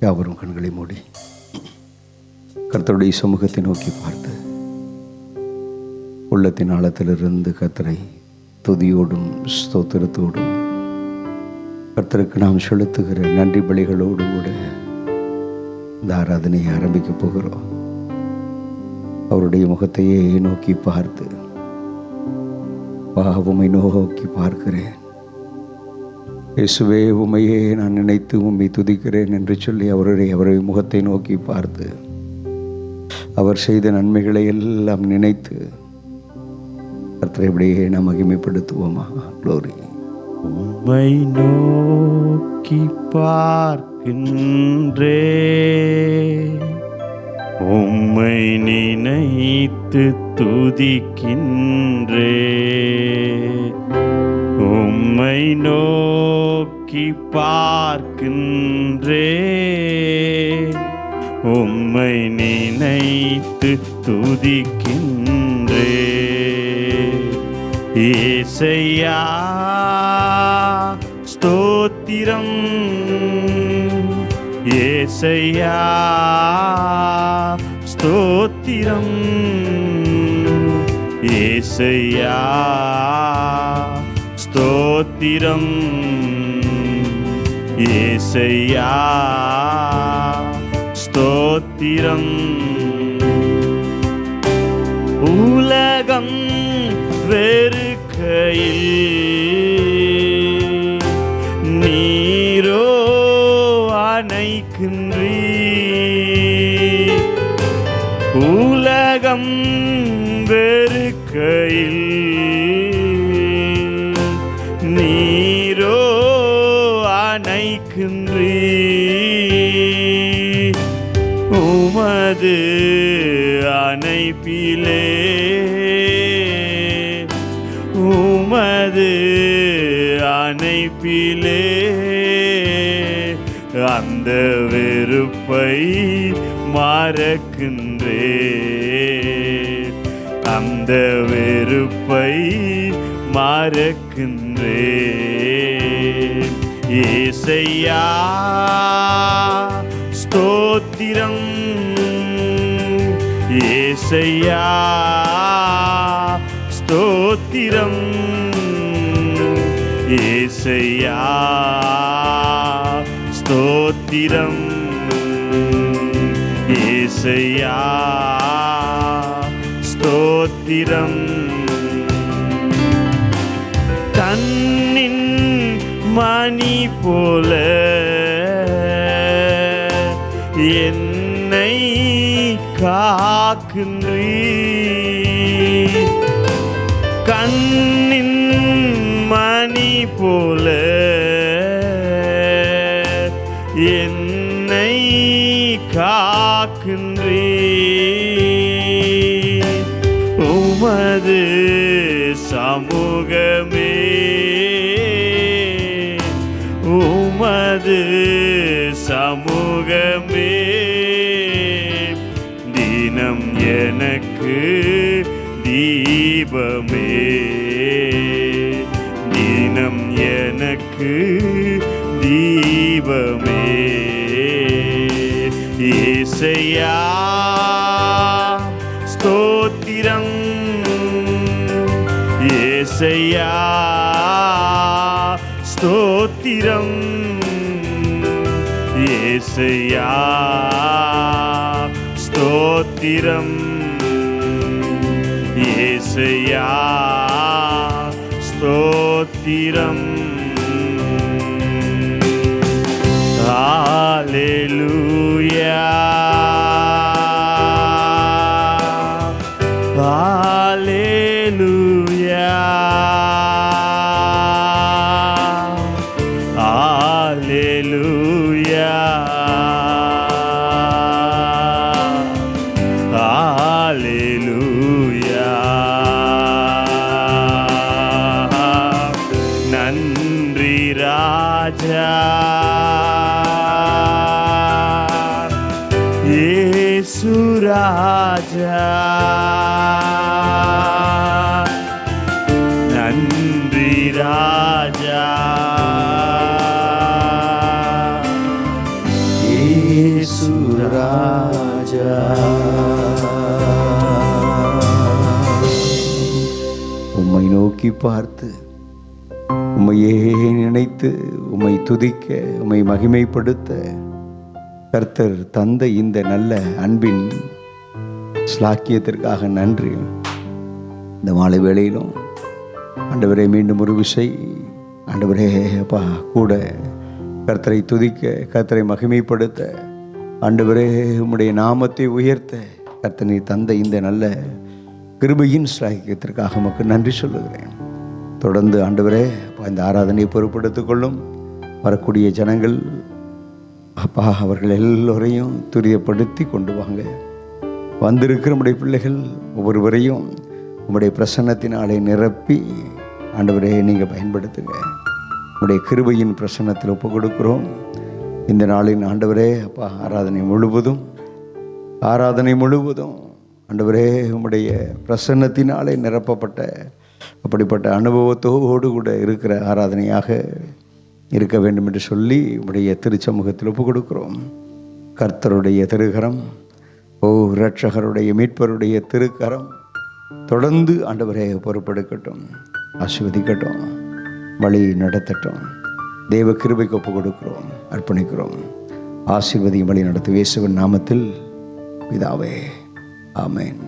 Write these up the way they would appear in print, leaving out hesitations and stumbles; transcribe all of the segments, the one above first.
யாவரும் கண்களை மூடி கர்த்தருடைய சமூகத்தை நோக்கி பார்த்து உள்ளத்தின் ஆழத்திலிருந்து கர்த்தரை துதியோடும் ஸ்தோத்திரத்தோடும் கர்த்தருக்கு நாம் செலுத்துகிற நன்றி பலிகளோடு கூட இந்த ஆராதனையை ஆரம்பிக்க போகிறோம். அவருடைய முகத்தையே நோக்கி பார்த்து உம்மை நோக்கி பார்க்கிறேன் இயேசுவே, உம்மையே நான் நினைத்து உம்மை துதிக்கிறேன் என்று சொல்லி அவருடைய முகத்தை நோக்கி பார்த்து அவர் செய்த நன்மைகளை எல்லாம் நினைத்து கர்த்தரை இப்படியே நாம் மகிமைப்படுத்துவோமா? க்ளோரி. உம்மை நோக்கி பார்க்கின்றே, உம்மை நினைத்து துதிக்கின்றே, உம்மை நோக்கி பார்க்கின்றே, உம்மை நினைத்து துதிக்கின்றே. ஏசையா ஸ்தோத்திரம், ஏசையா ஸ்தோத்திரம், ஏசையா ஸ்தோத்திரம், ஏசையா ஸ்தோத்திரம். உலகம் வெறுக்கையில் நீரோ அணைக்கின்றீர், உலகம் வெறுக்கையில் நீரோ அணைக்கின்றீர். உமது அணைப்பிலே, உமது அணைப்பிலே அந்த வெறுப்பை மறக்கின்றே, அந்த வெறுப்பை மறக்கின்றே. ஏசையா ஸ்தோத்திரம், ஏசையா ஸ்தோத்திரம், ஏசையா ஸ்தோத்திரம், ஏசையா ஸ்தோத்திரம். கண்ணின் மணி போல என்னை காக்கின்றீர், கண்ணின் மணி போல என்னை காக்கின்றீர். உமது சமூகமே, உமது சமூகமே தினம் எனக்கு தீபமே, தினம் எனக்கு தீபமே. ஏசையா ஸ்தோத்திரம், ஏசையா ஸ்தோத்திரம், ஏசையா ஸ்தோத்திரம், ஏசையா ஸ்தோத்திரம். ஹல்லேலூயா, ஹல்லேலூயா, ஹல்லேலூயா, ஹல்லேலூயா. நன்றி ராஜா, இயேசு ராஜா, நன்றி ராஜா. உம்மை நோக்கி பார்த்து உம்மையே நினைத்து உம்மை துதிக்க உம்மை மகிமைப்படுத்த கர்த்தர் தந்த இந்த நல்ல அன்பின் ஸ்லாக்கியத்திற்காக நன்றி. இந்த மாலை வேளையிலும் ஆண்டவரே மீண்டும் ஒரு விசை ஆண்டவரே அப்பா கூட கர்த்தரை துதிக்க கர்த்தரை மகிமைப்படுத்த ஆண்டவரே உம்முடைய நாமத்தை உயர்த்த கர்த்தனை தந்த இந்த நல்ல கிருபையின் ஸ்லாக்கியத்திற்காக உமக்கு நன்றி சொல்லுகிறேன். தொடர்ந்து ஆண்டவரே அப்பா இந்த ஆராதனையை பொறுப்படுத்திக் கொள்ளும். வரக்கூடிய ஜனங்கள் அப்பா அவர்கள் எல்லோரையும் துரியப்படுத்தி கொண்டு வாங்க. வந்திருக்கிற நம்முடைய பிள்ளைகள் ஒவ்வொருவரையும் உம்முடைய பிரசன்னத்தினாலே நிரப்பி ஆண்டவரே நீங்கள் பயன்படுத்துங்க. உம்முடைய கிருபையின் பிரசன்னத்தில் ஒப்பு கொடுக்கிறோம். இந்த நாளின் ஆண்டவரே அப்பா ஆராதனை முழுவதும் ஆண்டவரே உம்முடைய பிரசன்னத்தினாலே நிரப்பப்பட்ட அப்படிப்பட்ட அனுபவத்தோடு கூட இருக்கிற ஆராதனையாக இருக்க வேண்டும் என்று சொல்லி உம்முடைய திருச்சமூகத்தில் ஒப்பு கொடுக்கிறோம். கர்த்தருடைய திருக்கரம், இரட்சகருடைய மீட்பருடைய திருக்கரம் தொடர்ந்து ஆண்டவரே பொறுப்பெடுக்கட்டும், ஆசீர்வதிக்கட்டும், வழி நடத்தட்டும். தேவ கிருபைக்கு ஒப்பு கொடுக்கிறோம், அர்ப்பணிக்கிறோம். ஆசீர்வதியும் வழி நடத்தும் இயேசுவின் நாமத்தில் பிதாவே. ஆமேன்,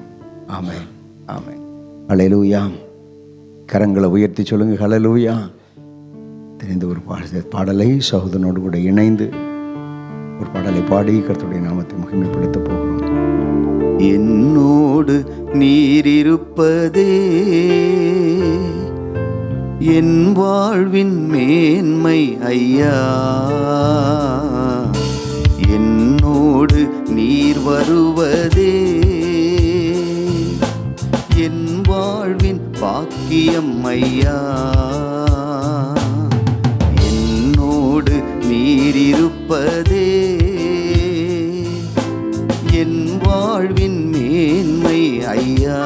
ஆமேன், ஆமேன். ஹல்லேலூயா. கரங்களை உயர்த்தி சொல்லுங்க, ஹல்லேலூயா. தெரிந்த ஒரு பாடலை சகோதரனோடு கூட இணைந்து ஒரு பாடலை பாடி கர்த்தருடைய நாமத்தை மகிமைப்படுத்த போகிறோம். என்னோடு நீர் இருப்பதே என் வாழ்வின் மேன்மை ஐயா, என்னோடு நீர் வருவதே என் வாழ்வின் பாக்கியம் ஐயா, என்னோடு நீர் இருப்பதே என் வாழ்வின் மேன்மை ஐயா,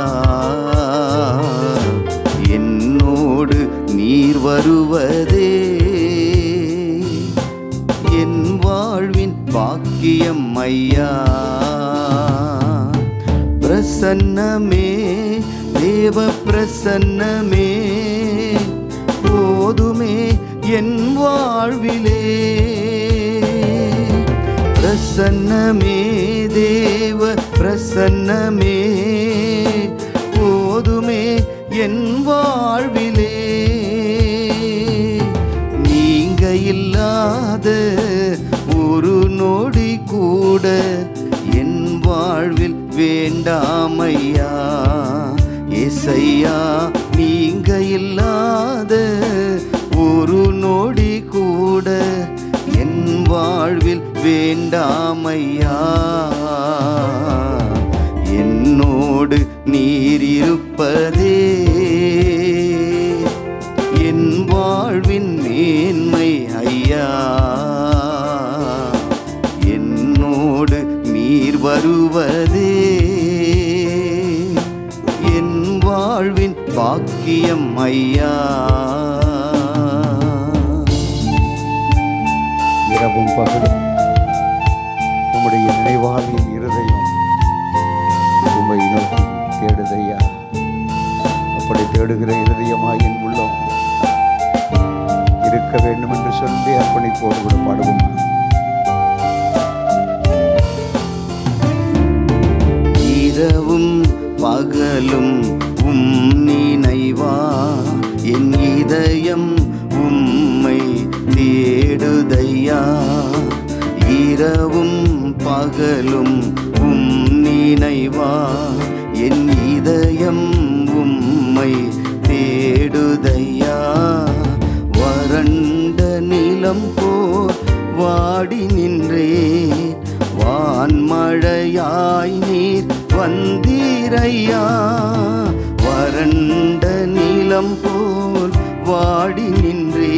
என்னோடு நீர் வருவதே என் வாழ்வின் பாக்கியம் ஐயா. பிரசன்னமே, தேவ பிரசன்னமே போதுமே என் வாழ்விலே, பிரசன்னமே, தேவ பிரசன்னமே போதுமே என் வாழ்விலே. நீங்க இல்லாத ஒரு நொடி கூட என் வாழ்வில் வேண்டாமையா ஏசையா, நீங்க இல்லாத ஒரு நொடி கூட என் வாழ்வில் வேண்டாமையா. என்னோடு நீர் இருப்பதே என் வாழ்வின் மேன்மை ஐயா, என்னோடு நீர் வருவதே என் வாழ்வின் பாக்கியம் ஐயா. இரவும் பகலும் உம்முடைய நினைவாளின் இருதயம் உம்மை நோக்கி தேடுதையா. அப்படி தேடுகிற இருதயமாய் என் உள்ளம் இருக்க வேண்டும் என்று சொல்லி அர்ப்பணிப்போடு கூட பாடுவோம். இரவும் பகலும் நினைவா என் இதயம் உம்மை தேடுதையா, இரவும் பகலும் நினைவா என் இதயம் உம்மை தேடுதையா. வறண்ட நிலம் போல் வாடி நின்றே வான்மழையாய் நீர் வந்தீரையா, வறண்ட நிலம் போல் வாடி நின்றே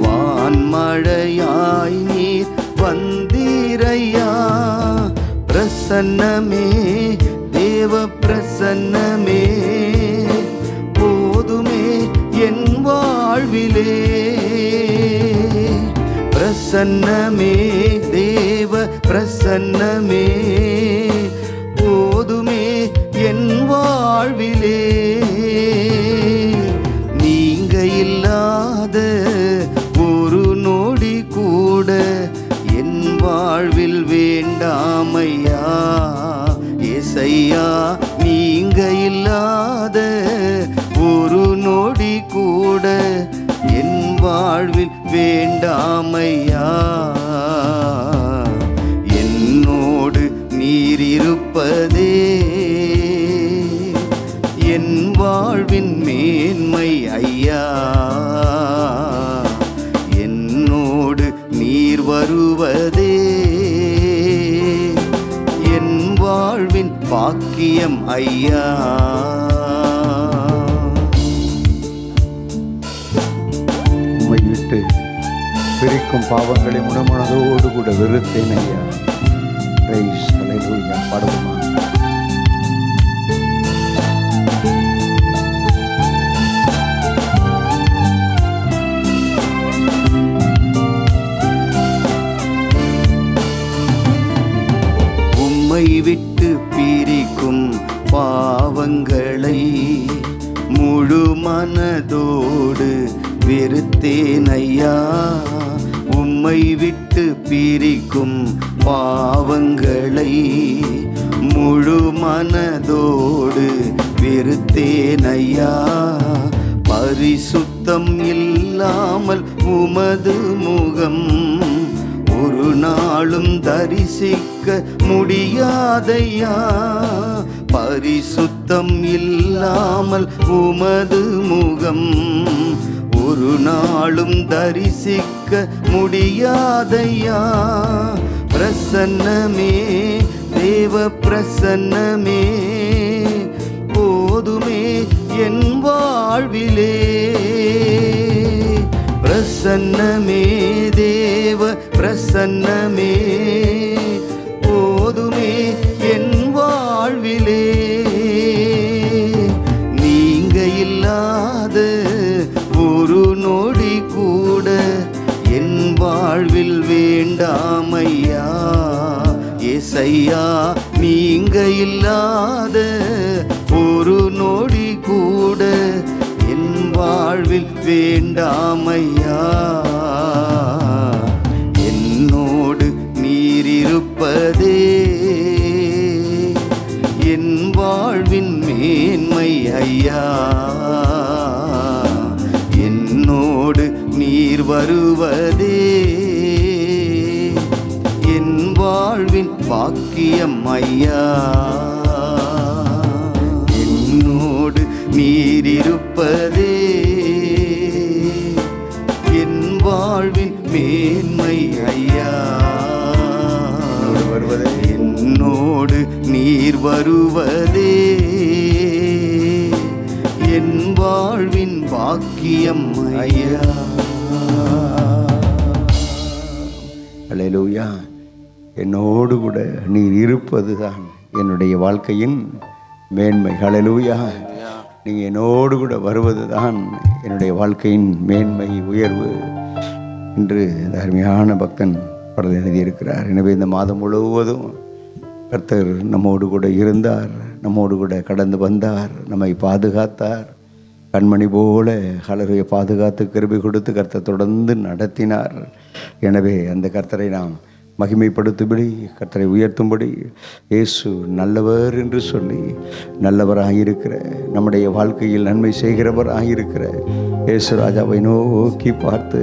வான்மழையாய் நீர் வந்தீரையா. பிரசன்னமே, தேவ பிரசன்னமே போதுமே என் வாழ்விலே, பிரசன்னமே, தேவ பிரசன்னமே போதுமே என் வாழ்விலே. நீங்க இல்லாத ஒரு நொடி கூட என் வாழ்வில் வேண்டாமையா ஏசையா. நீங்க இல்லாத ஒரு நொடி கூட என் வாழ்வில் வேண்டாமையா. என்னோடு நீர் இருப்பதே என் வாழ்வின் மேன்மை ஐயா. என்னோடு நீர் வருவதே என் வாழ்வின் பாக்கியம் ஐயா. உம்மை விட்டு பிரிக்கும் பாவங்களை முனமனதோடு கூட வெறுத்தேன் ஐயா. பிரைஸ் ஹல்லேலூயா. பாடுவோமா? உம்மை விட்டு பிரிக்கும் பாவங்களை முழு மனதோடு வெறுத்தேன் ஐயா. உம்மை விட்டு பிரிக்கும் பாவங்களை முழு மனதோடு வெறுத்தேன் ஐயா. பரிசுத்தம் இல்லாமல் உமது முகம் ஒரு நாளும் தரிசிக்க முடியாதையா. பரிசுத்தம் இல்லாமல் உமது முகம் ஒரு நாளும் தரிசிக்க முடியாதையா. பிரசன்னமே தேவ பிரசன்னமே போதுமே என் வாழ்விலே. பிரசன்னமே தேவ பிரசன்னமே போதுமே என் வாழ்விலே. நீங்க இல்லாத ஒரு நொடி கூட என் வாழ்வில் வேண்டாமையா ஏசையா. நீங்க இல்லாத ஒரு நொடி கூட என் வாழ்வில் வேண்டாமையா. என்னோடு நீர் இருப்பதே என் வாழ்வின் மேன்மை ஐயா. என்னோடு நீர் வருவதே என் வாழ்வின் பாக்கியம் ஐயா. என்னோடு நீர் இருப்பதே என் வாழ்வின் மேன்மை ஐயா. என்னோடு நீர் வருவதே என் வாழ்வின் பாக்கியம் ஐயா. ஹல்லேலூயா. என்னோடு கூட நீர் இருப்பது தான் என்னுடைய வாழ்க்கையின் மேன்மை. ஹல்லேலூயா. நீங்கள் என்னோடு கூட வருவது தான் என்னுடைய வாழ்க்கையின் மேன்மை உயர்வு என்று இந்த அருமையான பக்தன் பாடல் எழுதியிருக்கிறார். எனவே இந்த மாதம் முழுவதும் கர்த்தர் நம்மோடு கூட இருந்தார், நம்மோடு கூட கடந்து வந்தார், நம்மை பாதுகாத்தார். கண்மணி போல ஹல்லேலூயா பாதுகாத்து கிருபை கொடுத்து கர்த்தர் தொடர்ந்து நடத்தினார். எனவே அந்த கர்த்தரை நாம் மகிமைப்படுத்தும்படி, கர்த்தரை உயர்த்தும்படி, இயேசு நல்லவர் என்று சொல்லி நல்லவராயிருக்கிற, நம்முடைய வாழ்க்கையில் நன்மை செய்கிறவராயிருக்கிற இயேசு ராஜாவை நோக்கி பார்த்து,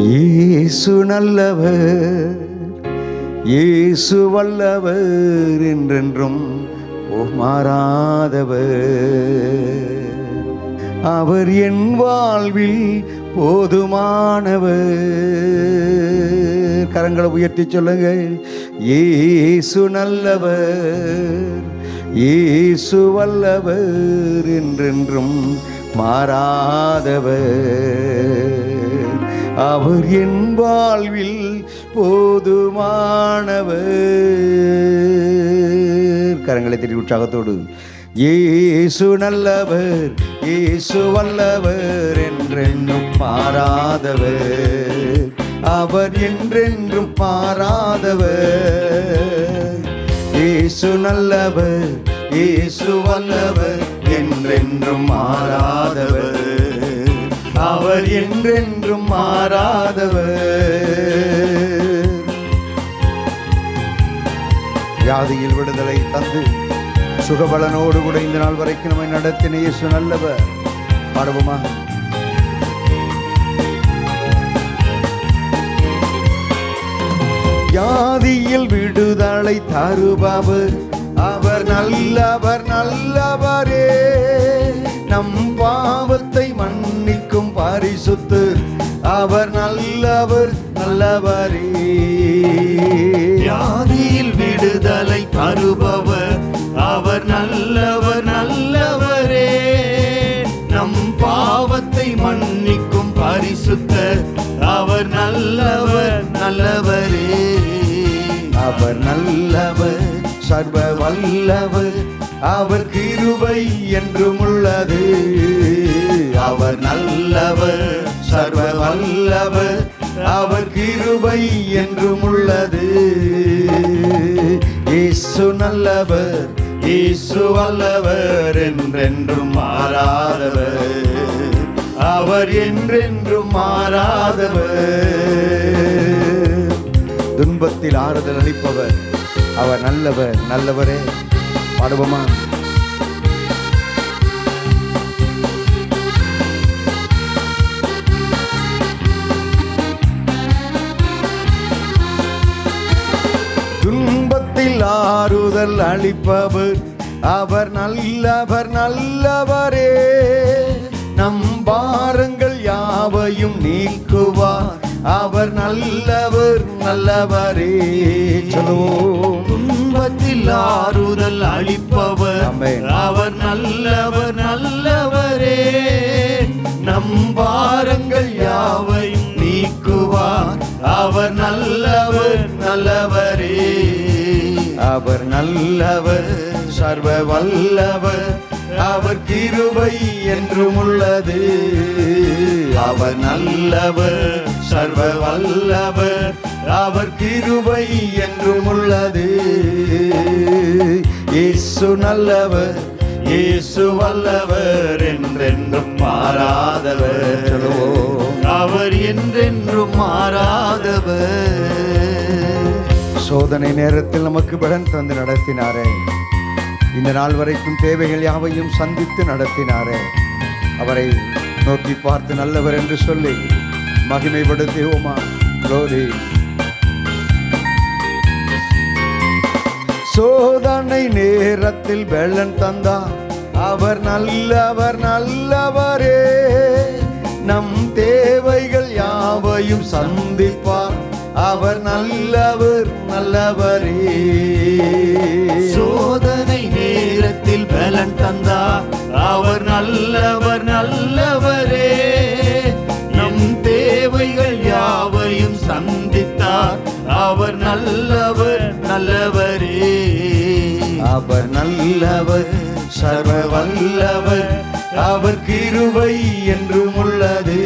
இயேசு நல்லவர், இயேசு வல்லவர், என்றென்றும் மாறாதவர், அவர் என் வாழ்வில் போதுமானவர். கரங்களை உயர்த்தி சொல்லுங்கள். இயேசு நல்லவர், இயேசு வல்லவர், என்றென்றும் மாறாதவர், அவர் என் வாழ்வில் போதுமானவர். கரங்களை தட்டி உற்சாகத்தோடு, இயேசு நல்லவர், இயேசு வல்லவர், என்றென்றும் மாறாதவர், அவர் என்றென்றும் மாறாதவர். இயேசு நல்லவர், இயேசு வல்லவர், என்றென்றும் மாறாதவர். அவர் என்றென்றும் மாறாதவர். வியாதியில் விடுதலை தந்து சுகபலனோடு கூட இந்த நாள் வரைக்கும் நம்மை நடத்தின இயேசு நல்லவர். பாடுவோமா? வியாதியில் விடுதலை தருபவர், அவர் நல்லவர் நல்லவரே. நம் பாவத்தை மன்னிக்கும் பரிசுத்தர், அவர் நல்லவர் நல்லவரே. வியாதியில் விடுதலை தருபவர், அவர் நல்லவர் நல்லவரே. நம் பாவத்தை மன்னிக்கும் பரிசுத்தர், அவர் நல்லவர் நல்லவரே. அவர் நல்லவர், சர்வ வல்லவர், அவர் கிருபை என்றும் உள்ளது. அவர் நல்லவர், சர்வ வல்லவர், அவர் கிருபை என்றும் உள்ளது. இயேசு நல்லவர், இயேசு வல்லவர், என்றென்றும் மாறாதவர். அவர் என்றென்றும் மாறாதவர். துன்பத்தில் ஆறுதல் அளிப்பவர், அவர் நல்லவர் நல்லவரே. பாடுவோமா? துன்பத்தில் ஆறுதல் அளிப்பவர், அவர் நல்லவர் நல்லவரே. நம் பாரங்கள் யாவையும் நீக்குவார், அவர் நல்லவர் நல்லவரே. சொல்லுவோம். துன்பத்தில் ஆறுதல் அளிப்பவர், ஆமென். அவர் நல்லவர் நல்லவரே. நம் பாரங்கள் யாவையும் நீக்குவார், அவர் நல்லவர் நல்லவரே. அவர் நல்லவர், சர்வ வல்லவர், அவர் கிருபை என்றும் உள்ளது. அவர் நல்லவர், சர்வ வல்லவர், அவர் கிருபை என்றும் உள்ளது. இயேசு நல்லவர், இயேசு வல்லவர், என்றென்றும் மாறாதவர். அவர் என்றென்றும் மாறாதவர். சோதனை நேரத்தில் நமக்கு பலன் தந்து நடத்தினாரே. இந்த நாள் வரைக்கும் தேவைகள் யாவையும் சந்தித்து நடத்தினாரே. அவரை நோக்கி பார்த்து நல்லவர் என்று சொல்லி மகிமைப்படுத்துவோமா? glory. சோதனை நேரத்தில் பலன் தந்தார், அவர் நல்லவர் நல்லவரே. நம் தேவைகள் யாவையும் சந்திப்பார், அவர் நல்லவர் நல்லவரே. சோதனை நேரத்தில் பலன் தந்தார், அவர் நல்லவர் நல்லவரே. நம் தேவைகள் யாவையும் சந்தித்தார், அவர் நல்லவர் நல்லவரே. அவர் நல்லவர், சர்வ வல்லவர், அவர் கிருபை என்றும் உள்ளது.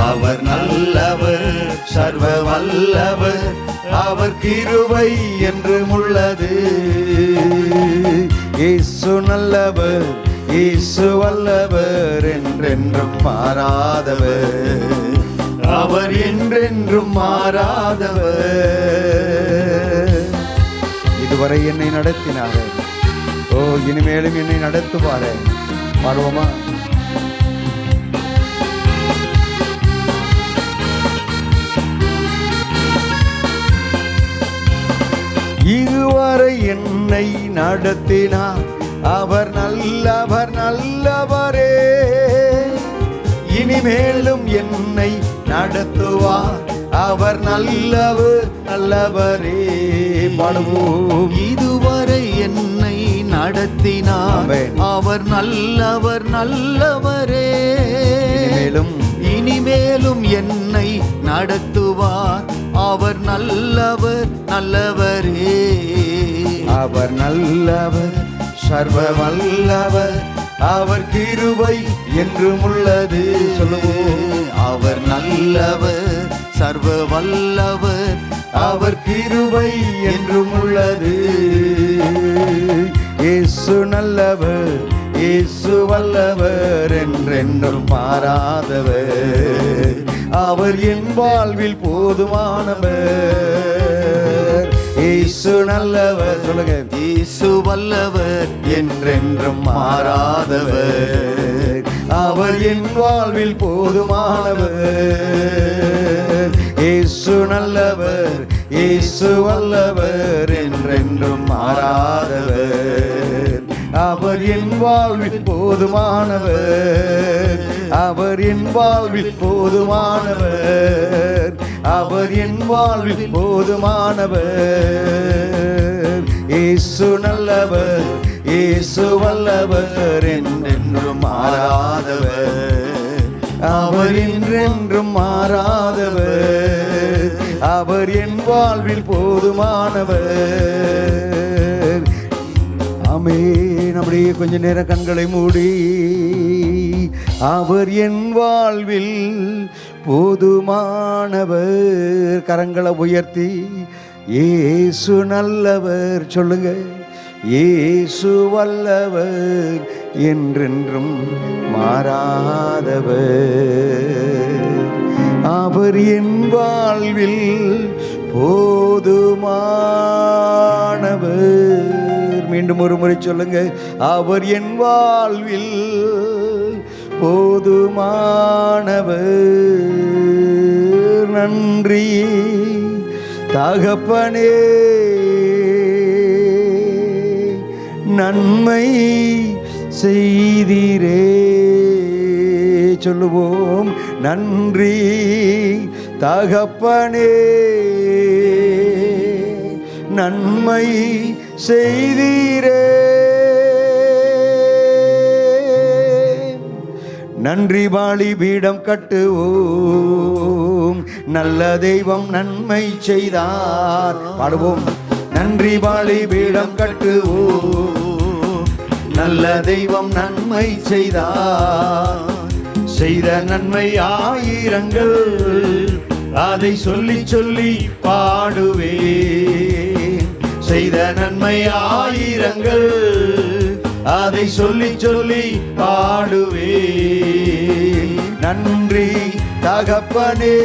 அவர் நல்லவர், சர்வ வல்லவர், அவர் கிருபை என்றும் உள்ளது. இயேசு நல்லவர், இயேசு வல்லவர், என்றென்றும் மாறாதவர். அவர் என்றென்றும் மாறாதவர். இதுவரை என்னை நடத்தினாரே, ஓ இனிமேலும் என்னை நடத்துவாரே. பாடுவோமா? இதுவரை என்னை நடத்தினார், அவர் நல்லவர் நல்லவரே. இனிமேலும் என்னை நடத்துவார், அவர் நல்லவர் நல்லவரே. பாடுவோம். இதுவரை என்னை நடத்தினார், ஆமென். அவர் நல்லவர் நல்லவரே. இனிமேலும் இனிமேலும் என்னை நடத்துவார், அவர் நல்லவர் நல்லவரே. அவர் நல்லவர், சர்வ வல்லவர், அவர் கிருபை என்றும் உள்ளது. சொல்லுவோம். அவர் நல்லவர், சர்வ வல்லவர், அவர் கிருபை என்றும் உள்ளது. இயேசு நல்லவர், இயேசு வல்லவர், என்றென்றும் மாறாதவர். அவர் என் வாழ்வில் போதுமானவர். இயேசு நல்லவர், சொல்லுங்க. இயேசு வல்லவர், என்றென்றும் மாறாதவர். அவர் என் வாழ்வில் போதுமானவர். இயேசு நல்லவர், இயேசு வல்லவர், என்றென்றும் மாறாதவர். அவர் என் வாழ்வில் போதுமானவர். அவர் என் வாழ்வில் போதுமானவர். அவர் என் வாழ்வில் போதுமானவர். இயேசு நல்லவர், இயேசு வல்லவர், என்றென்றும் மாறாதவர். அவர் என்றென்றும் மாறாதவர். அவர் என் வாழ்வில் போதுமானவர். ஆமே. நம்முடைய கொஞ்ச நேரம் கண்களை மூடி, அவர் என் வாழ்வில் போதுமானவர். கரங்களை உயர்த்தி இயேசு நல்லவர் சொல்லுங்க. இயேசு வல்லவர், என்றென்றும் மாறாதவர். அவர் என் வாழ்வில் போதுமானவர். மீண்டும் ஒரு முறை சொல்லுங்க. அவர் என் வாழ்வில் போதுமானவர். நன்றி தகப்பனே, நன்மை செய்தீரே. சொல்லுவோம். நன்றி தகப்பனே, நன்மை செய்தீரே. நன்றி பாலி பீடம் கட்டுவோம், நல்ல தெய்வம் நன்மை செய்தார். பாடுவோம். நன்றி பாலி பீடம் கட்டுவோம், நல்ல தெய்வம் நன்மை செய்தார். செய்த நன்மை ஆயிரங்கள், அதை சொல்லி சொல்லி பாடுவேன். செய்த நன்மை ஆயிரங்கள், அதை சொல்லி சொல்லி பாடுவேன். நன்றி தகப்பனே,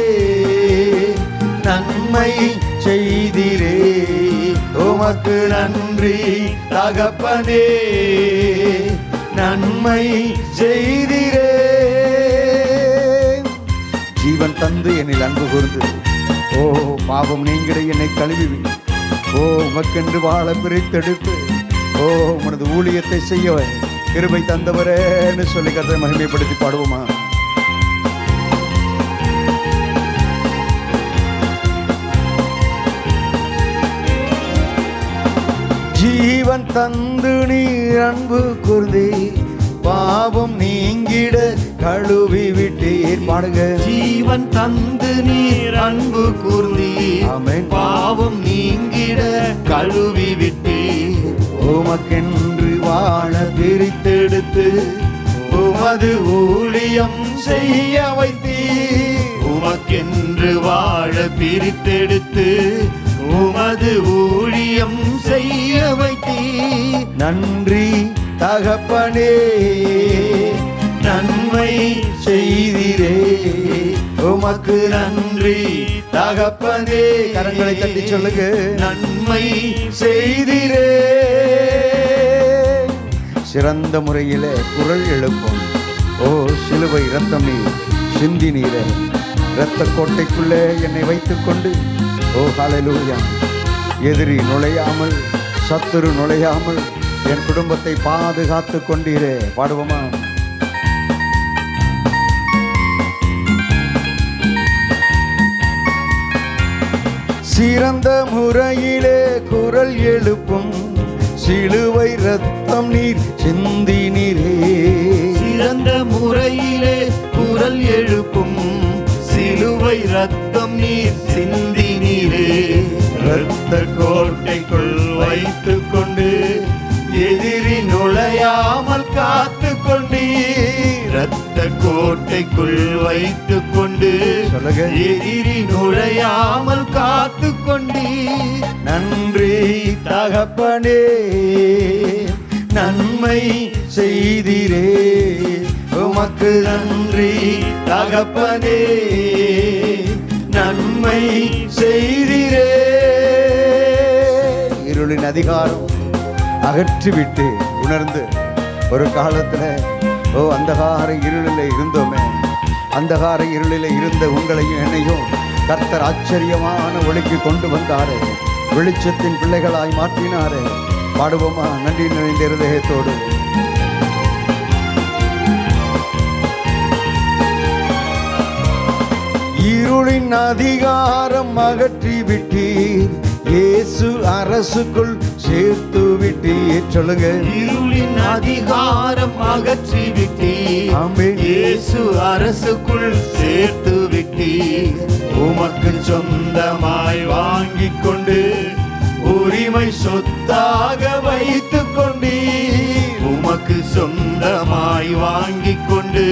நன்மை செய்தீரே. உமக்கு நன்றி தகப்பனே, நன்மை செய்தீரே. ஜீவன் தந்து என்னில் அன்பு கூர்ந்து, ஓ பாவம் நீங்கிட என்னை கழுவி, ஓ உமக்கென்று வாழ பிரித்தெடுத்து, ஓ உனது ஊழியத்தை செய்ய கிருபை தந்தவரேன்னு சொல்லி கர்த்தரை மகிமைப்படுத்தி பாடுவோமா? ஜீவன் தந்து நீர் அன்பு கூர்ந்தே, பாவம் நீங்கிட கழுவி விட்டீர். பாடுங்க. ஜீவன் தந்து நீர் அன்பு கூர்ந்தீர், ஆமென். பாவம் நீங்கிட கழுவி விட்டீர். உமக்கென்று வாழ பிரித்தெடுத்து, உமது ஊழியம் செய்ய வைத்தீர். உமக்கென்று வாழ பிரித்தெடுத்து, உமது ஊழியம் செய்ய வைத்தீர். நன்றி தகப்பனே, நன்மை செய்தீரே. உமக்கு நன்றி தகப்பனே. கரங்களை தட்டி சொல்லுங்க. நன்மை செய்தீரே. சிறந்த முறையிலே குரல் எழுப்போம். ஓ சிலுவை இரத்தம் நீர் சிந்தி நீரே, இரத்த கோட்டைக்குள்ளே என்னை வைத்துக் கொண்டு, ஓ ஹல்லேலூயா, எதிரி நுழையாமல், சத்துரு நுழையாமல் என் குடும்பத்தை பாதுகாத்து கொண்டீரே. பாடுவோமா? சிறந்த முறையிலே குரல் எழுப்பும், சிலுவை ரத்தம் நீர் சிந்தி நீரே. சிறந்த முறையிலே குரல் எழுப்பும், சிலுவை ரத்தம் நீர் சிந்தி நீரே. இரத்த கோட்டைக்குள் வைத்துக் கொண்டு, எதிரி நுழையாமல் காத்து கொண்டீர். இரத்த கோட்டை கோட்டைக்குள் வைத்துக் கொண்டு சொல்லுங்க. எதிரி நுழையாமல் காத்து கொண்டீர். நன்றி தகப்பனே, நன்மை செய்திரே, உமக்கு நன்றி தகப்பனே, நன்மை செய்திரே. இருளின் அதிகாரம் அகற்றிவிட்டு உணர்ந்து ஒரு காலத்தில் அந்தகார இருளில் இருந்தோமே, அந்தகார இருளில் இருந்த உங்களையும் என்னையும் கர்த்தர் ஆச்சரியமான ஒளிக்கு கொண்டு வந்தாரே, வெளிச்சத்தின் பிள்ளைகளாய் மாற்றினாரே. பாடுவோமா நன்றி நிறைந்த இருதயத்தோடு. இருளின் அதிகாரம் அகற்றி விட்டீர், இயேசு அரசுக்குள் சேர்த்து விட்டீர். சொல்லுங்க. இருளின் அதிகாரம் அகற்றி விட்டீர், ஆமென். இயேசு அரசுக்குள் சேர்த்து விட்டீர். உமக்கு சொந்தமாய் வாங்கிக் கொண்டு உரிமை சொத்தாக வைத்துக் கொண்டீர். உமக்கு சொந்தமாய் வாங்கிக் கொண்டு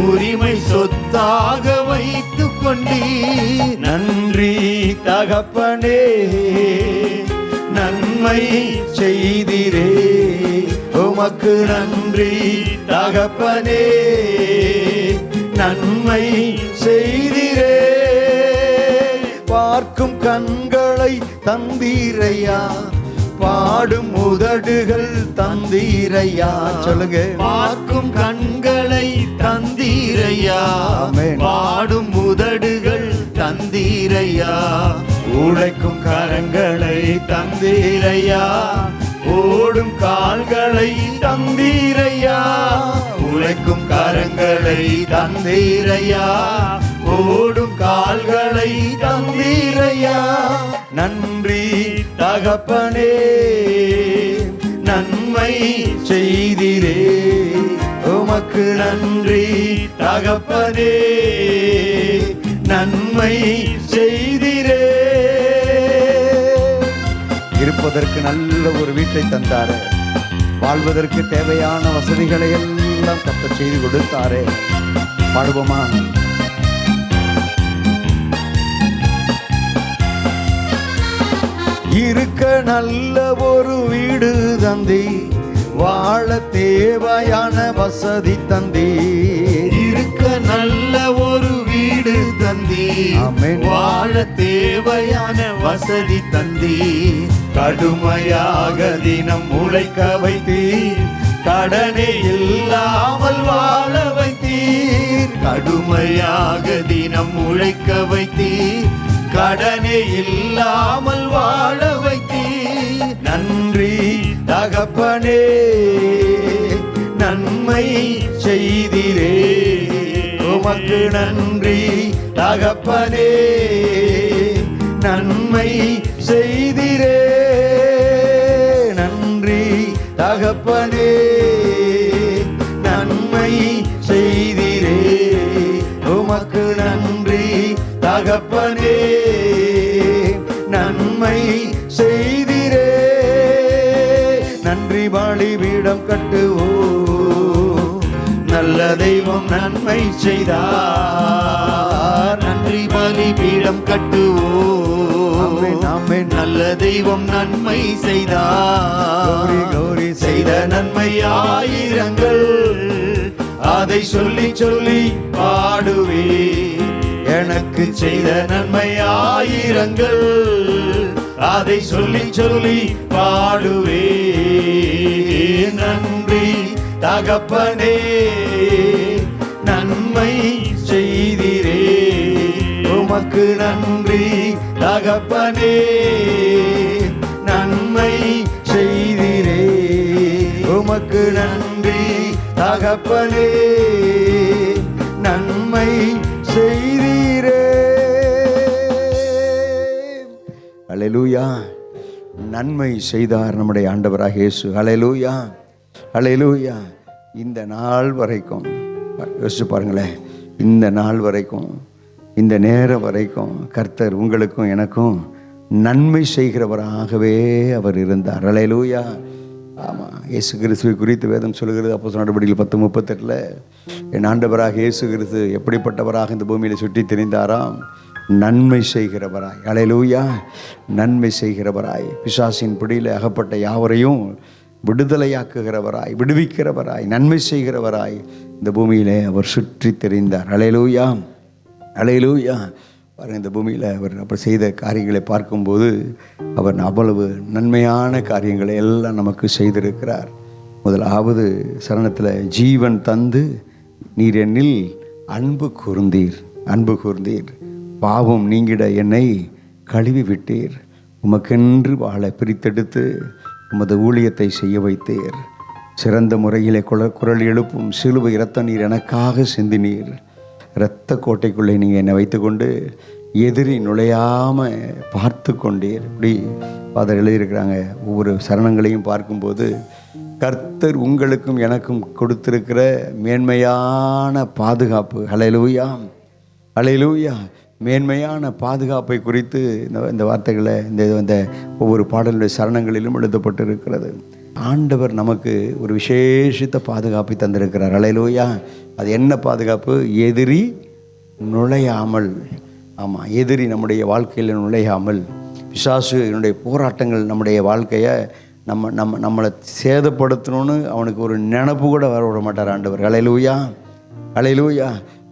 உரிமை சொத்தாக வைத்துக் கொண்டீர். நன்றி தகப்பனே, நன்மை செய்திரே, உமக்கு நன்றி தகப்பனே, நன்மை செய்திரே. பார்க்கும் கண்களை தந்தீரையா, பாடும் உதடுகள் தந்தீரையா. சொல்லுங்க. பார்க்கும் கண்களை தந்தீரையா, ஆமென். பாடும் உதடுகள் தந்தீரையா. உழைக்கும் கரங்களை தந்தீரையா, ஓடும் கால்களை தந்தீரையா. உழைக்கும் கரங்களை தந்தீரையா, ஓடும் கால்களை தந்தீரையா. நன்றி தகப்பனே, நன்மை செய்திரே, உமக்கு நன்றி தகப்பனே, நன்மை செய்திரே. இருப்பதற்கு நல்ல ஒரு வீட்டை தந்தாரே, வாழ்வதற்கு தேவையான வசதிகளை எல்லாம் கர்த்தர் செய்து கொடுத்தாரே. பாடுவோமா. இருக்க நல்ல ஒரு வீடு தந்தி, வாழ தேவையான வசதி தந்தி. இருக்க நல்ல ஒரு வீடு தந்தி, ஆமென். வாழ தேவையான வசதி தந்தி. கடுமையாக தினம் உழைக்க வைத்தீர், கடனே இல்லாமல் வாழ வைத்தீர். கடுமையாக தினம் உழைக்க வைத்தீர், கடனே இல்லாமல் வாழ வைத்தீர். நன்றி தகப்பனே, நன்மை செய்திரே, உமக்கு நன்றி தகப்பனே, நன்மை செய்திரே. நன்றி தகப்பனே, நன்மை செய்திரே, உமக்கு நன்றி தகப்பனே, நன்மை செய்திரே. நன்றி பலிபீடம் கட்டுவோ, நல்ல தெய்வம் நன்மை செய்தார். நன்றி பலிபீடம் கட்டுவோம், ஆமென். நல்ல தெய்வம் நன்மை செய்தார். கௌரி கௌரி செய்த நன்மை ஆயிரங்கள், அதை சொல்லி சொல்லி பாடுவே. எனக்கு செய்த நன்மை ஆயிரங்கள், அதை சொல்லி சொல்லி பாடுவே. நன்றி தகப்பனே, நன்மை செய்திரே, உமக்கு நன்றி தகப்பனே, நன்மை செய்திரே, உமக்கு நன்றி தகப்பனே, நன்மை செய்தீரே. அல்லேலூயா. நன்மை செய்தார் நம்முடைய ஆண்டவராக இயேசு. அல்லேலூயா, அல்லேலூயா. இந்த நாள் வரைக்கும் யோசிச்சு பாருங்களேன், இந்த நாள் வரைக்கும், இந்த நேரம் வரைக்கும் கர்த்தர் உங்களுக்கும் எனக்கும் நன்மை செய்கிறவராகவே அவர் இருந்தார். அல்லேலூயா. ஆமாம், இயேசு கிறிஸ்துவை குறித்து வேதம் சொல்கிறது அப்போஸ்தலர் நடவடிக்கைகள் 10:38 என் ஆண்டவராக இயேசு கிறிஸ்து எப்படிப்பட்டவராக இந்த பூமியில் சுற்றி திரிந்தாராம்? நன்மை செய்கிறவராய். அல்லேலூயா. நன்மை செய்கிறவராய், பிசாசின் பிடியில் அகப்பட்ட யாவரையும் விடுதலையாக்குகிறவராய், விடுவிக்கிறவராய், நன்மை செய்கிறவராய் இந்த பூமியிலே அவர் சுற்றி திரிந்தார். அல்லேலூயா, அல்லேலூயா. பாருங்கள், இந்த பூமியில் அவர் அப்படி செய்த காரியங்களை பார்க்கும்போது அவர் அவ்வளவு நன்மையான காரியங்களை எல்லாம் நமக்கு செய்திருக்கிறார். முதலாவது சரணத்தில் ஜீவன் தந்து நீர் என்னில் அன்பு கூர்ந்தீர், அன்பு கூர்ந்தீர், பாவம் நீங்கிட என்னை கழுவி விட்டீர், உமக்கென்று வாழ பிரித்தெடுத்து உமது ஊழியத்தை செய்ய வைத்தீர், சிறந்த முறையிலே குரல் எழுப்பும் சிலுவை இரத்த நீர் எனக்காக சிந்தினீர், இரத்த கோட்டைக்குள்ளே நீங்கள் என்னை வைத்துக்கொண்டு எதிரி நுழையாமல் பார்த்து கொண்டீர். இப்படி ஃபாதர் எழுதியிருக்கிறாங்க. ஒவ்வொரு சரணங்களையும் பார்க்கும்போது கர்த்தர் உங்களுக்கும் எனக்கும் கொடுத்திருக்கிற மேன்மையான பாதுகாப்பு. ஹல்லேலூயா, ஹல்லேலூயா. மேன்மையான பாதுகாப்பை குறித்து இந்த வார்த்தைகளை இந்த ஒவ்வொரு பாடலுடைய சரணங்களிலும் எழுதப்பட்டிருக்கிறது. ஆண்டவர் நமக்கு ஒரு விசேஷித்த பாதுகாப்பை தந்திருக்கிறார். ஹல்லேலூயா. அது என்ன பாதுகாப்பு? எதிரி நுழையாமல். ஆமாம், எதிரி நம்முடைய வாழ்க்கையில் நுழையாமல், பிசாசு என்னுடைய போராட்டங்கள் நம்முடைய வாழ்க்கையை நம்மளை சேதப்படுத்தணும்னு அவனுக்கு ஒரு நினப்பு கூட வர விட மாட்டார் ஆண்டவர். ஹல்லேலூயா, ஹல்லேலூயா.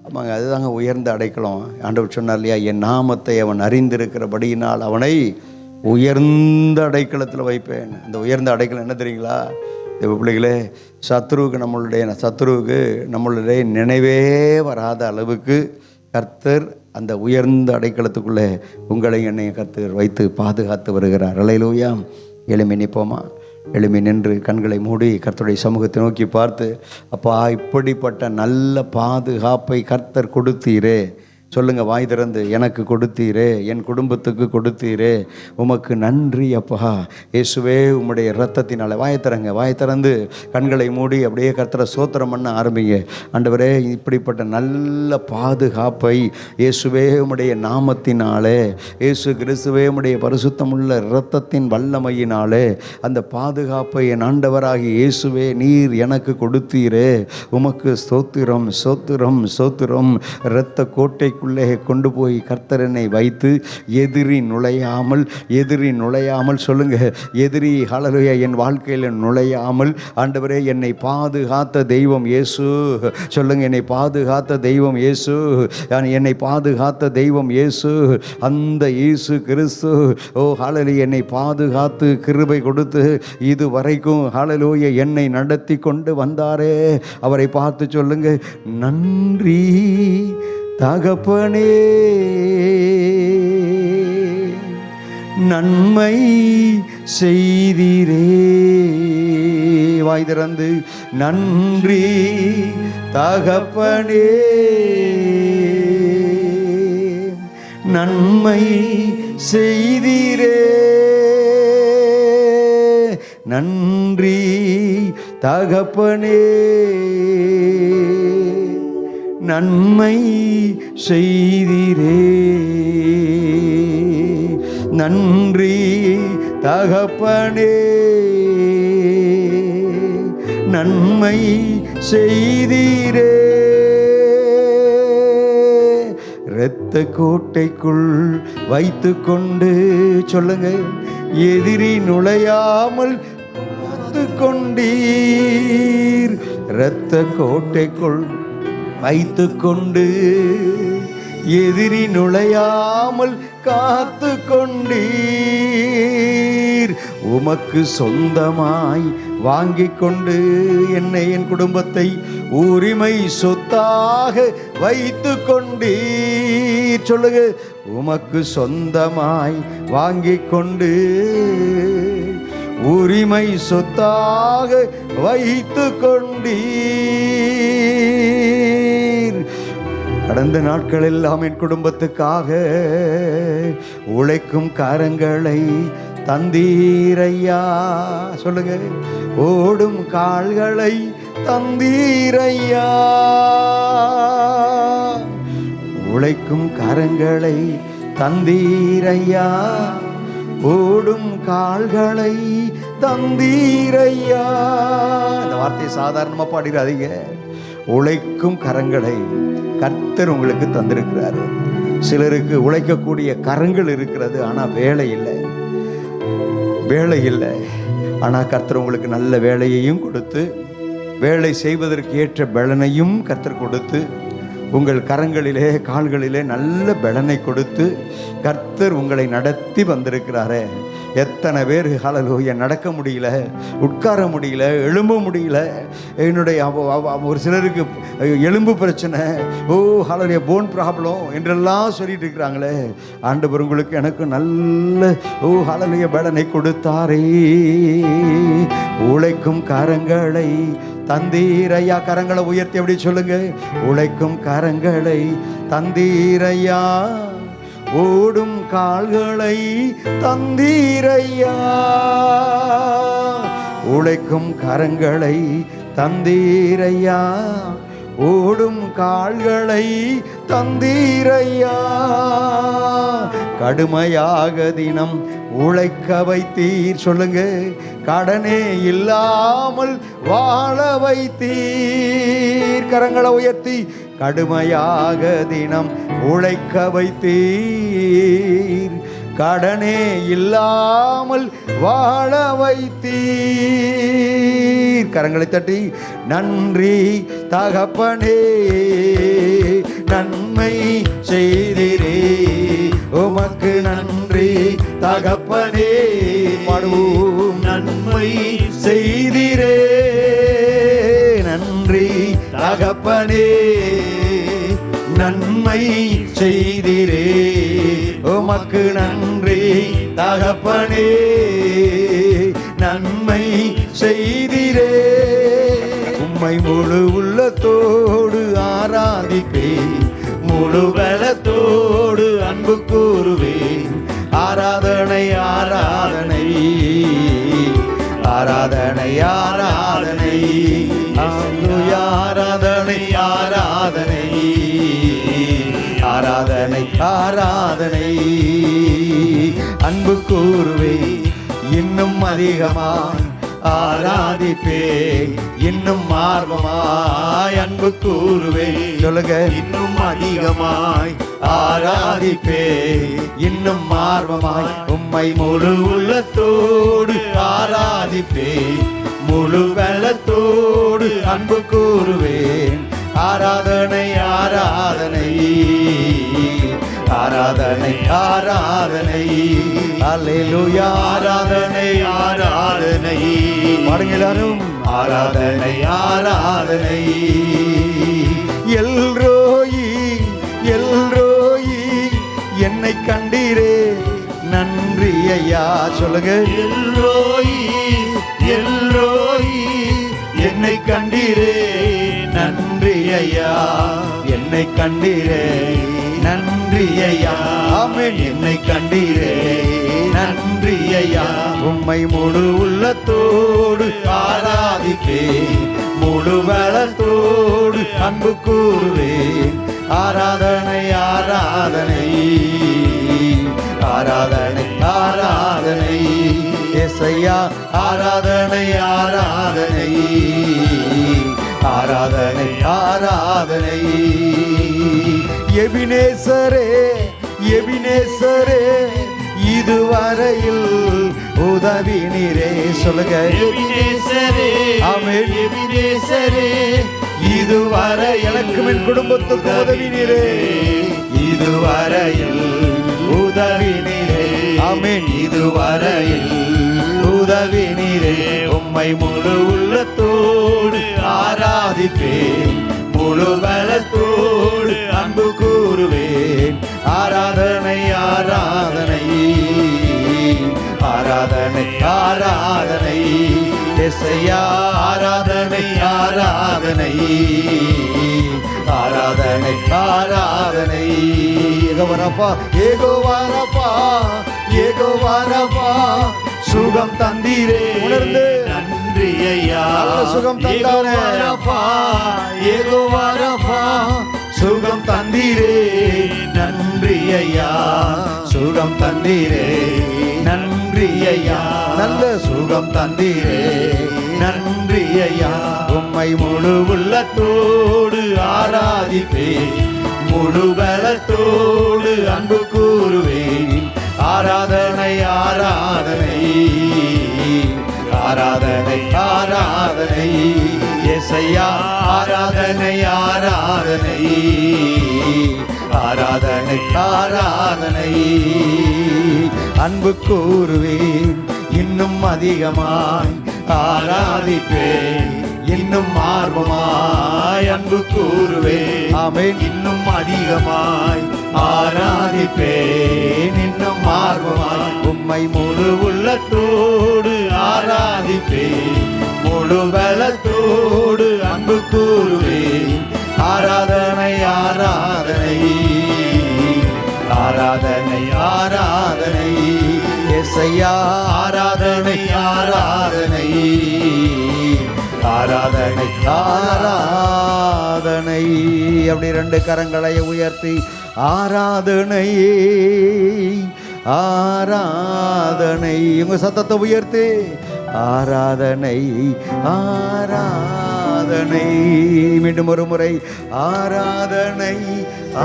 ஆமாங்க, அதுதாங்க உயர்ந்த அடைக்கலம். ஆண்டவர் சொன்னார் இல்லையா, என் நாமத்தை அவன் அறிந்திருக்கிறபடியினால் அவனை உயர்ந்த அடைக்கலத்தில் வைப்பேன். அந்த உயர்ந்த அடைக்கலம் என்ன தெரியுங்களா? இந்த பிள்ளைகளே, சத்துருவுக்கு நம்மளுடைய நினைவே வராத அளவுக்கு கர்த்தர் அந்த உயர்ந்த அடைக்கலத்துக்குள்ளே உங்களை என்னைய கர்த்தர் வைத்து பாதுகாத்து வருகிறார். அல்லேலூயா. எளிமை நிற்போமா? எளிமை நின்று கண்களை மூடி கர்த்தருடைய சமூகத்தை நோக்கி பார்த்து, அப்பா, இப்படிப்பட்ட நல்ல பாதுகாப்பை கர்த்தர் கொடுத்தீரே. சொல்லுங்கள், வாய் திறந்து, எனக்கு கொடுத்தீரே, என் குடும்பத்துக்கு கொடுத்தீரே, உமக்கு நன்றி அப்பா. இயேசுவே, உம்முடைய இரத்தத்தினால. வாய் திறந்து கண்களை மூடி அப்படியே கர்த்தரை ஸ்தோத்திரம் பண்ண ஆரம்பிங்க. ஆண்டவரே, இப்படிப்பட்ட நல்ல பாதுகாப்பை இயேசுவே உம்முடைய நாமத்தினாலே, இயேசு கிறிஸ்துவே உம்முடைய பரிசுத்தமுள்ள இரத்தத்தின் வல்லமையினாலே அந்த பாதுகாப்பை என் ஆண்டவராகி இயேசுவே நீர் எனக்கு கொடுத்தீரே, உமக்கு ஸ்தோத்திரம், ஸ்தோத்திரம், ஸ்தோத்திரம். இரத்த கோட்டை கொண்டு போய் கர்த்தர் என்னை வைத்து எதிரி நுழையாமல் சொல்லுங்க, எதிரி ஹல்லேலூயா என் வாழ்க்கையில் நுழையாமல் ஆண்டவரே என்னை பாதுகாத்த தெய்வம் இயேசு. சொல்லுங்க, என்னை பாதுகாத்த தெய்வம் இயேசு, என்னை பாதுகாத்த தெய்வம் இயேசு. அந்த இயேசு கிறிஸ்து ஹல்லேலூயா என்னை பாதுகாத்து கிருபை கொடுத்து இது வரைக்கும் ஹல்லேலூயா என்னை நடத்தி கொண்டு வந்தாரே, அவரை பார்த்து சொல்லுங்க, நன்றி தகப்பனே, நன்மை செய்தீரே. வாய் திறந்து, நன்றி தகப்பனே, நன்மை செய்தீரே, நன்றி தகப்பனே, நன்மை செய்தீரே, நன்றி தகப்பனே, நன்மை செய்தீரே. இரத்த கோட்டைக்குள் வைத்து கொண்டு சொல்லுங்க, எதிரி நுழையாமல் காத்து கொண்டீர். இரத்த கோட்டைக்குள் வைத்து கொண்டு எதிரி நுழையாமல் காத்து கொண்டீர். உமக்கு சொந்தமாய் வாங்கி கொண்டு என்னை என் குடும்பத்தை உரிமை சொத்தாக வைத்து கொண்டீர். சொல்லுங்க, உமக்கு சொந்தமாய் வாங்கி கொண்டு உரிமை சொத்தாக வைத்து கொண்டீர். கடந்த நாட்கள் எல்லாம் என் குடும்பத்துக்காக உழைக்கும் கரங்களை தந்தீரையா. சொல்லுங்க, ஓடும் கால்களை தந்தீரையா. உழைக்கும் கரங்களை தந்தீரையா, ஓடும் கால்களை தந்தீரையா. இந்த வார்த்தையை சாதாரணமாக பாடிடாதீங்க. உழைக்கும் கரங்களை கர்த்தர் உங்களுக்கு தந்திருக்கிறாரு. சிலருக்கு உழைக்கக்கூடிய கரங்கள் இருக்கிறது, ஆனால் வேலை இல்லை. ஆனால் கர்த்தர் உங்களுக்கு நல்ல வேலையையும் கொடுத்து, வேலை செய்வதற்கு ஏற்ற பலனையும் கர்த்தர் கொடுத்து, உங்கள் கரங்களிலே கால்களிலே நல்ல பலனை கொடுத்து கர்த்தர் உங்களை நடத்தி வந்திருக்கிறாரே. எத்தனை பேர் ஹல்லேலூயா நடக்க முடியல, உட்கார முடியல, எழும்ப முடியல. என்னுடைய ஒரு சிலருக்கு எலும்பு பிரச்சனை, ஹல்லேலூயா போன் ப்ராப்ளம் என்றெல்லாம் சொல்லிட்டு இருக்கிறாங்களே. ஆண்டவர் உங்களுக்கு எனக்கு நல்ல ஹல்லேலூயா பலனை கொடுத்தாரே. உழைக்கும் கரங்களை தந்தீரையா. கரங்களை உயர்த்தி எப்படி சொல்லுங்க, உழைக்கும் கரங்களை தந்தீரையா. ஓடும் கால்களை தந்தீரையா. உழைக்கும் கரங்களை தந்தீரையா. ஓடும் கால்களை தந்தீரையா. கடுமையாக தினம் உழைக்க வைத்தீர். சொல்லுங்க, கடனே இல்லாமல் வாழ வைத்தீர். கரங்களை உயர்த்தி, கடுமையாக தினம் உழைக்க வைத்தீர். கடனே இல்லாமல் வாழ வைத்தீர். கரங்களை தட்டி, நன்றி தகப்பனே நன்மை செய்திரே. உமக்கு நன்றி தகப்பனே. பாடுவோம், நன்மை செய்திரே. நன்றி தகப்பனே நன்மை செய்திரே. உமக்கு நன்றி தகப்பனே நன்மை செய்திரே. உம்மை முழு உள்ளத்தோடு ஆராதிப்பேன், முழு பலத்தோடு அன்பு கூறுவேன். ஆராதனை ஆராதனை ஆராதனை ஆராதனை ஆராதனை ஆராதனை ஆராதனை ஆராதனை. அன்பு கூறுவேன் இன்னும் அதிகமாய், ஆராதிப்பேன் இன்னும் ஆர்வமாய். அன்பு கூறுவேன் சொல்லுங்க, இன்னும் அதிகமாய் ஆராதிப்பேன் இன்னும் ஆர்வமாய். உம்மை முழு உள்ளத்தோடு ஆராதிப்பேன், முழு பலத்தோடு அன்பு கூறுவேன். ஆராதனை ஆராதனை ஆராதனை ஆராதனை அல்லேலூயா. ஆராதனை ஆராதனை பாருங்க எல்லாரும். ஆராதனை ஆராதனை. எல்ரோயி எல்ரோயி என்னை கண்டீரே நன்றி ஐயா. சொல்லுங்க, எல்ரோயி எல்ரோயி என்னை கண்டீரே நன்றி ஐயா. என்னை கண்டீரே நன்றி ஐயா. ஆமென். என்னை கண்டீரே நன்றி ஐயா. உம்மை முழு உள்ளத்தோடு ஆராதிப்பேன், முழு பலத்தோடு அன்பு கூறுவேன். ஆராதனை ஆராதனை ஆராதனை ஆராதனை ஏசையா. ஆராதனை ஆராதனை ஆராதனை ஆராதனை. எபினேசரே எபினேசரே இதுவரையில் உதவி நீரே. சொல்லுங்க, எபினேசரே. ஆமென். எபினேசரே இதுவரை எனக்கும் என் குடும்பத்துக்கு உதவி நீரே. இதுவரையில் உதவி நீரே. ஆமென். இதுவரையில் உதவி நீரே. உம்மை முழு உள்ளத்தோடு ஆராதிப்பேன், முழு பலத்தோடு அன்பு கூறுவேன். ஆராதனை ஆராதனை ஆராதனை ஆராதனை ஏசையா. ஆராதனை ஆராதனை ஆராதனை ஆராதனை. ஏகோவாரப்பா ஏகோவாரப்பா ஏகோவாரப்பா சுகம் தந்தீரே. உணர்ந்து நன்றி ஐயா. சுகம் தந்தாரே. ஏகோவாரப்பா சுகம் தந்தீரே நன்றி ஐயா. சுகம் தந்தீரே நன்றி ஐயா. நல்ல சுகம் தந்தீரே நன்றி ஐயா. உம்மை முழு உள்ளத்தோடு ஆராதிப்பேன், முழு பலத்தோடு அன்பு கூறுவேன். ஆராதனை ஆராதனை ஆராதனை ஆராதனை இயேசையா. ஆராதனை ஆராதனை ஆராதனை ஆராதனை. அன்பு கூறுவேன் இன்னும் அதிகமாய், ஆராதிப்பேன் இன்னும் ஆர்வமாய். அன்பு கூறுவேன் ஆமென் இன்னும் அதிகமாய், ஆராதிப்பேன் இன்னும் ஆர்வமாய். உம்மை முழு உள்ளத்தோடு ஆராதிப்பேன், முழு பலத்தோடு அன்பு கூறுவேன். ஆராதனை ஆராதனை ஆராதனை ஆராதனை இயேசையா. ஆராதனை ஆராதனை ஆராதனை ஆராதனை. அப்படி ரெண்டு கரங்களை உயர்த்தி ஆராதனை ஆராதனை. உங்க சத்தத்தை உயர்த்தி ஆராதனை ஆராதனை. மீண்டும் ஒரு முறை ஆராதனை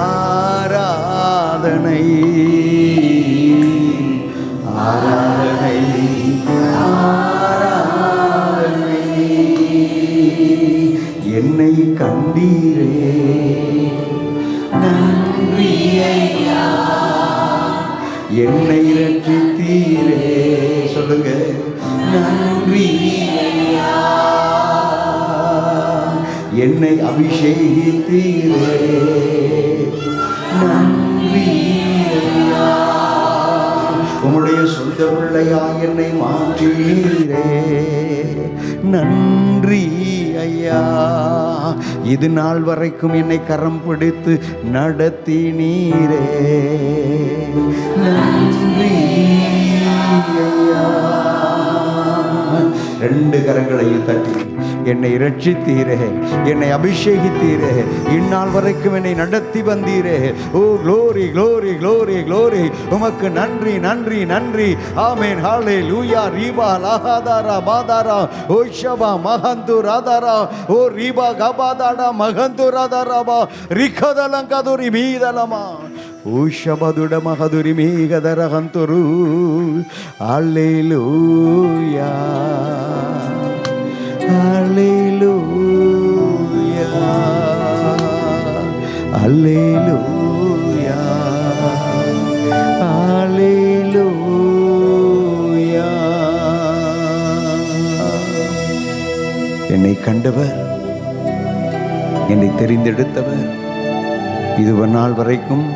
ஆராதனை ஆராதனை ஆராதனை. என்னை கண்டீரே நன்றி ஐயா, என்னை ரட்சித்தீரே. சொல்லுங்க நன்றி ஐயா, என்னை அபிஷேகித்தீரே நன்றி ஐயா. உம்முடைய சொந்த பிள்ளையா என்னை மாற்றீரே நன்றி ஐயா. இது நாள் வரைக்கும் என்னை கரம் பிடித்து நடத்தினீரே நன்றி ஐயா. ரெண்டு கரங்களையும் தட்டி என்னை ரட்சித்தீரே, என்னை அபிஷேகித்தீரே, இந்நாள் வரைக்கும் என்னை நடத்தி வந்தீரே. Oh glory glory glory glory. உமக்கு நன்றி நன்றி நன்றி. ஆமென் ஹல்லேலூயா. ரீபா லஹாதாரா பாதாரா ஓ ஷபா மகந்து ராதாரா ஓ ரீபா கபாதாடா மகந்து ராதாராபா ரிகதலங்கதுரி மீதலமா ஊஷபதுட மகதுரி மீகதரகந்துரு. அல்லேலூயா அல்லேலூயா அல்லேலூயா அல்லேலூயா. என்னை கண்டவர், என்னை தெரிந்தெடுத்தவர், இதுவரை நாள் வரைக்கும்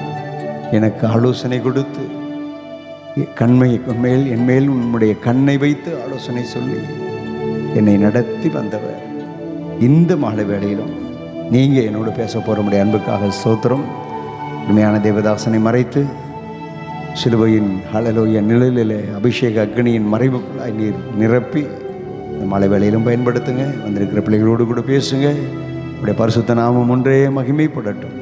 எனக்கு ஆலோசனை கொடுத்து என் மேல் உன்னுடைய கண்ணை வைத்து ஆலோசனை சொல்லி என்னை நடத்தி வந்தவர். இந்த மாலை வேளையிலும் நீங்கள் என்னோடு பேச போகிற அன்புக்காக ஸ்தோத்திரம். உண்மையான தேவதாசனை மறைத்து சிலுவையின் ஹல்லேலூயா நிழலிலே அபிஷேக அக்னியின் மறைவுக்குள்ளாய் நீர் நிரப்பி இந்த மாலை வேளையிலும் பயன்படுத்துங்க. வந்திருக்கிற பிள்ளைகளோடு கூட பேசுங்க. உடைய பரிசுத்த நாமம் ஒன்றே மகிமைப்படட்டும்,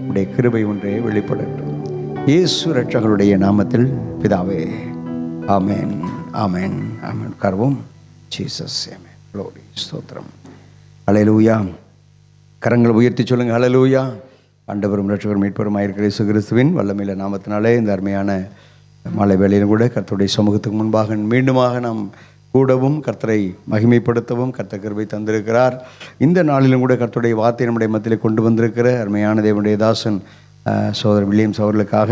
உடைய கிருபை ஒன்றே வெளிப்படட்டும். இயேசு ரட்சகருடைய நாமத்தில் பிதாவே, ஆமென் ஆமென் ஆமென். கர்வம் ஜீசஸ் ஆமென். க்ளோரி ஸ்தோத்திரம். ஹல்லேலூயா. கரங்களை உயர்த்தி சொல்லுங்க ஹல்லேலூயா. ஆண்டவரும் ரட்சகரும் மீட்பருமாய் இருக்கிற இயேசு கிறிஸ்துவின் வல்லமையுள்ள நாமத்தினாலே இந்த அருமையான மாலை வேளையிலும் கூட கர்த்தருடைய சமூகத்துக்கு முன்பாக மீண்டுமாக நாம் கூடவும் கர்த்தரை மகிமைப்படுத்தவும் கர்த்தர் கிருபை தந்திருக்கிறார். இந்த நாளிலும் கூட கர்த்தருடைய வார்த்தை நம்முடைய மத்தியிலே கொண்டு வந்திருக்கிற அருமையான தேவனுடைய தாசன் சகோதரர் வில்லியம்ஸ் அவர்களுக்காக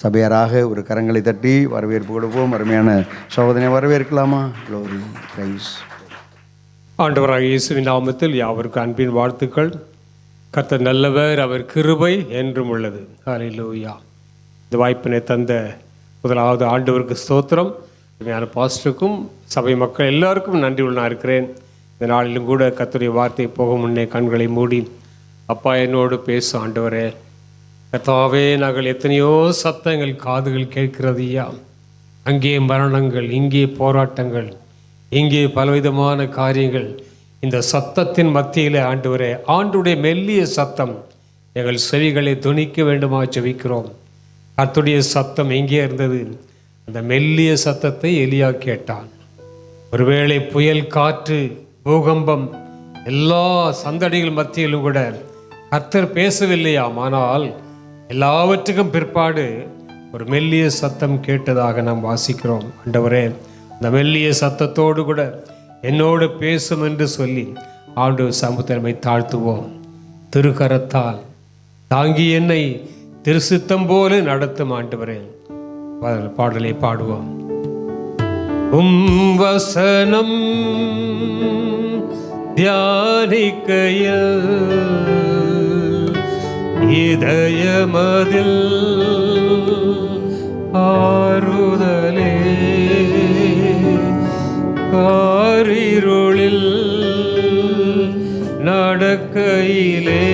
சபையாராக ஒரு கரங்களை தட்டி வரவேற்பு கொடுப்போம். அருமையான சகோதரனை வரவேற்கலாமா? Glory price. ஆண்டவராக இயேசுவின் நாமத்தில் யாவருக்கும் அன்பின் வாழ்த்துக்கள். கர்த்தர் நல்லவர், அவர் கிருபை என்றும் உள்ளது. ஹல்லேலூயா. இந்த வாய்ப்பினை தந்த முதலாவது ஆண்டவருக்கு ஸ்தோத்திரம். அருமையான பாஸ்டருக்கும் சபை மக்கள் எல்லாருக்கும் நன்றி உள்ள நான் இருக்கிறேன். இந்த நாளிலும் கூட கர்த்தருடைய வார்த்தை போக முன்னே கண்களை மூடி, அப்பா என்னோடு பேச ஆண்டவரே. கர்த்தாவே, நாங்கள் எத்தனையோ சத்தங்கள் காதுகள் கேட்கிறது ஐயா. அங்கே மரணங்கள், இங்கே போராட்டங்கள், இங்கே பலவிதமான காரியங்கள். இந்த சத்தத்தின் மத்தியில் ஆண்டவரே, ஆண்டுடைய மெல்லிய சத்தம் எங்கள் செவிகளை துணிக்க வேண்டுமா ஜெபிக்கிறோம். கர்த்தருடைய சத்தம் எங்கே இருந்தது? அந்த மெல்லிய சத்தத்தை எலியா கேட்டான். ஒருவேளை புயல், காற்று, பூகம்பம் எல்லா சந்தடிகள் மத்தியிலும் கூட கர்த்தர் பேசவில்லையாம். ஆனால் எல்லாவற்றுக்கும் பிற்பாடு ஒரு மெல்லிய சத்தம் கேட்டதாக நாம் வாசிக்கிறோம். ஆண்டவரே, அந்த மெல்லிய சத்தத்தோடு கூட என்னோடு பேசும் என்று சொல்லி ஆண்டவர் சமூகத்தை தாழ்த்துவோம். திருக்கரத்தால் தாங்கி என்னை திருசித்தம் போல நடத்தும் ஆண்டவரே. பாடலை பாடுவோம். வசனம் தியானிக்கையில் இதயமதில் ஆறுதலே, காரிருளில் நடக்கையிலே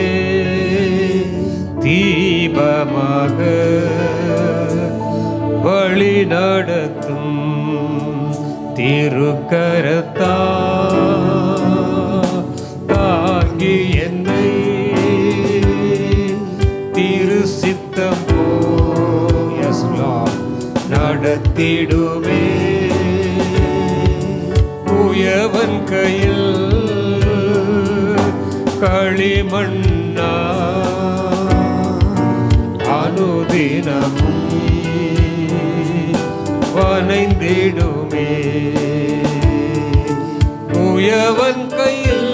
தீபமாக வழி நடத்தும் திருக்கரத்தா தாங்கி என்னை திருசித்தம் நடத்திடுவே. உயவன் கையில் களிமண்ணா அனுதினமும் வனைந்திடுமே. உயவன் கையில்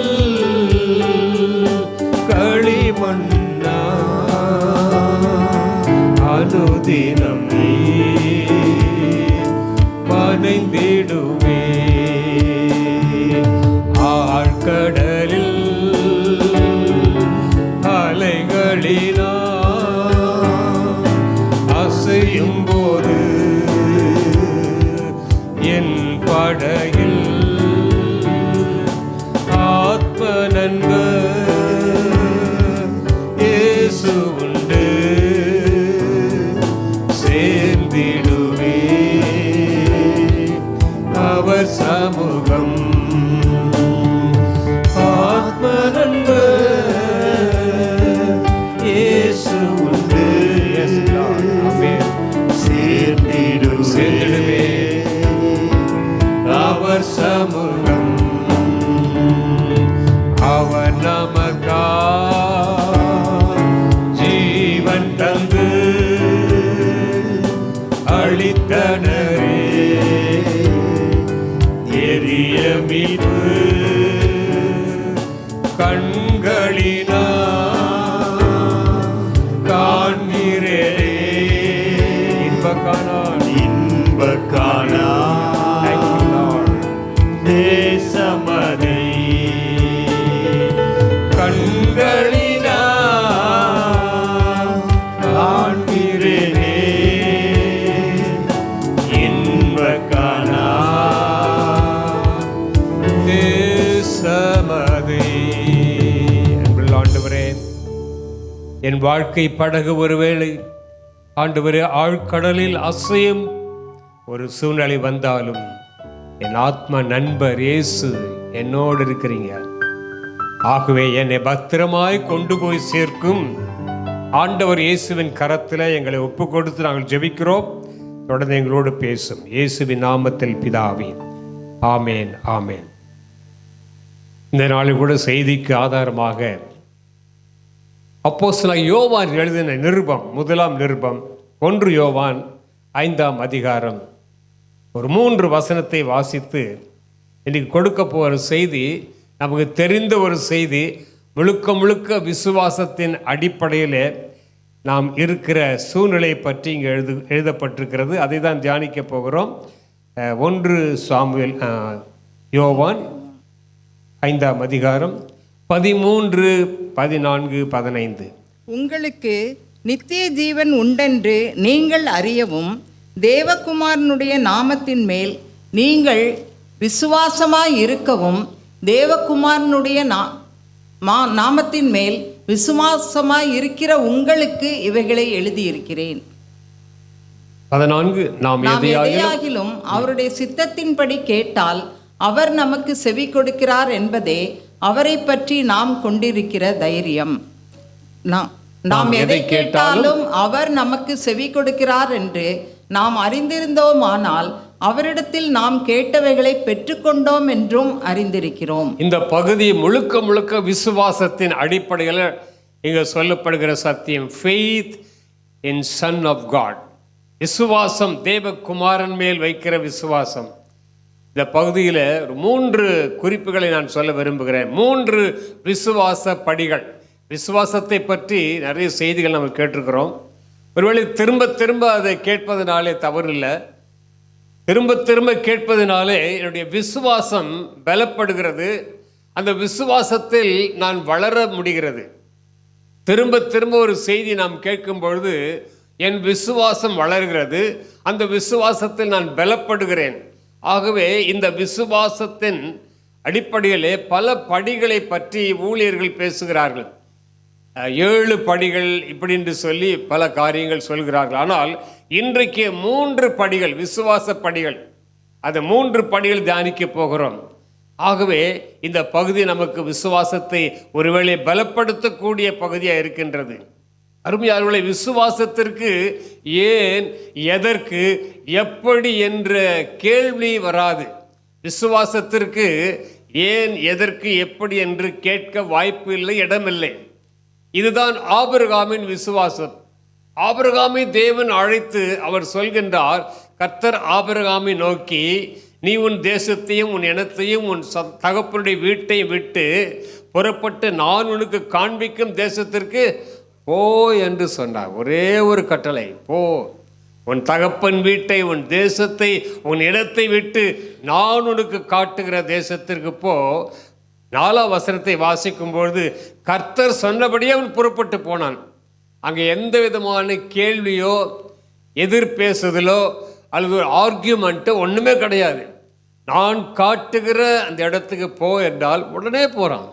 களிமண்ணா அனுதினம் வனைந்திடுமே. ஆழ்கடலில் அலைகளினா அசையும் போது என் படகில் ஆத்ம நண்பர் இயேசு உண்டு, சேர்ந்திடுவே அவர் சமூகம். ஆத்ம நண்பர் இயேசு உண்டு, சேர்ந்திடுவே அவர் சமூகம். அவர் நமக்கா ஜீவன் தந்து அளித்தனரே, எரிய மீட்பு கண்களினா காண்கிறே. இன்பக்கானா தேசமதை கண்களினா காண்கிறேனே. இன்பக்கானா தேசமதை. அன்புள்ள ஆண்டவரே, என் வாழ்க்கை படகு ஒருவேளை ஆண்டவரே ஆழ்கடலில் அசையும் ஒரு சூழ்நிலை வந்தாலும் என் ஆத்ம நண்பர் இயேசு என்னோடு இருக்கிறீங்க. ஆகவே என்னை பத்திரமாய் கொண்டு போய் சேர்க்கும் ஆண்டவர் இயேசுவின் கரத்தில் எங்களை ஒப்பு கொடுத்து நாங்கள் ஜெபிக்கிறோம். தொடர்ந்து எங்களோடு பேசும் இயேசுவின் நாமத்தில் பிதாவே, ஆமேன், ஆமேன். இந்த நாளில் கூட செய்திக்கு ஆதாரமாக அப்போஸ்தலனாகிய யோவான் எழுதின நிருபம், முதலாம் நிருபம் 1 யோவான் 5ஆம் அதிகாரம் ஒரு 3 வசனத்தை வாசித்து இன்றைக்கு கொடுக்க போகிற செய்தி நமக்கு தெரிந்த ஒரு செய்தி. முழுக்க முழுக்க விசுவாசத்தின் அடிப்படையில் நாம் இருக்கிற சூழ்நிலை பற்றி இங்கே எழுதப்பட்டிருக்கிறது. அதை தான் தியானிக்க போகிறோம். 1 சாமுவேல் யோவான் 5ஆம் அதிகாரம் 13, 14, 15. உங்களுக்கு நித்திய ஜீவன் உண்டென்று நீங்கள் அறியவும் தேவகுமாரனுடைய நாமத்தின் மேல் நீங்கள் விசுவாசமாய் இருக்கவும் தேவகுமாரனுடைய நாமத்தின் மேல் விசுவாசமாய் இருக்கிற உங்களுக்கு இவைகளை எழுதியிருக்கிறேன். 14 நாம் எதையாகிலும் அவருடைய சித்தத்தின்படி கேட்டால் அவர் நமக்கு செவி கொடுக்கிறார் என்பதே அவரை பற்றி நாம் கொண்டிருக்கிற தைரியம். நாம் எதை கேட்டாலும் அவர் நமக்கு செவி கொடுக்கிறார் என்று நாம் அறிந்திருந்தோமானால் அவரிடத்தில் நாம் கேட்டவைகளை பெற்றுக்கொண்டோம் என்றும் அறிந்திருக்கிறோம். இந்த பகுதி முழுக்க முழுக்க விசுவாசத்தின் அடிப்படையில் இங்கே சொல்லப்படுகிற சத்தியம். Faith in son of God, விசுவாசம், தேவகுமாரன் மேல் வைக்கிற விசுவாசம். இந்த பகுதியில் 3 குறிப்புகளை நான் சொல்ல விரும்புகிறேன். 3 விசுவாச படிகள். விசுவாசத்தை பற்றி நிறைய செய்திகள் நம்ம கேட்டிருக்கிறோம். ஒருவேளை திரும்ப திரும்ப அதை கேட்பதனாலே தவறு இல்லை. திரும்ப திரும்ப கேட்பதனாலே என்னுடைய விசுவாசம் பலப்படுகிறது, அந்த விசுவாசத்தில் நான் வளர முடிகிறது. திரும்ப திரும்ப ஒரு செய்தி நாம் கேட்கும் பொழுது என் விசுவாசம் வளர்கிறது, அந்த விசுவாசத்தில் நான் பலப்படுகிறேன். ஆகவே இந்த விசுவாசத்தின் அடிப்படையிலே பல படிகளை பற்றி ஊழியர்கள் பேசுகிறார்கள். 7 படிகள் இப்படி என்று சொல்லி பல காரியங்கள் சொல்கிறார்கள். ஆனால் இன்றைக்கு 3 படிகள், விசுவாச படிகள், அந்த 3 படிகள் தியானிக்க போகிறோம். ஆகவே இந்த பகுதி நமக்கு விசுவாசத்தை ஒருவேளை பலப்படுத்தக்கூடிய பகுதியாக இருக்கின்றது. அருமையானவர்களே, விசுவாசத்திற்கு ஏன், எதற்கு, எப்படி என்ற கேள்வி வராது. விசுவாசத்திற்கு ஏன், எதற்கு, எப்படி என்று கேட்க வாய்ப்பு இல்லை, இடமில்லை. இதுதான் ஆபிரகாமின் விசுவாசம். ஆபிரகாமை தேவன் அழைத்து அவர் சொல்கின்றார், கர்த்தர் ஆபிரகாமை நோக்கி, நீ உன் தேசத்தையும் உன் இனத்தையும் உன் தகப்பனுடைய வீட்டையும் விட்டு புறப்பட்டு நான் உனக்கு காண்பிக்கும் தேசத்திற்கு போ என்று சொன்னார். ஒரே ஒரு கட்டளை, போ, உன் தகப்பன் வீட்டை, உன் தேசத்தை, உன் இடத்தை விட்டு நான் உனக்கு காட்டுகிற தேசத்திற்கு போ. 4ஆம் வசனத்தை வாசிக்கும்பொழுது கர்த்தர் சொன்னபடியே அவன் புறப்பட்டு போனான். அங்கே எந்த விதமான கேள்வியோ எதிர்பேசுதலோ அல்லது ஒரு ஆர்கியூமெண்ட்டோ ஒன்றுமே கிடையாது. நான் காட்டுகிற அந்த இடத்துக்கு போ என்றால் உடனே போகிறான்.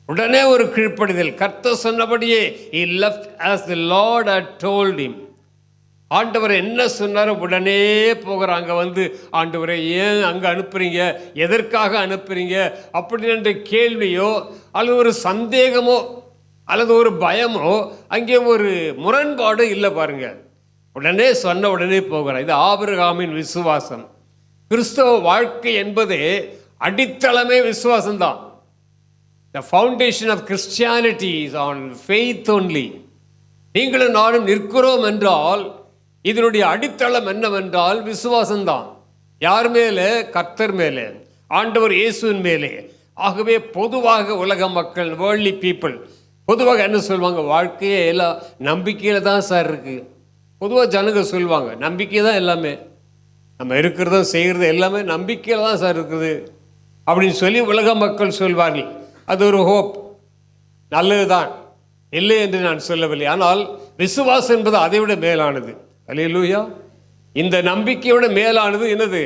உடனே ஒரு கீழ்ப்படிதல். கர்த்தர் சொன்னபடியே he left as the Lord had told him. ஆண்டவர் என்ன சொன்னாரோ உடனே போகிறாங்க. வந்து ஆண்டவரை ஏன் அங்கே அனுப்புறீங்க, எதற்காக அனுப்புறீங்க அப்படின்ற கேள்வியோ அல்லது ஒரு சந்தேகமோ அல்லது ஒரு பயமோ, அங்கே ஒரு முரண்பாடு இல்லை பாருங்க. உடனே சொன்ன உடனே போகிறார். இது ஆபிரகாமின் விசுவாசம். கிறிஸ்தவ வாழ்க்கை என்பது அடித்தளமே விசுவாசம்தான். The foundation of Christianity is on faith only. நீங்களும் நானும் நிற்கிறோம் என்றால் இதனுடைய அடித்தளம் என்னவென்றால் விசுவாசம்தான். யார் மேலே? கர்த்தர் மேலே, ஆண்டவர் இயேசுவின் மேலே. ஆகவே பொதுவாக உலக மக்கள், வேர்ல்ட்லி பீப்புள் பொதுவாக என்ன சொல்லுவாங்க? வாழ்க்கையே எல்லாம் நம்பிக்கையில் தான் சார் இருக்குது. பொதுவாக ஜனங்க சொல்லுவாங்க, நம்பிக்கை தான் எல்லாமே, நம்ம இருக்கிறதும் செய்கிறது எல்லாமே நம்பிக்கையில் தான் சார் இருக்குது அப்படின்னு சொல்லி உலக மக்கள் சொல்வார்கள். அது ஒரு ஹோப், நல்லது தான், இல்லை என்று நான் சொல்லவில்லை. ஆனால் விசுவாசம் என்பது அதை விட மேலானது. அல்லேலூயா. இந்த நம்பிக்கையோட மேலானது என்னது?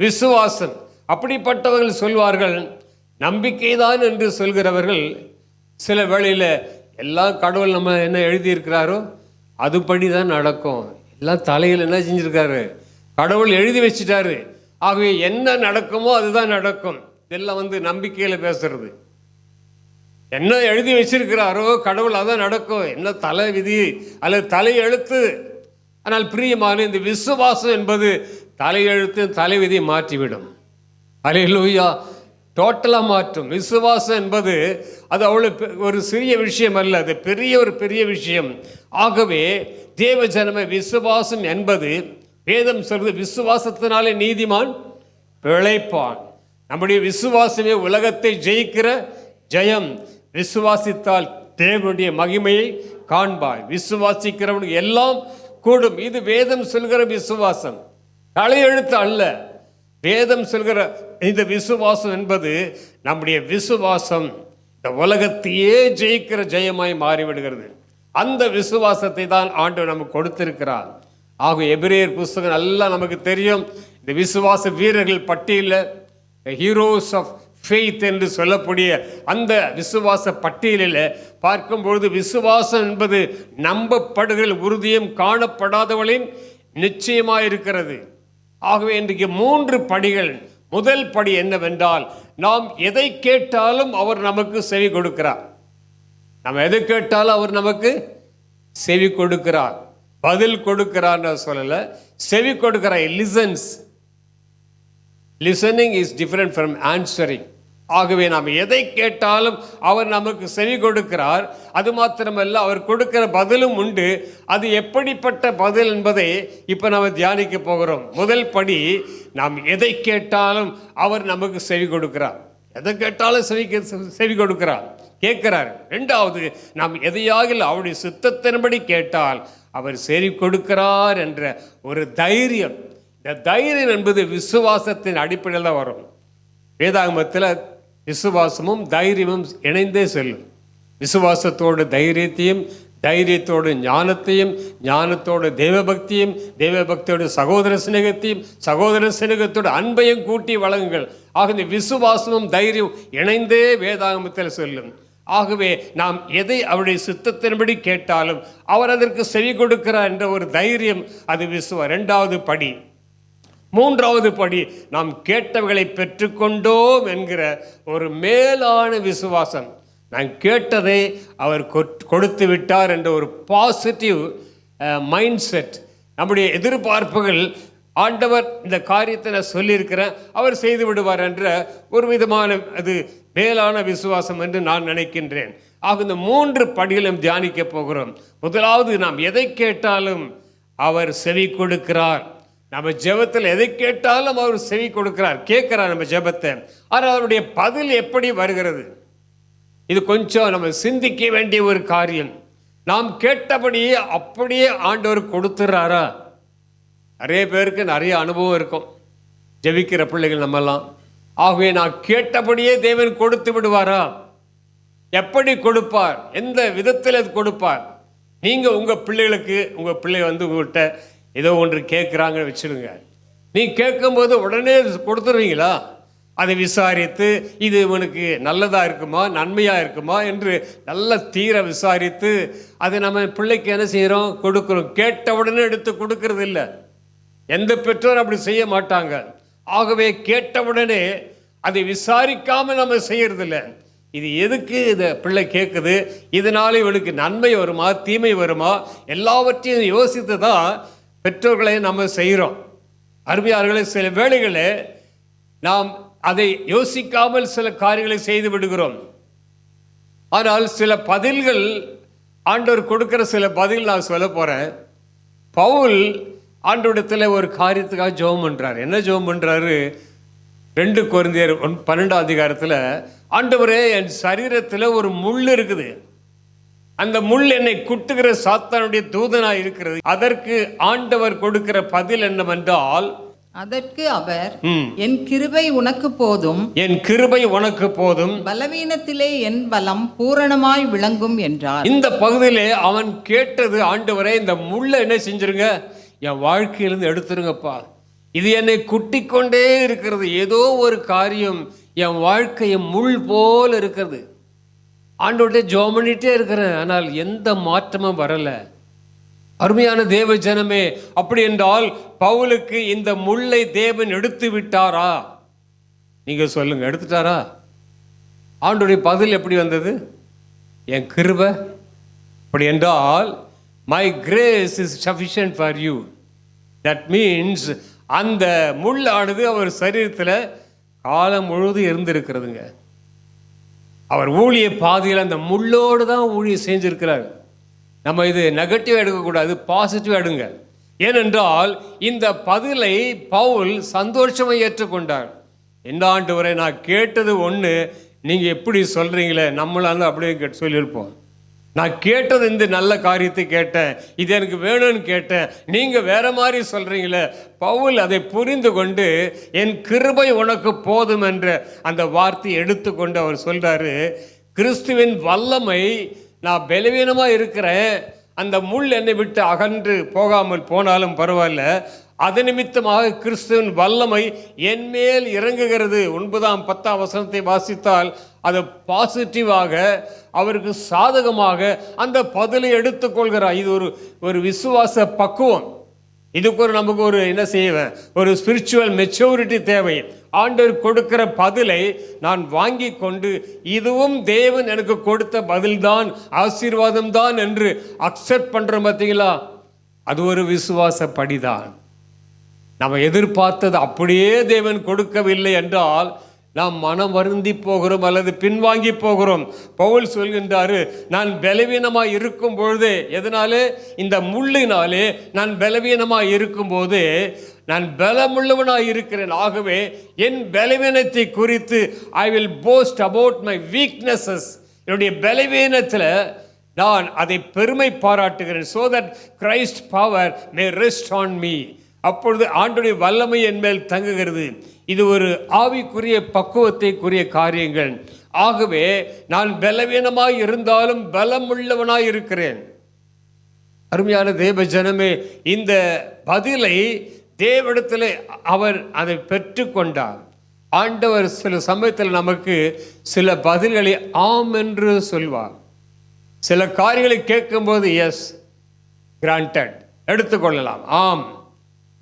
விசுவாசம். அப்படிப்பட்டவர்கள் சொல்வார்கள், நம்பிக்கை தான் என்று சொல்கிறவர்கள் சில வேளையில் எல்லாம் கடவுள் நம்ம என்ன எழுதியிருக்கிறாரோ அதுபடி தான் நடக்கும், எல்லாம் தலையில் என்ன செஞ்சுருக்காரு, கடவுள் எழுதி வச்சிட்டாரு, ஆகவே என்ன நடக்குமோ அதுதான் நடக்கும். இதெல்லாம் வந்து நம்பிக்கையில் பேசுறது. என்ன எழுதி வச்சிருக்கிறாரோ கடவுள் அதான் நடக்கும், என்ன தலை விதி அல்லது தலை எழுத்து. ஆனால் பிரியமான இந்த விசுவாசம் என்பது தலையெழுத்து தலைவிதி மாற்றிவிடும். அல்லேலூயா. டோட்டலாக மாற்றும். விசுவாசம் என்பது அது அவ்வளோ ஒரு சிறிய விஷயம் அல்ல, அது பெரிய விஷயம். ஆகவே தேவ ஜனமே, விசுவாசம் என்பது வேதம் சொல்வது, விசுவாசத்தினாலே நீதிமான் பிழைப்பான். நம்முடைய விசுவாசமே உலகத்தை ஜெயிக்கிற ஜெயம். விசுவாசித்தால் தேவனுடைய மகிமையை காண்பாய். விசுவாசிக்கிறவனுக்கு எல்லாம் கூடும். இது வேதம் சொல்கிற விசுவாசம், தலையெழுத்து அல்ல. வேதம் சொல்கிற இந்த விசுவாசம் என்பது நம்முடைய விசுவாசம் இந்த உலகத்தையே ஜெயிக்கிற ஜெயமாய் மாறிவிடுகிறது. அந்த விசுவாசத்தை தான் ஆண்டவர் நமக்கு கொடுத்திருக்கிறார். ஆக எபிரேயர் புஸ்தகம் நல்லா நமக்கு தெரியும். இந்த விசுவாச வீரர்கள் பட்டியலில் ஹீரோஸ் ஆஃப் ஃபெய்த் என்று சொல்லக்கூடிய அந்த விசுவாச பட்டியலில் பார்க்கும்பொழுது விசுவாசம் என்பது நம்பப்படுகிற உறுதியும் காணப்படாதவளின் நிச்சயமாக இருக்கிறது. ஆகவே இன்றைக்கு 3 படிகள். முதல் படி என்னவென்றால், நாம் எதை கேட்டாலும் அவர் நமக்கு செவி கொடுக்கிறார். நம்ம எதை கேட்டாலும் அவர் நமக்கு செவி கொடுக்கிறார். பதில் கொடுக்கிறான்னு சொல்லலை, செவி கொடுக்கிற. Listens. Listening is different from answering. ஆகவே நாம் எதை கேட்டாலும் அவர் நமக்கு செவி கொடுக்கிறார். அது மாத்திரமல்ல, அவர் கொடுக்கிற பதிலும் உண்டு. அது எப்படிப்பட்ட பதில் என்பதை இப்போ நாம் தியானிக்க போகிறோம். முதல் படி, நாம் எதை கேட்டாலும் அவர் நமக்கு செவி கொடுக்கிறார். எதை கேட்டாலும் செவி கொடுக்கிறார், கேட்கிறார். ரெண்டாவது, நாம் எதையாக அவருடைய சித்தத்தின்படி கேட்டால் அவர் செவி கொடுக்கிறார் என்ற ஒரு தைரியம். இந்த தைரியம் என்பது விசுவாசத்தின் அடிப்படையில் தான் வரும். வேதாகமத்தில் விசுவாசமும் தைரியமும் இணைந்தே செல்லும். விசுவாசத்தோடு தைரியத்தையும், தைரியத்தோடு ஞானத்தையும், ஞானத்தோடு தேவபக்தியும், தேவபக்தியோடு சகோதர சிநேகத்தையும், சகோதர சிநேகத்தோடு அன்பையும் கூட்டி வழங்குங்கள். ஆக இந்த விசுவாசமும் தைரியம் இணைந்தே வேதாகமத்தில் செல்லும். ஆகவே நாம் எதை அவருடைய சித்தத்தின்படி கேட்டாலும் அவர் அதற்கு செவி கொடுக்கிறார் என்ற ஒரு தைரியம், அது இரண்டாவது படி. மூன்றாவது படி, நாம் கேட்டவைகளை பெற்றுக்கொண்டோம் என்கிற ஒரு மேலான விசுவாசம். நான் கேட்டதை அவர் கொடுத்து விட்டார் என்ற ஒரு பாசிட்டிவ் மைண்ட் செட். நம்முடைய எதிர்பார்ப்புகள், ஆண்டவர் இந்த காரியத்தை நான் சொல்லியிருக்கிறேன், அவர் செய்து விடுவார் என்ற ஒரு விதமான அது மேலான விசுவாசம் என்று நான் நினைக்கின்றேன். ஆக இந்த 3 படிகளும் தியானிக்க போகிறோம். முதலாவது, நாம் எதை கேட்டாலும் அவர் செவி கொடுக்கிறார். நம்ம ஜெபத்தில் எதை கேட்டாலும் அவர் செவி கொடுக்கிறார், கேட்கிறார் நம்ம ஜெபத்தை. ஆனால் அவருடைய பதில் எப்படி வருகிறது, இது கொஞ்சம் நம்ம சிந்திக்க வேண்டிய ஒரு காரியம். நாம் கேட்டபடியே அப்படியே ஆண்டவர் கொடுத்துறாரா? நிறைய பேருக்கு நிறைய அனுபவம் இருக்கும், ஜெபிக்கிற பிள்ளைகள் நம்மெல்லாம். ஆகவே நான் கேட்டபடியே தேவன் கொடுத்து விடுவாரா? எப்படி கொடுப்பார்? எந்த விதத்தில் அது கொடுப்பார்? நீங்கள் உங்கள் பிள்ளைகளுக்கு, உங்கள் பிள்ளை உங்கள்கிட்ட ஏதோ ஒன்று கேட்குறாங்கன்னு வச்சுடுங்க. நீ கேட்கும்போது உடனே கொடுத்துருவீங்களா? அதை விசாரித்து இது இவனுக்கு நல்லதாக இருக்குமா, நன்மையாக இருக்குமா என்று நல்ல தீர விசாரித்து அதை நம்ம பிள்ளைக்கு என்ன செய்கிறோம், கொடுக்குறோம். கேட்ட உடனே எடுத்து கொடுக்கறது இல்லை. எந்த பெற்றோர் அப்படி செய்ய மாட்டாங்க. ஆகவே கேட்டவுடனே அதை விசாரிக்காமல் நம்ம செய்யறதில்ல. இது எதுக்கு இதை பிள்ளை கேட்குது, இதனால இவனுக்கு நன்மை வருமா, தீமை வருமா, எல்லாவற்றையும் யோசித்து தான் பெற்றோர்களை நம்ம செய்கிறோம். அருமையாளர்களே, சில வேளைகளில் நாம் அதை யோசிக்காமல் சில காரியங்களை செய்து விடுகிறோம். ஆனால் சில பதில்கள் ஆண்டவர் கொடுக்கிற சில பதில் நான் சொல்ல போகிறேன். பவுல் ஆண்டவரிடத்தில் ஒரு காரியத்துக்காக ஜெபம் பண்ணுறாரு. என்ன ஜெபம் பண்ணுறாரு? 2 கொரிந்தியர் 12ஆம் அதிகாரத்தில், ஆண்டவரே, என் சரீரத்தில் ஒரு முள் இருக்குது, அந்த முள் என்னை குட்டுகிற சாத்தானுடைய தூதனாய் இருக்கிறது. அதற்கு ஆண்டவர் கொடுக்கிற பதில் என்னவென்றால், அதற்கு அவர், என் கிருபை உனக்கு போதும், என் கிருபை உனக்கு போதும், பலவீனத்திலே என் பலம் பூரணமாய் விளங்கும் என்றார். இந்த பகுதியிலே அவன் கேட்டது, ஆண்டவரே, இந்த முள்ளை என்ன செஞ்சிருங்க, என் வாழ்க்கையிலிருந்து எடுத்துருங்கப்பா, இது என்னை குட்டிக்கொண்டே இருக்கிறது, ஏதோ ஒரு காரியம் என் வாழ்க்கையை முள் போல் இருக்கிறது. ஆண்டவர்கிட்ட ஜெபம் பண்ணிட்டே இருக்கிறேன், ஆனால் எந்த மாற்றமும் வரலை. அருமையான தேவ ஜனமே, அப்படி என்றால் பவுலுக்கு இந்த முள்ளை தேவன் எடுத்து விட்டாரா? நீங்க சொல்லுங்க, எடுத்துட்டாரா? ஆண்டவருடைய பதில் எப்படி வந்தது? என் கிருபை. அப்படி என்றால் my grace is sufficient for you. That means அந்த முள்ளானது அவர் சரீரத்தில் காலம் முழுவதும் இருந்திருக்கிறதுங்க. அவர் ஊழிய பாதையில் அந்த முள்ளோடு தான் ஊழியம் செஞ்சிருக்கிறார். நம்ம இது நெகட்டிவ் எடுக்கக்கூடாது, பாசிட்டிவ் எடுங்க. ஏனென்றால் இந்த பதிலை பவுல் சந்தோஷமாக ஏற்றுக்கொண்டார். என்ன ஆண்டவரே, நான் கேட்டது ஒன்று, நீங்கள் எப்படி சொல்கிறீங்களே, நம்மளால அப்படியே சொல்லியிருப்போம். நான் கேட்டது இந்த நல்ல காரியத்தை கேட்டேன், இது எனக்கு வேணும்னு கேட்டேன், நீங்கள் வேற மாதிரி சொல்கிறீங்களே. பவுல் அதை புரிந்து கொண்டு என் கிருபை உனக்கு போதும் என்ற அந்த வார்த்தையை எடுத்துக்கொண்டு அவர் சொல்கிறாரு, கிறிஸ்துவின் வல்லமை, நான் பலவீனமாக இருக்கிறேன், அந்த முள் என்னை விட்டு அகன்று போகாமல் போனாலும் பரவாயில்ல, அது நிமித்தமாக கிறிஸ்துவின் வல்லமை என் மேல் இறங்குகிறது. 9ஆம் 10ஆம் வசனத்தை வாசித்தால் அது பாசிட்டிவாக, அவருக்கு சாதகமாக அந்த பதிலை எடுத்துக்கொள்கிறார். இது ஒரு விசுவாச பக்குவம். இதுக்கு நமக்கு ஒரு என்ன செய்வேன், ஒரு ஸ்பிரிச்சுவல் மெச்சூரிட்டி தேவை. ஆண்டவர் கொடுக்கிற பதிலை நான் வாங்கி கொண்டு, இதுவும் தேவன் எனக்கு கொடுத்த பதில்தான், ஆசீர்வாதம் தான் என்று அக்செப்ட் பண்ணுறோம். பார்த்தீங்களா? அது ஒரு விசுவாச படிதான். நம்ம எதிர்பார்த்தது அப்படியே தேவன் கொடுக்கவில்லை என்றால் நாம் மனம் வருந்தி போகிறோம் அல்லது பின்வாங்கி போகிறோம். பவுல் சொல்கின்றாரு, நான் பலவீனமாய் இருக்கும் பொழுதே, எதனாலே? இந்த முள்ளினாலே நான் பலவீனமாய் இருக்கும் போதே நான் பலமுள்ளவனாய் இருக்கிறேன். ஆகவே என் பலவீனத்தை குறித்து I will post about my weaknesses. என்னுடைய பலவீனத்தில் நான் அதை பெருமை பாராட்டுகிறேன். so that Christ power may rest on me. அப்பொழுது ஆண்டவருடைய வல்லமை என் மேல் தங்குகிறது. இது ஒரு ஆவிக்குரிய பக்குவத்தைக்குரிய காரியங்கள். ஆகவே நான் பலவீனமாய் இருந்தாலும் பலமுள்ளவனாய் இருக்கிறேன். அருமையான தேவ ஜனமே, இந்த பதிலை தேவனிடத்தில் அவர் அதை பெற்றுக்கொண்டார். ஆண்டவர் சில சமயத்தில் நமக்கு சில பதில்களை ஆம் என்று சொல்வார். சில காரியங்களை கேட்கும்போது எஸ் கிராண்டட் எடுத்துக்கொள்ளலாம், ஆம்.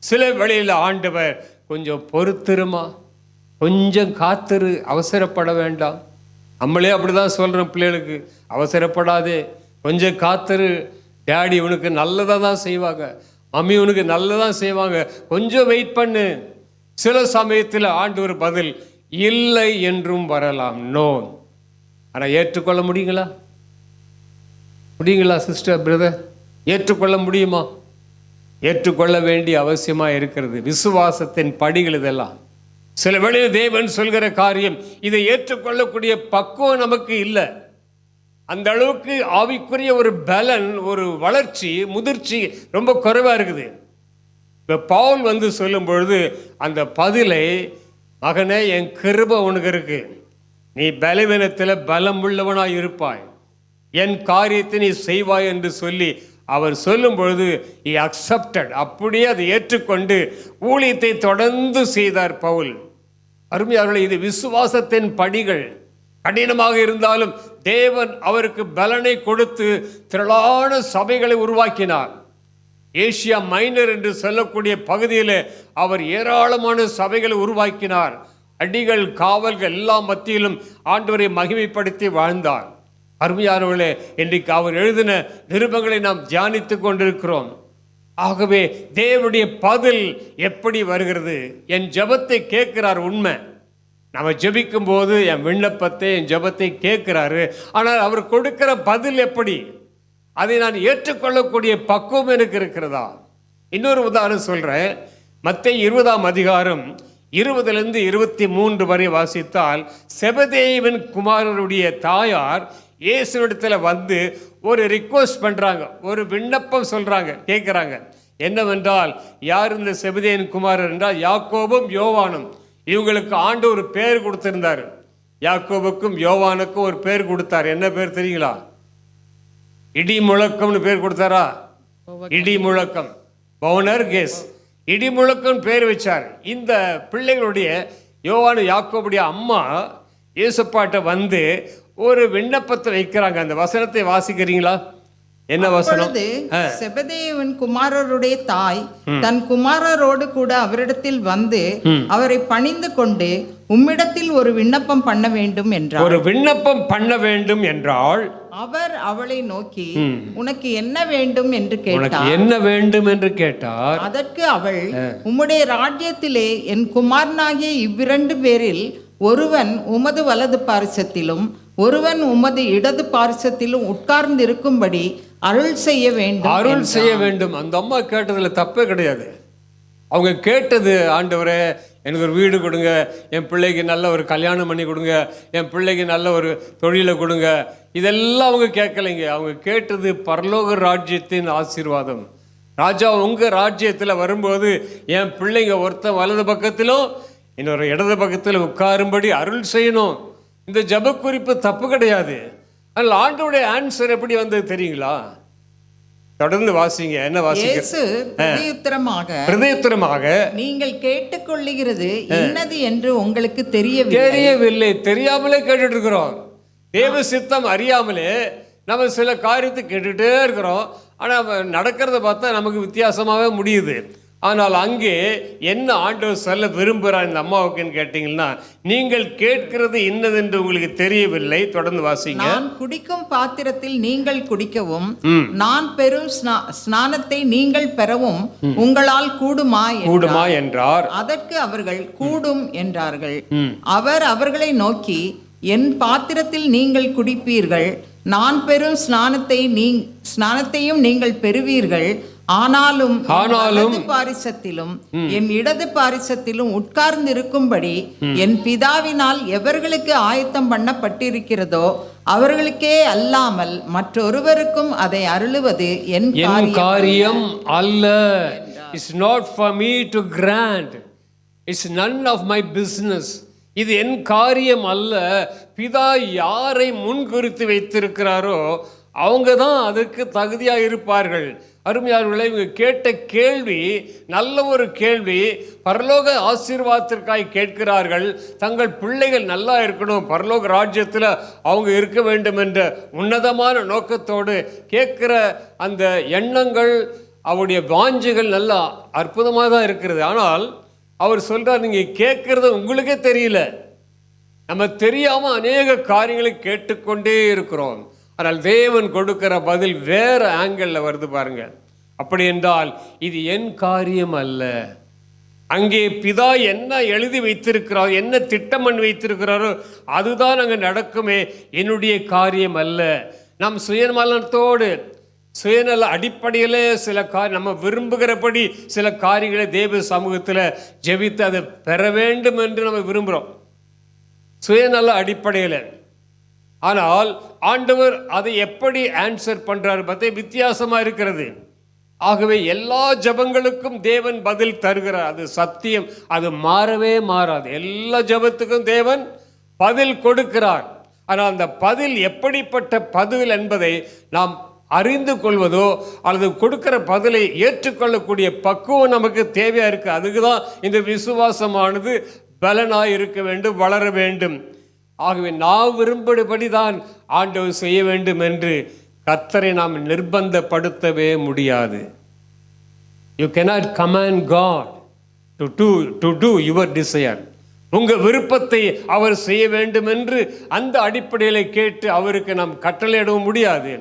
சில வேளையில் ஆண்டவர் கொஞ்சம் பொறுத்திருமா, கொஞ்சம் காத்திரு, அவசரப்பட வேண்டாம். நம்மளே அப்படி தான் சொல்கிறோம் பிள்ளைகளுக்கு, அவசரப்படாதே, கொஞ்சம் காத்திரு, டேடி உனக்கு நல்லதாக தான் செய்வாங்க, மம்மி உனக்கு நல்லதான் செய்வாங்க, கொஞ்சம் வெயிட் பண்ணு. சில சமயத்தில் ஆண்டவர் பதில் இல்லை என்றும் வரலாம், நோ. ஆனால் ஏற்றுக்கொள்ள முடியுங்களா? முடியுங்களா சிஸ்டர், பிரதர்? ஏற்றுக்கொள்ள முடியுமா? ஏற்றுக்கொள்ள வேண்டிய அவசியமாக இருக்கிறது. விசுவாசத்தின் படிகள் இதெல்லாம். சில வேளையில் தேவன் சொல்கிற காரியம் இதை ஏற்றுக்கொள்ளக்கூடிய பக்குவம் நமக்கு இல்லை. அந்த அளவுக்கு ஆவிக்குரிய ஒரு பலன், ஒரு வளர்ச்சி, முதிர்ச்சி ரொம்ப குறைவாக இருக்குது. இப்போ பவுல் வந்து சொல்லும் பொழுது அந்த பதிலை, மகனே என் கிருபை உனக்கு இருக்கு, நீ பலவீனத்தில் பலம் உள்ளவனாய் இருப்பாய், என் காரியத்தை நீ செய்வாய் என்று சொல்லி அவர் சொல்லும் பொழுது he accepted. அப்படியே அதை ஏற்றுக்கொண்டு ஊழியத்தை தொடர்ந்து செய்தார் பவுல். அருமையானவர்களே, இது விசுவாசத்தின் படிகள். கடினமாக இருந்தாலும் தேவன் அவருக்கு பலனை கொடுத்து திரளான சபைகளை உருவாக்கினார். ஏசியா மைனர் என்று சொல்லக்கூடிய பகுதியில் அவர் ஏராளமான சபைகளை உருவாக்கினார். அடிகள், காவல்கள் எல்லாம் மத்தியிலும் ஆண்டவரை மகிமைப்படுத்தி வாழ்ந்தார். அருமையானவர்களே, இன்றைக்கு அவர் எழுதின நிருபங்களை நாம் தியானித்து கொண்டிருக்கிறோம். ஆகவே தேவனுடைய பதில் எப்படி வருகிறது? என் ஜெபத்தை கேட்கிறார், உண்மை. நம்ம ஜெபிக்கும் போது என் விண்ணப்பத்தை, என் ஜெபத்தை கேட்கிறாரு. ஆனால் அவர் கொடுக்கிற பதில் எப்படி? அதை நான் ஏற்றுக்கொள்ளக்கூடிய பக்குவம் எனக்கு இருக்கிறதா? இன்னொரு உதாரணம் சொல்கிறேன். மத்தேயு 20ஆம் அதிகாரம் 20 - 23 வரை வாசித்தால், செபதேயுவின் குமாரருடைய தாயார் இயேசுவிடத்தில் வந்து ஒரு ரிக்வெஸ்ட் பண்ணுறாங்க, ஒரு விண்ணப்பம் சொல்கிறாங்க, கேட்குறாங்க. என்னவென்றால், யார் இந்த செபதேயின் குமாரர் என்றால் யாக்கோபும் யோவானும். இவங்களுக்கு ஆண்டு ஒரு பேர் கொடுத்திருந்தார். யாக்கோபுக்கும் யோவானுக்கும் ஒரு பேர் கொடுத்தார். என்ன பேர் தெரியுங்களா? இடி முழக்கம்னு பேர் கொடுத்தாரா? இடி முழக்கம், பவுனர் கேஸ், இடி முழக்கம் பேர் வச்சார். இந்த பிள்ளைகளுடைய யோவானு யாக்கோபுடைய அம்மா இயேசுப்பாட்ட வந்து ஒரு விண்ணப்பத்தை வைக்கிறாங்க. அந்த வசனத்தை வாசிக்கிறீங்களா? என்ன வசனம்? செபதேயுவின் குமாரருடைய தாய் தன் குமாரரோடு கூட அவரிடத்தில் வந்து அவரை பணிந்து கொண்டு, உம்மிடத்தில் ஒரு விண்ணப்பம் பண்ண வேண்டும் என்றார். ஒரு விண்ணப்பம் பண்ண வேண்டும் என்றால் அவர் அவளை நோக்கி, உனக்கு என்ன வேண்டும் என்று கேட்டார். என்ன வேண்டும் என்று கேட்டார். அதற்கு அவள், உம்முடைய ராஜ்யத்திலே என் குமாரனாகிய இவ்விரண்டு பேரில் ஒருவன் உமது வலது பாரிசத்திலும் ஒருவன் உமது இடது பாரிசத்திலும் உட்கார்ந்து இருக்கும்படி அருள் செய்ய வேண்டும். அருள் செய்ய வேண்டும். அந்த அம்மா கேட்டதுல தப்பே கிடையாது. அவங்க கேட்டது, ஆண்டவரே எனக்கு ஒரு வீடு கொடுங்க, என் பிள்ளைக்கு நல்ல ஒரு கல்யாணம் பண்ணி கொடுங்க, என் பிள்ளைக்கு நல்ல ஒரு தொழிலை கொடுங்க, இதெல்லாம் அவங்க கேட்கலைங்க. அவங்க கேட்டது பரலோக ராஜ்யத்தின் ஆசீர்வாதம். ராஜா உங்கள் ராஜ்யத்தில் வரும்போது என் பிள்ளைங்க ஒருத்தன் வலது பக்கத்திலும் இன்னொரு இடது பக்கத்தில் உட்காரும்படி அருள் செய்யணும். இந்த ஜப குறிப்பு தப்பு கிடையாது. அதில் ஆண்டவருடைய ஆன்சர் எப்படி வந்தது தெரியுங்களா? தொடர்ந்து வாசிங்க. என்ன வாசிங்க? பிரதியுத்தரமாக, நீங்கள் கேட்டுக்கொள்ளுகிறது இன்னது என்று உங்களுக்கு தெரியவில்லை. தெரியாமலே கேட்டுட்டு இருக்கிறோம். தேவ சித்தம் அறியாமலே நம்ம சில காரியத்தை கேட்டுகிட்டே இருக்கிறோம். ஆனால் நடக்கிறத பார்த்தா நமக்கு வித்தியாசமாகவே முடியுது. ஆனால் அங்கே என்ன ஆண்டவர் சொல்ல விரும்புகிறார் இந்த அம்மாவுக்குன்னு கேட்டீங்கன்னா, நீங்கள் கேட்கிறது இன்னதென்று உங்களுக்கு தெரியவில்லை. தொடர்ந்து வாசிங்க. நான் குடிக்கும் பாத்திரத்தில் நீங்கள் குடிக்கவும், நான் பெறும் ஸ்நானத்தை நீங்கள் பெறவும் உங்களால் கூடுமா என்றார். அதற்கு அவர்கள் கூடும் என்றார்கள். அவர் அவர்களை நோக்கி, என் பாத்திரத்தில் நீங்கள் குடிப்பீர்கள், நான் பெறும் ஸ்நானத்தையும் நீங்கள் பெறுவீர்கள். ஆனாலும் பாரிசத்திலும் என் இடது பாரிசத்திலும் உட்கார்ந்திருக்கும்படி என் பிதாவினால் எவர்களுக்கு ஆயத்தம் பண்ணப்பட்டிருக்கிறதோ அவர்களுக்கே அல்லாமல் மற்றொருவருக்கும் அதை அருளுவது என் காரியம் அல்ல. It's not for me to grant. It's none of my business. இது என் காரியம் அல்ல. பிதா யாரை முன்குறித்து வைத்திருக்கிறாரோ அவங்க தான் அதற்கு தகுதியாக இருப்பார்கள். அருமையானவர்களே, இவங்க கேட்ட கேள்வி நல்ல ஒரு கேள்வி. பரலோக ஆசீர்வாதத்திற்காக கேட்கிறார்கள். தங்கள் பிள்ளைகள் நல்லா இருக்கணும், பரலோக ராஜ்யத்தில் அவங்க இருக்க வேண்டும் என்ற உன்னதமான நோக்கத்தோடு கேட்குற அந்த எண்ணங்கள், அவருடைய வாஞ்சைகள் நல்லா அற்புதமாக தான் இருக்கிறது. ஆனால் அவர் சொல்கிறார், நீங்கள் கேட்குறது உங்களுக்கே தெரியல. நம்ம தெரியாமல் அநேக காரியங்களை கேட்டுக்கொண்டே இருக்கிறோம். ஆனால் தேவன் கொடுக்கிற பதில் வேற ஆங்கிளில் வருது பாருங்க. அப்படி என்றால் இது என் காரியம் அல்ல. அங்கே பிதா என்ன எழுதி வைத்திருக்கிறாரோ, என்ன திட்டம் பண்ணி வைத்திருக்கிறாரோ அதுதான் அங்கே நடக்குமே, என்னுடைய காரியம் அல்ல. நம் சுயநலத்தோடு சுயநல அடிப்படையில் சில நம்ம விரும்புகிறபடி சில காரியங்களை தேவ சமூகத்தில் ஜெபித்து அதை பெற வேண்டும் என்று நம்ம விரும்புகிறோம், சுயநல அடிப்படையில். ஆனால் ஆண்டவர் அதை எப்படி ஆன்சர் பண்றாரு பார்த்தே வித்தியாசமாக இருக்கிறது. ஆகவே எல்லா ஜபங்களுக்கும் தேவன் பதில் தருகிறார். அது சத்தியம், அது மாறவே மாறாது. எல்லா ஜபத்துக்கும் தேவன் பதில் கொடுக்கிறார். ஆனால் அந்த பதில் எப்படிப்பட்ட பதில் என்பதை நாம் அறிந்து கொள்வதோ அல்லது கொடுக்கிற பதிலை ஏற்றுக்கொள்ளக்கூடிய பக்குவம் நமக்கு தேவையாக இருக்குது. அதுக்கு தான் இந்த விசுவாசமானது பலனாக இருக்க வேண்டும், வளர வேண்டும். ஆகவே நான் விரும்பும்படி தான் ஆண்டவர் செய்ய வேண்டும் என்று கர்த்தரை நாம் நிர்பந்தப்படுத்தவே முடியாது. You cannot command God to do your desire. உங்கள் விருப்பத்தை அவர் செய்ய வேண்டும் என்று அந்த அடிப்படையில் கேட்டு அவருக்கு நாம் கட்டளையிடவும் முடியாது,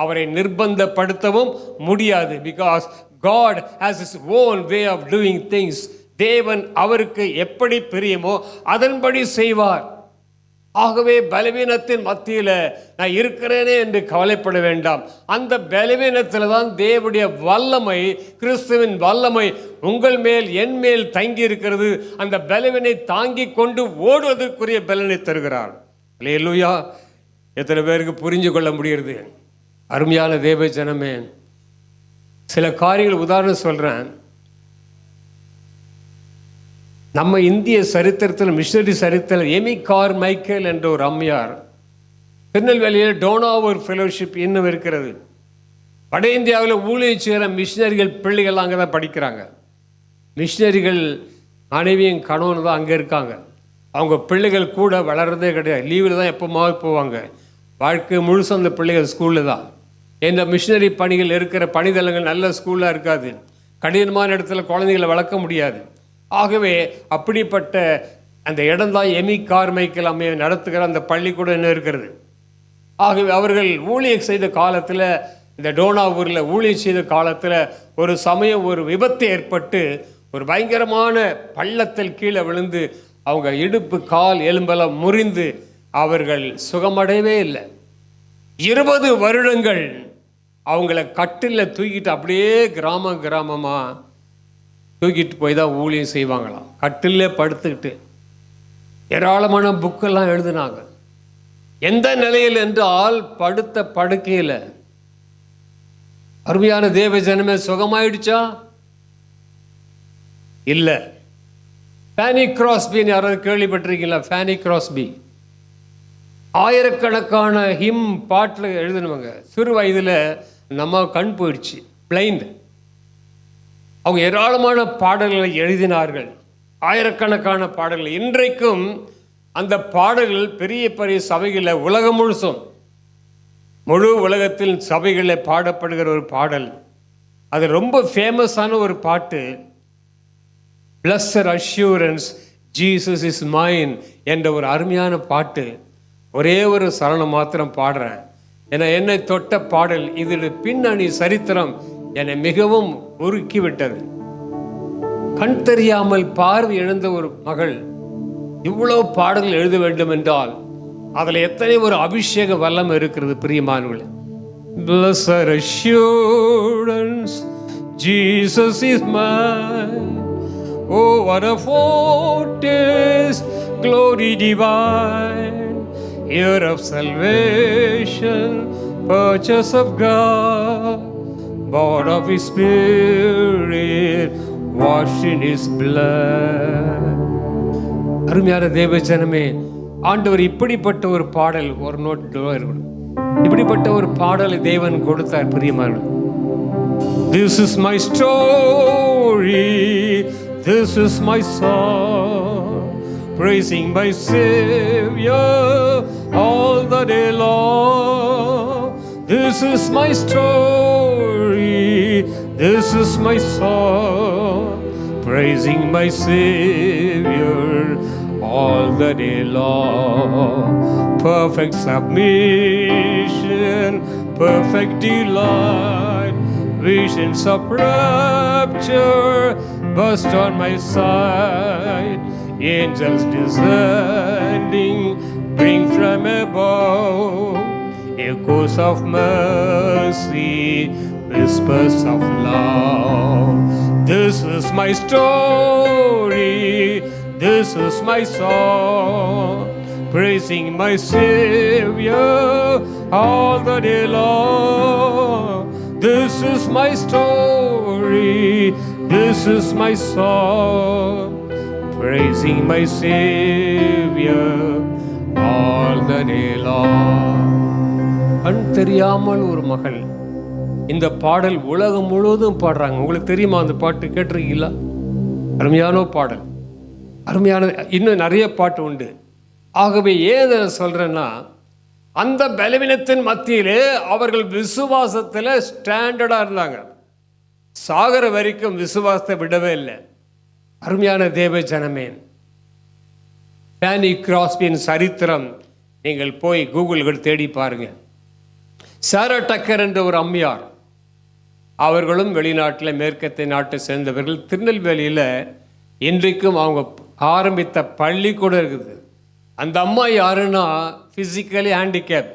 அவரை நிர்பந்தப்படுத்தவும் முடியாது. Because God has his own way of doing things. தேவன் அவருக்கு எப்படி பிரியமோ அதன்படி செய்வார். ஆகவே பலவீனத்தின் மத்தியில் நான் இருக்கிறேனே என்று கவலைப்பட வேண்டாம். அந்த பலவீனத்தில் தான் தேவனுடைய வல்லமை, கிறிஸ்துவின் வல்லமை உங்கள் மேல் என் மேல் தங்கி இருக்கிறது. அந்த பலவீனை தாங்கி கொண்டு ஓடுவதற்குரிய பலனை தருகிறார். அல்லேலூயா. எத்தனை பேருக்கு புரிஞ்சு கொள்ள முடிகிறது? அருமையான தேவ ஜனமே, சில காரியங்கள் உதாரணம் சொல்கிறேன். நம்ம இந்திய சரித்திரத்தில், மிஷனரி சரித்திரத்தில் எமி கார்மைக்கேல் என்ற ஒரு அம்மையார் திருநெல்வேலியில் டோனாவூர் ஃபெலோஷிப் இன்னும் இருக்கிறது. வட இந்தியாவில் ஊழியம் செய்கிற மிஷினரிகள் பிள்ளைகள் அங்கே தான் படிக்கிறாங்க. மிஷினரிகள் மனைவியும் கணவன் தான் அங்கே இருக்காங்க. அவங்க பிள்ளைகள் கூட வளர்றதே கிடையாது. லீவில் தான் எப்போமாவது போவாங்க. வாழ்க்கை முழுசும் அந்த பிள்ளைகள் ஸ்கூலில் தான். இந்த மிஷினரி பணிகள் இருக்கிற பணிதளங்கள் நல்ல ஸ்கூலாக இருக்காது. கடினமான இடத்துல குழந்தைகளை வளர்க்க முடியாது. ஆகவே அப்படிப்பட்ட அந்த இடம்தான் எமி கார்மைக்கேல் அம்மையை நடத்துகிற அந்த பள்ளிக்கூடம் என்ன இருக்கிறது. ஆகவே அவர்கள் ஊழியம் செய்த காலத்தில், இந்த டோனாவூரில் ஊழியம் செய்த காலத்தில் ஒரு சமயம் ஒரு விபத்து ஏற்பட்டு ஒரு பயங்கரமான பள்ளத்தில் கீழே விழுந்து அவங்க இடுப்பு, கால், எலும்பெல்லாம் முறிந்து அவர்கள் சுகமடையவே இல்லை. 20 வருடங்கள் அவங்கள கட்டில் தூக்கிட்டு அப்படியே கிராமமாக தூக்கிட்டு போய் தான் ஊழியம் செய்வாங்களாம். கட்டிலே படுத்துக்கிட்டு ஏராளமான புக்கெல்லாம் எழுதினாங்க. எந்த நிலையில் என்றால் படுத்த படுக்கையில். அருமையான தேவ ஜனமே, சுகமாயிடுச்சா? இல்லை. ஃபேனி கிராஸ்பின்னு யாராவது கேள்விப்பட்டிருக்கீங்களா? ஃபேனி கிராஸ்பி ஆயிரக்கணக்கான ஹிம் பாட்டில் எழுதினவங்க. சிறு வயதில் நம்ம கண் போயிடுச்சு, பிளைண்ட். அவங்க ஏராளமான பாடல்களை எழுதினார்கள், ஆயிரக்கணக்கான பாடல்கள். இன்றைக்கும் அந்த பாடல்கள் பெரிய பெரிய சபைகளில், உலகம் முழுசும், முழு உலகத்தில் சபைகளில் பாடப்படுகிற ஒரு பாடல். அது ரொம்ப ஃபேமஸான ஒரு பாட்டு. Blessed assurance Jesus is mine என்ற ஒரு அருமையான பாட்டு ஒரே ஒரு சரணம் மாத்திரம் பாடுறேன். ஏன்னா என்னை தொட்ட பாடல் இதில் பின்னணி சரித்திரம் என்னை மிகவும் உருக்கி விட்டது. கண் தெரியாமல் பார்வை இழந்த ஒரு மகள் இவ்வளோ பாடல்கள் எழுத வேண்டும் என்றால் அதில் எத்தனை ஒரு அபிஷேக வல்லம் இருக்கிறது பிரியமானவர்களே. Blessed assurance, Jesus is mine. Oh, what a foretaste, glory divine, year of salvation, purchase of God, born of His Spirit, washed in His blood. அருமையான தேவ ஜனமே, ஆண்டவர் இப்படிப்பட்ட ஒரு பாடல் ஒரு நோட்டில் இருக்கணும். இப்படிப்பட்ட ஒரு பாடலை தேவன் கொடுத்தார் பிரியமானவர்களே. This is my story, this is my song, praising my Savior all the day long. This is my story, this is my song, praising my Savior all the day long. Perfect submission, perfect delight, visions of rapture burst on my sight. Angels descending bring from above echoes of mercy, whispers of love. This is my story, this is my song, praising my Savior all the day long. This is my story, this is my song, praising my Savior all the day long. கண் தெரியாமல் ஒரு மகள் இந்த பாடல் உலகம் முழுவதும் பாடுறாங்க. உங்களுக்கு தெரியுமா அந்த பாட்டு? கேட்டிருக்கீங்களா? அருமையான பாடல், அருமையான. இன்னும் நிறைய பாட்டு உண்டு. ஆகவே ஏன் சொல்கிறேன்னா, அந்த பலவீனத்தின் மத்தியிலே அவர்கள் விசுவாசத்தில் ஸ்டாண்டர்டாக இருந்தாங்க. சாகர வரைக்கும் விசுவாசத்தை விடவே இல்லை. அருமையான தேவ ஜனமே, ஃபேனி கிராஸ்பியின் சரித்திரம் நீங்கள் போய் கூகுள்கள் தேடி பாருங்க. சாரா டக்கர் என்ற ஒரு அம்மையார், அவர்களும் வெளிநாட்டில் மேற்கத்திய நாட்டை சேர்ந்தவர்கள். திருநெல்வேலியில் இன்றைக்கும் அவங்க ஆரம்பித்த பள்ளி கூட இருக்குது. அந்த அம்மா யாருன்னா ஃபிசிக்கலி ஹேண்டிகேப்.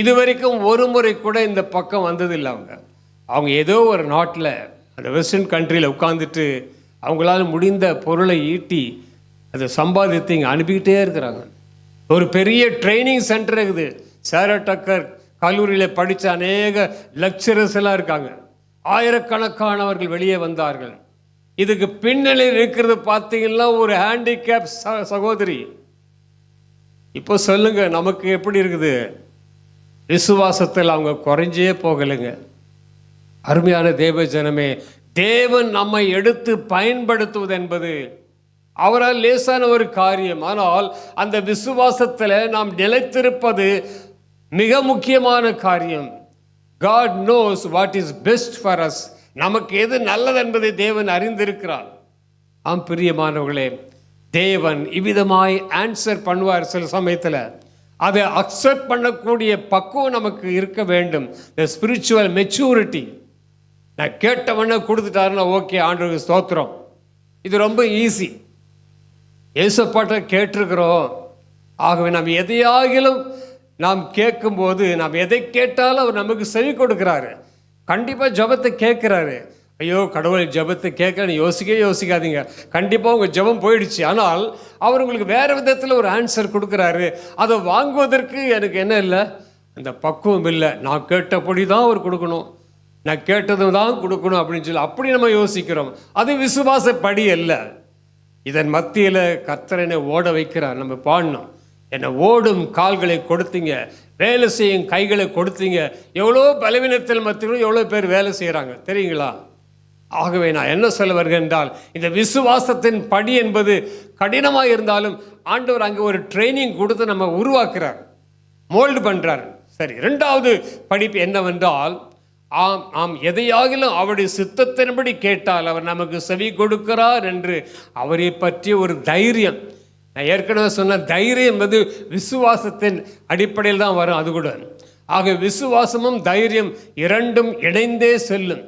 இது வரைக்கும் ஒரு முறை கூட இந்த பக்கம் வந்ததில்லை. அவங்க ஏதோ ஒரு நாட்டில் அந்த வெஸ்டர்ன் கண்ட்ரியில் உட்காந்துட்டு அவங்களால முடிந்த பொருளை ஈட்டி அதை சம்பாதித்து இங்கே அனுப்பிக்கிட்டே இருக்கிறாங்க. ஒரு பெரிய ட்ரைனிங் சென்டர் இருக்குது. சாரா டக்கர் கல்லூரியில் படித்த அநேக லெக்சரர்ஸ் எல்லாம் இருக்காங்க. ஆயிரக்கணக்கானவர்கள் வெளியே வந்தார்கள். இதுக்கு பின்னணியில் இருக்கிறது பார்த்தீங்கன்னா ஒரு ஹேண்டிகேப் சகோதரி. இப்போ சொல்லுங்க, நமக்கு எப்படி இருக்குது? விசுவாசத்தில் அவங்க குறைஞ்சே போகலைங்க. அருமையான தேவ ஜனமே, தேவன் நம்மை எடுத்து பயன்படுத்துவது என்பது அவரால் லேசான ஒரு காரியம். ஆனால் அந்த விசுவாசத்தில் நாம் நிலைத்திருப்பது மிக முக்கியமான காரியம். God knows what is best for us. நமக்கு எது நல்லது என்பதை தேவன் அறிந்திருக்கிறார். ஆம் பிரியமானவர்களே, தேவன் இவ்விதமாய் ஆன்சர் பண்ணுவார். சில சமயத்தில் அதை அக்செப்ட் பண்ணக்கூடிய பக்குவம் நமக்கு இருக்க வேண்டும். த ஸ்பிரிச்சுவல் மெச்சூரிட்டி. நான் கேட்டவொன்னே கொடுத்துட்டாருன்னா ஓகே, ஆண்டவருக்கு ஸ்தோத்திரம். இது ரொம்ப ஈஸி. ஏசப்பாட்ட கேட்டிருக்கிறோம். ஆகவே நாம் எதையாகிலும் நாம் கேட்கும்போது, நாம் எதை கேட்டாலும் அவர் நமக்கு செவி கொடுக்குறாரு. கண்டிப்பாக ஜபத்தை கேட்குறாரு. ஐயோ கடவுள் ஜபத்தை கேட்கன்னு யோசிக்காதீங்க. கண்டிப்பாக உங்கள் ஜபம் போயிடுச்சு. ஆனால் அவர் உங்களுக்கு வேறு விதத்தில் ஒரு ஆன்சர் கொடுக்குறாரு. அதை வாங்குவதற்கு எனக்கு என்ன இல்லை, அந்த பக்குவம் இல்லை. நான் கேட்டபடி தான் அவர் கொடுக்கணும், நான் கேட்டதும் தான் கொடுக்கணும் அப்படின்னு சொல்லி அப்படி நம்ம யோசிக்கிறோம். அது விசுவாசப்படி அல்ல. இதன் மத்தியில் கர்த்தர் என்னை ஓட வைக்கிறார். நம்ம பாடணும், என்னை ஓடும் கால்களை கொடுத்தீங்க, வேலை செய்யும் கைகளை கொடுத்தீங்க. எவ்வளோ பலவீனத்தில் மத்தியிலும் எவ்வளோ பேர் வேலை செய்கிறாங்க தெரியுங்களா? ஆகவே நான் என்ன சொல்ல வருகிறேன் என்றால், இந்த விசுவாசத்தின் படி என்பது கடினமாக இருந்தாலும் ஆண்டவர் அங்கே ஒரு ட்ரைனிங் கொடுத்து நம்ம உருவாக்குறார், மோல்டு பண்ணுறார். சரி, ரெண்டாவது படிப்பு என்னவென்றால், ஆம் ஆம் எதையாகிலும் அவருடைய சித்தத்தின்படி கேட்டால் அவர் நமக்கு செவி கொடுக்கிறார் என்று அவரை பற்றிய ஒரு தைரியம். நான் ஏற்கனவே சொன்ன தைரியம் என்பது விசுவாசத்தின் அடிப்படையில் தான் வரும். அது கூட ஆக விசுவாசமும் தைரியம் இரண்டும் இணைந்தே செல்லும்.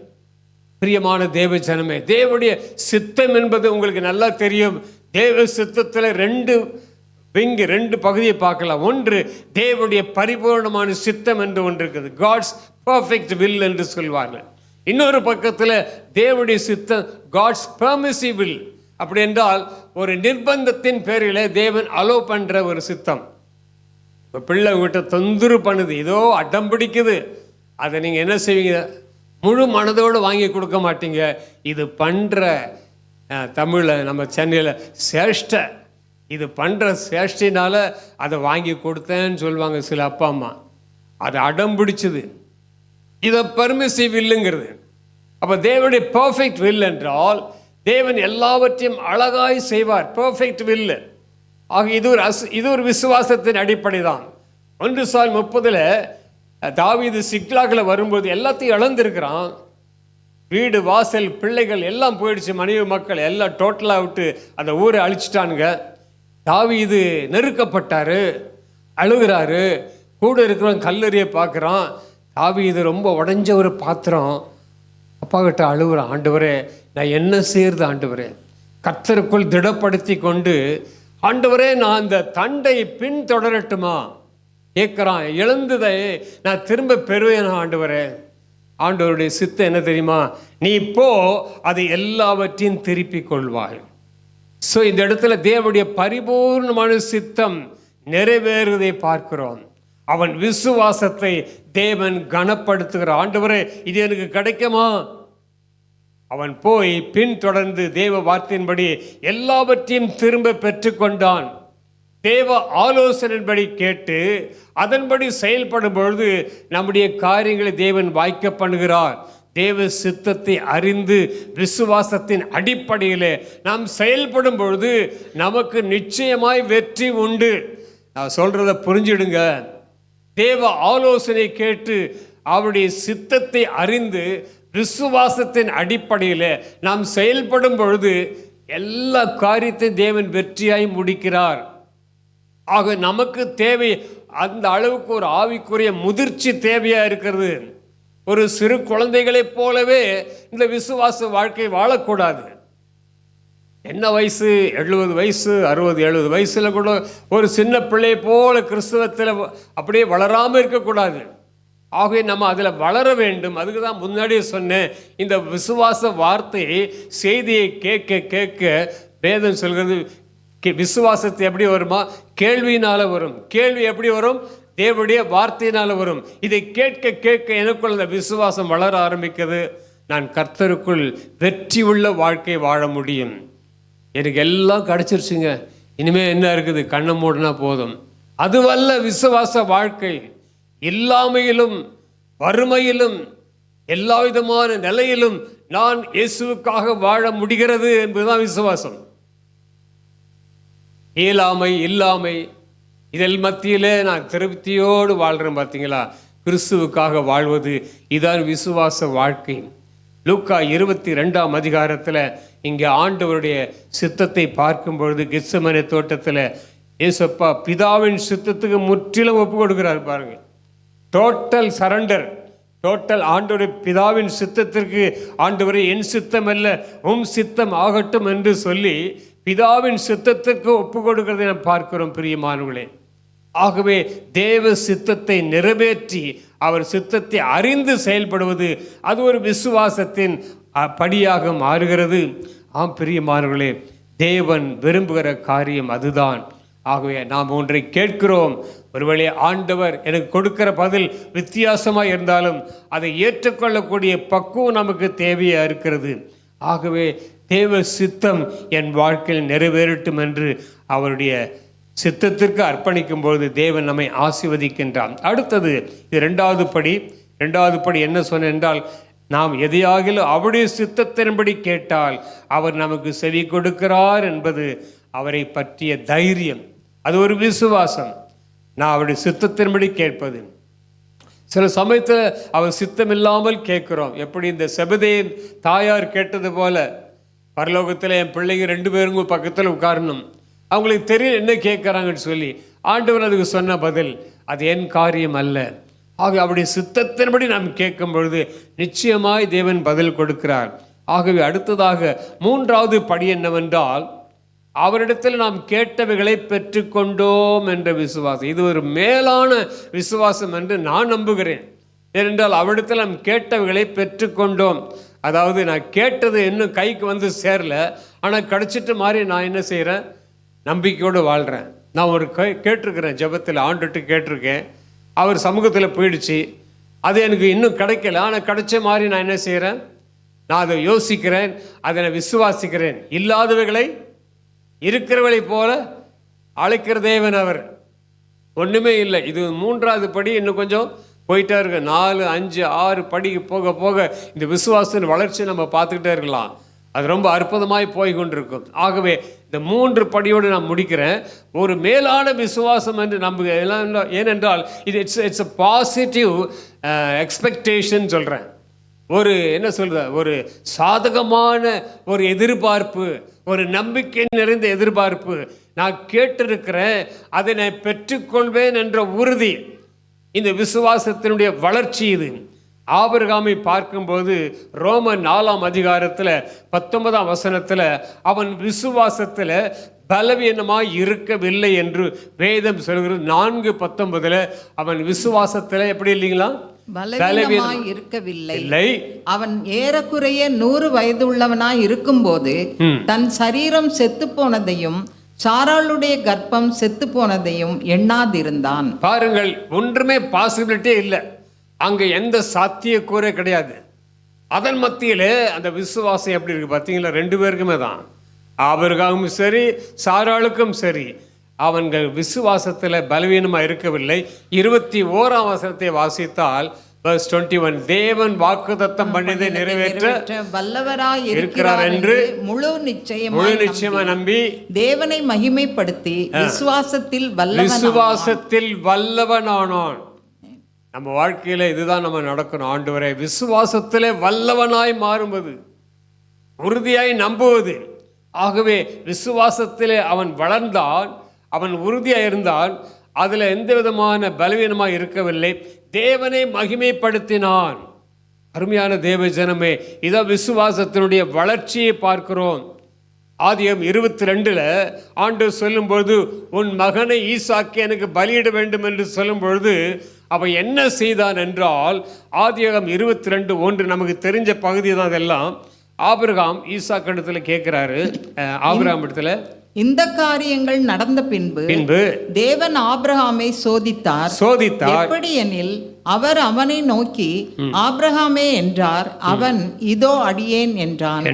பிரியமான தேவ ஜனமே, தேவனுடைய சித்தம் என்பது உங்களுக்கு நல்லா தெரியும். தேவ சித்தத்தில் ரெண்டு பகுதியை பார்க்கலாம். ஒன்று தேவனுடைய பரிபூர்ணமான சித்தம் என்று ஒன்று இருக்குது, காட்ஸ் பர்ஃபெக்ட் வில் என்று சொல்வார்கள். இன்னொரு பக்கத்தில் தேவனுடைய சித்தம், காட்ஸ் பெர்மிசிவ் வில். அப்படி என்றால் ஒரு நிர்பந்தத்தின் பேரில் தேவன் அலோ பண்ணுற ஒரு சித்தம். இப்போ பிள்ளை வீட்டை தொந்தரவு பண்ணுது, ஏதோ அடம் பிடிக்குது, அதை நீங்கள் என்ன செய்வீங்க? முழு மனதோடு வாங்கி கொடுக்க மாட்டீங்க. இது பண்ணுற தமிழில் நம்ம சென்னையில் சேஷ்ட, இது பண்ணுற சேஷ்டினால அதை வாங்கி கொடுத்தேன்னு சொல்லுவாங்க சில அப்பா அம்மா. அது அடம் பிடிச்சது. இதை பர்மிசிவ் வில்லுங்கிறது. அப்போ தேவனுடைய பர்ஃபெக்ட் வில் என்றால் தேவன் எல்லாவற்றையும் அழகாய் செய்வார், பர்ஃபெக்ட் வில். ஆக இது ஒரு விசுவாசத்தின் அடிப்படை தான். 1 சால் 30 தாவீது சிக்லாகில் வரும்போது எல்லாத்தையும் இழந்திருக்கிறான். வீடு வாசல் பிள்ளைகள் எல்லாம் போயிடுச்சு, மனைவி மக்கள் எல்லாம் டோட்டலாக விட்டு அந்த ஊரை அழிச்சிட்டானுங்க. தாவீது நெருக்கப்பட்டாரு, அழுகிறாரு, கூட இருக்கிறவன் கல்லறிய பார்க்குறான். தாவீது ரொம்ப உடஞ்ச ஒரு பாத்திரம், அப்பா கிட்ட அழுகுறான், ஆண்டவரே நான் என்ன செய்யறது ஆண்டவரே? கர்த்தருக்குள் திடப்படுத்தி கொண்டு, ஆண்டவரே நான் அந்த தண்டை பின்தொடரட்டுமா கேட்குறான். இழந்ததை நான் திரும்ப பெறுவேன் ஆண்டவரே. ஆண்டவருடைய சித்தம் என்ன தெரியுமா? நீ இப்போ அதை எல்லாவற்றையும் திருப்பிக் கொள்வாய். ஸோ இந்த இடத்துல தேவனுடைய பரிபூர்ணமான சித்தம் நிறைவேறுவதை பார்க்கிறோம். அவன் விசுவாசத்தை தேவன் கனப்படுத்துகிறான். ஆண்டவரே இது எனக்கு கிடைக்குமா? அவன் போய் பின்தொடர்ந்து தேவ வார்த்தையின்படி எல்லாவற்றையும் திரும்ப பெற்றுக்கொண்டான். தேவ ஆலோசனையின்படி கேட்டு அதன்படி செயல்படும் பொழுது நம்முடைய காரியங்களை தேவன் வாய்க்க பண்ணுகிறார். தேவ சித்தத்தை அறிந்து விசுவாசத்தின் அடிப்படையில் நாம் செயல்படும் பொழுது நமக்கு நிச்சயமாய் வெற்றி உண்டு. நான் சொல்றத புரிஞ்சிடுங்க. தேவ ஆலோசனை கேட்டு அவருடைய சித்தத்தை அறிந்து விசுவாசத்தின் அடிப்படையில் நாம் செயல்படும் பொழுது எல்லா காரியத்தையும் தேவன் வெற்றியாய் முடிக்கிறார். ஆக நமக்கு தேவை அந்த அளவுக்கு ஒரு ஆவிக்குரிய முதிர்ச்சி தேவையா இருக்கிறது. ஒரு சிறு குழந்தைகளைப் போலவே இந்த விசுவாச வாழ்க்கை வாழக்கூடாது. என்ன வயசு, 70 வயசு 60 70 வயசுல கூட ஒரு சின்ன பிள்ளை போல கிறிஸ்தவத்தில் அப்படியே வளராமல் இருக்கக்கூடாது. ஆகவே நம்ம அதில் வளர வேண்டும். அதுக்கு தான் முன்னாடியே சொன்னேன், இந்த விசுவாச வார்த்தையை செய்தியை கேட்க கேட்க வேதம் சொல்கிறது, விசுவாசத்தை எப்படி வருமா? கேள்வியினால வரும். கேள்வி எப்படி வரும்? தேவனுடைய வார்த்தையினால வரும். இதை கேட்க கேட்க எனக்குள்ள அந்த விசுவாசம் வளர ஆரம்பிக்கிறது. நான் கர்த்தருக்குள் வெற்றி உள்ள வாழ்க்கை வாழ முடியும். எனக்கு எல்லாம் கிடைச்சிருச்சுங்க, இனிமே என்ன இருக்குது? கண்ணை மூடினா போதும். அதுவல்ல விசுவாச வாழ்க்கை. இல்லாமையிலும் வறுமையிலும் எல்லா விதமான நிலையிலும் நான் இயேசுவுக்காக வாழ முடிகிறது என்பதுதான் விசுவாசம். இயலாமை இல்லாமை இதில் மத்தியிலே நான் திருப்தியோடு வாழ்கிறேன். பார்த்தீங்களா? கிறிஸ்துவுக்காக வாழ்வது இதான் விசுவாச வாழ்க்கை. லூக்கா 22ஆம் அதிகாரத்தில் இங்கே ஆண்டவருடைய சித்தத்தை பார்க்கும் பொழுது கெத்செமனே தோட்டத்தில் ஏசப்பா பிதாவின் சித்தத்துக்கு முற்றிலும் ஒப்பு கொடுக்கிறார். பாருங்க, டோட்டல் சரண்டர், டோட்டல் ஆண்டவருடைய பிதாவின் சித்தத்திற்கு, ஆண்டவரே என் சித்தம் அல்ல உம் சித்தம் ஆகட்டும் என்று சொல்லி பிதாவின் சித்தத்திற்கு ஒப்பு கொடுக்கிறதை நாம் பார்க்கிறோம் பிரியமானவர்களே. ஆகவே தேவ சித்தத்தை நிறைவேற்றி அவர் சித்தத்தை அறிந்து செயல்படுவது அது ஒரு விசுவாசத்தின் படியாக மாறுகிறது. ஆம் பிரியமானவர்களே, தேவன் விரும்புகிற காரியம் அதுதான். ஆகவே நாம் ஒன்றை கேட்கிறோம், ஒருவேளை ஆண்டவர் எனக்கு கொடுக்கிற பதில் வித்தியாசமாக இருந்தாலும் அதை ஏற்றுக்கொள்ளக்கூடிய பக்குவம் நமக்கு தேவையாக இருக்கிறது. ஆகவே தேவ சித்தம் என் வாழ்க்கையில் நிறைவேறட்டும் என்று அவருடைய சித்தத்திற்கு அர்ப்பணிக்கும் பொழுது தேவன் நம்மை ஆசீர்வதிக்கின்றான். அடுத்தது இது இரண்டாவது படி என்ன சொன்ன என்றால், நாம் எதையாகிலும் அவருடைய சித்தத்தின்படி கேட்டால் அவர் நமக்கு செவி கொடுக்கிறார் என்பது அவரை பற்றிய தைரியம். அது ஒரு விசுவாசம். நான் அவருடைய சித்தத்தின்படி கேட்பது. சில சமயத்தில் அவர் சித்தம் இல்லாமல் கேட்குறோம். எப்படி இந்த செபதேயின் தாயார் கேட்டது போல, பரலோகத்தில் என் பிள்ளைங்க 2 பேருங்க பக்கத்தில் உட்காரணும், அவங்களுக்கு தெரியும் என்ன கேட்குறாங்கன்னு சொல்லி. ஆண்டவர் அதுக்கு சொன்ன பதில், அது என் காரியம் அல்ல. ஆக அப்படி சித்தத்தின்படி நாம் கேட்கும் பொழுது நிச்சயமாய் தேவன் பதில் கொடுக்கிறார். ஆகவே அடுத்ததாக 3வது படி என்னவென்றால், அவரிடத்தில் நாம் கேட்டவைகளை பெற்றுக்கொண்டோம் என்ற விசுவாசம். இது ஒரு மேலான விசுவாசம் என்று நான் நம்புகிறேன். ஏனென்றால் அவரிடத்தில் நாம் கேட்டவைகளை பெற்றுக்கொண்டோம். அதாவது நான் கேட்டது இன்னும் கைக்கு வந்து சேரல, ஆனால் கிடைச்சிட்டு மாதிரி நான் என்ன செய்கிறேன், நம்பிக்கையோடு வாழ்கிறேன். நான் ஒரு கேட்டிருக்கிறேன், ஜெபத்தில் ஆண்டுட்டு கேட்டிருக்கேன், அவர் சமூகத்தில் போயிடுச்சு, அது எனக்கு இன்னும் கிடைக்கல, ஆனால் கிடைச்ச மாதிரி நான் என்ன செய்கிறேன், நான் அதை யோசிக்கிறேன், அதை நான் விசுவாசிக்கிறேன். இல்லாதவைகளை இருக்கிறவளை போல அழைக்கிற தேவன் அவர். ஒன்றுமே இல்லை. இது 3வது படி. இன்னும் கொஞ்சம் போயிட்டே இருக்கு. 4, 5, 6 படிக்கு போக போக இந்த விசுவாசத்தின் வளர்ச்சி நம்ம பார்த்துக்கிட்டே இருக்கலாம். அது ரொம்ப அற்புதமாய் போய் கொண்டிருக்கும். ஆகவே இந்த 3 படியோடு நான் முடிக்கிறேன். ஒரு மேலான விசுவாசம் என்று நம்புகிறேன். ஏனென்றால் இது இட்ஸ் அ பாசிட்டிவ் எக்ஸ்பெக்டேஷன் சொல்கிறேன். ஒரு என்ன சொல்ற, ஒரு சாதகமான ஒரு எதிர்பார்ப்பு, ஒரு நம்பிக்கை நிறைந்த எதிர்பார்ப்பு. நான் கேட்டிருக்கிறேன், அதை நான் பெற்றுக்கொள்வேன் என்ற உறுதி. இந்த விசுவாசத்தினுடைய வளர்ச்சி இது. ஆபிரகாமை பார்க்கும்போது ரோமன் 4ஆம் அதிகாரத்தில் 19ஆம் வசனத்தில் அவன் விசுவாசத்தில் பலவீனமாய் இருக்கவில்லை என்று வேதம் சொல்கிறது. 4:19 அவன் விசுவாசத்தில் எப்படி இல்லைங்களா, பலவீனமாய் இருக்கவில்லை. அவன் ஏறக்குறைய 100 வயது உள்ளவனாய் இருக்கும்போது தன் சரீரம் செத்து போனதையும் சாராளுடைய கர்ப்பம் செத்து போனதையும் எண்ணாதிருந்தான். பாருங்கள், ஒன்றுமே பாசிபிலிட்டியே இல்லை, அங்க எந்த சாத்தியக்கூறே கிடையாது. அதன் மத்தியிலே அந்த விசுவாசம் எப்படி இருக்கு பார்த்தீங்களா? 2 பேருக்குமே தான், ஆபிரகாமும் சரி சாராளுக்கும் சரி, அவன்கள் விசுவாசத்தில் பலவீனமாக இருக்கவில்லை. 21ஆம் வசனத்தை வாசித்தால் verse 21, தேவன் வாக்குத்தத்தம் பண்ணியதை நிறைவேற்ற வல்லவராய் இருக்கிறார் என்று முழு நிச்சயமா நம்பி தேவனை மகிமைப்படுத்தி விசுவாசத்தில் வல்லவனானான். நம்ம வாழ்க்கையில இதுதான் நம்ம நடக்கணும். ஆண்டவரே, விசுவாசத்திலே வல்லவனாய் மாறுவது, உறுதியாய் நம்புவது. ஆகவே விசுவாசத்திலே அவன் வளர்ந்தான், அவன் உறுதியாக இருந்தால், அதில் எந்த விதமான பலவீனமாக இருக்கவில்லை, தேவனை மகிமைப்படுத்தினான். அருமையான தேவ ஜனமே, இதை விசுவாசத்தினுடைய வளர்ச்சியை பார்க்கிறோம். ஆதியாகமம் 22 ஆண்டவர் சொல்லும்பொழுது, உன் மகனை ஈசாக்கை எனக்கு பலியிட வேண்டும் என்று சொல்லும் பொழுது அவன் என்ன செய்தான் என்றால், ஆதியாகமம் 22:1 நமக்கு தெரிஞ்ச பகுதி தான் இதெல்லாம். ஆபிரகாம் ஈசாக்கு இடத்துல கேட்கிறாரு, ஆபிரகாம் இடத்துல இந்த காரியங்கள் நடந்த பின்பு தேவன் ஆபிரகாமை சோதித்தார். எப்படி எனில், அவர் அவனை நோக்கி ஆபிரகாமே என்றார். அவன் இதோ அடியேன் என்றான்.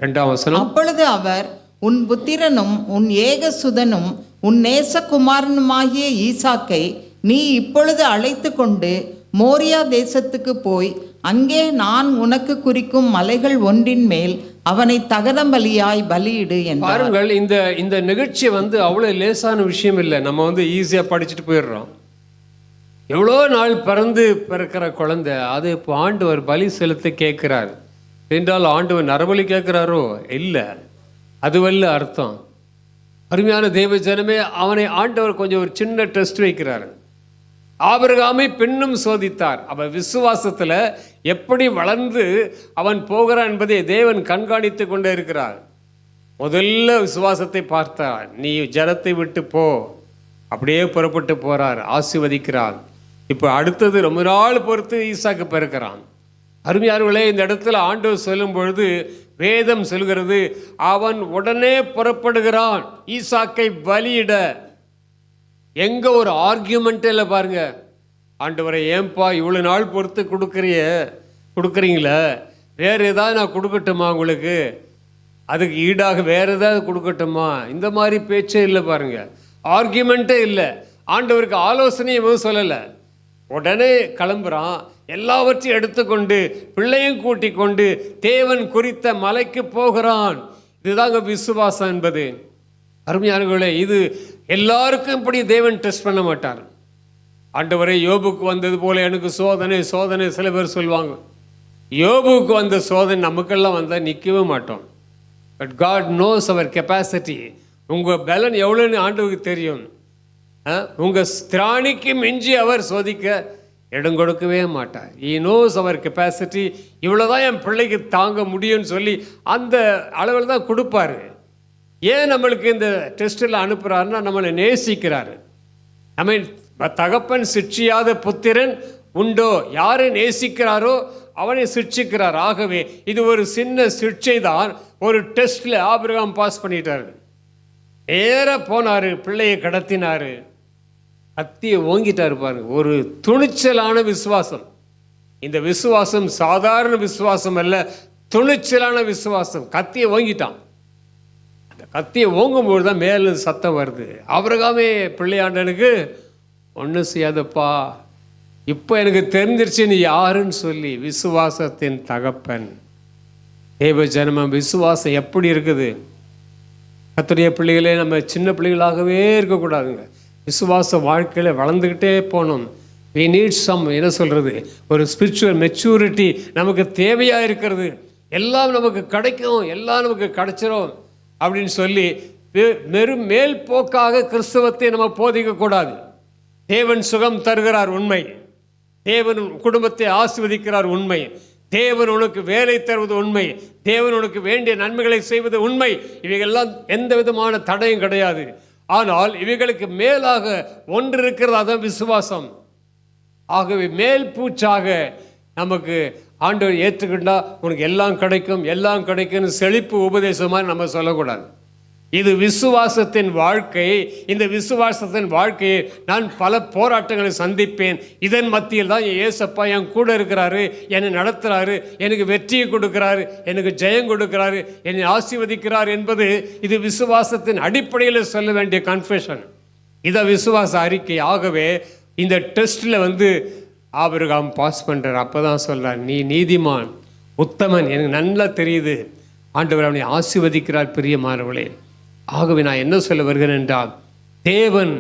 2ஆம் வசனம், அப்பொழுது அவர், உன் புத்திரனும் உன் ஏகசுதனும் உன் நேசகுமாரனுமாகிய ஈசாக்கை நீ இப்பொழுது அழைத்து கொண்டு மோரியா தேசத்துக்கு போய் அங்கே நான் உனக்கு குறிக்கும் மலைகள் ஒன்றின் மேல் அவனை தகனபலியாய் பலியிடு என்றார். பாருங்கள், இந்த நிகழ்ச்சி அவ்வளோ லேசான விஷயம் இல்லை. நம்ம ஈஸியாக படிச்சுட்டு போயிடுறோம். எவ்வளோ நாள் பிறக்கிற குழந்தை, அது இப்போ ஆண்டவர் பலி செலுத்த கேட்கிறார் என்றால் ஆண்டவர் நரபலி கேட்கிறாரோ? இல்லை, அதுவல்ல அர்த்தம். அருமையான தேவ ஜனமே, அவனை ஆண்டவர் கொஞ்சம் ஒரு சின்ன டெஸ்ட் வைக்கிறார். ஆபிரகாமை பின்னும் சோதித்தார். அவன் விசுவாசத்தில் எப்படி வளர்ந்து அவன் போகிறான் என்பதை தேவன் கண்காணித்து கொண்டே இருக்கிறார். முதல்ல விசுவாசத்தை பார்த்தார், நீ ஜனத்தை விட்டு போ, அப்படியே புறப்பட்டு போறார், ஆசீர்வதிக்கிறார். இப்போ அடுத்தது ரொம்ப நாள் பொறுத்து ஈசாக்கு பிறக்கிறான். அருமையார்களே, இந்த இடத்துல ஆண்டவர் சொல்லும் பொழுது வேதம் சொல்கிறது, அவன் உடனே புறப்படுகிறான் ஈசாக்கை பலியிட. எங்க ஒரு ஆர்கியூமெண்ட் இல்லை பாருங்க. ஆண்டவரை, ஏன்பா இவ்வளோ நாள் பொறுத்து கொடுக்குறீங்களே, வேற ஏதாவது நான் கொடுக்கட்டுமா உங்களுக்கு, அதுக்கு ஈடாக வேற ஏதாவது கொடுக்கட்டுமா, இந்த மாதிரி பேச்சே இல்லை பாருங்க. ஆர்கியூமெண்ட்டே இல்லை. ஆண்டவருக்கு ஆலோசனை எதுவும் சொல்லலை. உடனே கிளம்புறான், எல்லாவற்றையும் எடுத்துக்கொண்டு பிள்ளையும் கூட்டி கொண்டு தேவன் குறித்த மலைக்கு போகிறான். இதுதாங்க விசுவாசம் என்பது. அருமையானவர்களே, இது எல்லாருக்கும் இப்படி தேவன் டெஸ்ட் பண்ண மாட்டார். ஆண்டவரே, யோபுக்கு வந்தது போல எனக்கு சோதனை சோதனை சில பேர் சொல்லுவாங்க. யோபுக்கு வந்த சோதனை நமக்கெல்லாம் வந்தால் நிற்கவே மாட்டோம். But God knows our capacity. உங்கள் பலன் எவ்வளோன்னு ஆண்டவருக்கு தெரியும். உங்கள் திராணிக்கு மிஞ்சி அவர் சோதிக்க இடம் கொடுக்கவே மாட்டார். He knows our capacity. இவ்வளோதான் என் பிள்ளைக்கு தாங்க முடியும்னு சொல்லி அந்த அளவில் தான் கொடுப்பாரு. ஏன் நம்மளுக்கு இந்த டெஸ்ட்டில் அனுப்புகிறாருன்னா நம்மளை நேசிக்கிறாரு. நம்ம தகப்பன் சிட்சியாத புத்திரன் உண்டோ? யாரை நேசிக்கிறாரோ அவனை சிட்சிக்கிறார். ஆகவே இது ஒரு சின்ன சிட்சை தான். ஒரு டெஸ்ட்டில் ஆபிரகாம் பாஸ் பண்ணிட்டாரு. நேராக போனார், பிள்ளையை கடத்தினார், கத்தியை ஓங்கிட்டாரு பாருங்க. ஒரு துணிச்சலான விசுவாசம். இந்த விசுவாசம் சாதாரண விசுவாசம் அல்ல, துணிச்சலான விசுவாசம். கத்தியை ஓங்கிட்டான். அந்த கத்தியை ஓங்கும்போது தான் மேலும் சத்தம் வருது. ஆபிரகாமே, பிள்ளையாண்டனுக்கு ஒன்றும் செய்யாதப்பா, இப்போ எனக்கு தெரிஞ்சிருச்சு நீ யாருன்னு சொல்லி. விசுவாசத்தின் தகப்பன். தேவ ஜனமம் விசுவாசம் எப்படி இருக்குது? கர்த்தருடைய பிள்ளைகளே, நம்ம சின்ன பிள்ளைகளாகவே இருக்கக்கூடாதுங்க. விசுவாச வாழ்க்கையில் வளர்ந்துக்கிட்டே போகணும். we need some, என்ன சொல்கிறது, ஒரு ஸ்பிரிச்சுவல் மெச்சூரிட்டி நமக்கு தேவையாக இருக்கிறது. எல்லாம் நமக்கு கிடைக்கும், எல்லாம் நமக்கு கிடைச்சிரும் அப்படின்னு சொல்லி வெறும் மேல் போக்காக கிறிஸ்தவத்தை நம்ம போதிக்கக்கூடாது. தேவன் சுகம் தருகிறார், உண்மை. தேவன் குடும்பத்தை ஆசீர்வதிக்கிறார், உண்மை. தேவன் உனக்கு வேலை தருவது உண்மை. தேவன் உனக்கு வேண்டிய நன்மைகளை செய்வது உண்மை. இவைகள்லாம் எந்த விதமான தடையும் கிடையாது. ஆனால் இவைகளுக்கு மேலாக ஒன்று இருக்கிறது, அதான் விசுவாசம். ஆகவே மேல் பூச்சாக நமக்கு ஆண்டவர் ஏற்றுக்கிட்டா உனக்கு எல்லாம் கிடைக்கும், எல்லாம் கிடைக்கும்னு செழிப்பு உபதேசமாக நம்ம சொல்லக்கூடாது. இது விசுவாசத்தின் வாழ்க்கை. இந்த விசுவாசத்தின் வாழ்க்கையை நான் பல போராட்டங்களை சந்திப்பேன். இதன் மத்தியில் தான் என் ஏசப்பா என் கூட இருக்கிறாரு, என்னை நடத்துகிறாரு, எனக்கு வெற்றியை கொடுக்குறாரு, எனக்கு ஜெயம் கொடுக்குறாரு, என்னை ஆசீர்வதிக்கிறார் என்பது இது விசுவாசத்தின் அடிப்படையில் சொல்ல வேண்டிய கன்ஃபெஷன். இதை விசுவாச அறிக்கை. ஆகவே இந்த டெஸ்ட்டில் ஆபிரகாம் பாஸ் பண்ணுறார். அப்போ தான் சொல்கிறார், நீ நீதிமான், உத்தமன், எனக்கு நல்லா தெரியுது, ஆண்டவர் அவனை ஆசீர்வதிக்கிறார் பிரியமானவர்களே. ஆகவே நான் என்ன சொல்ல வருகிறேன் என்றால், தேவன்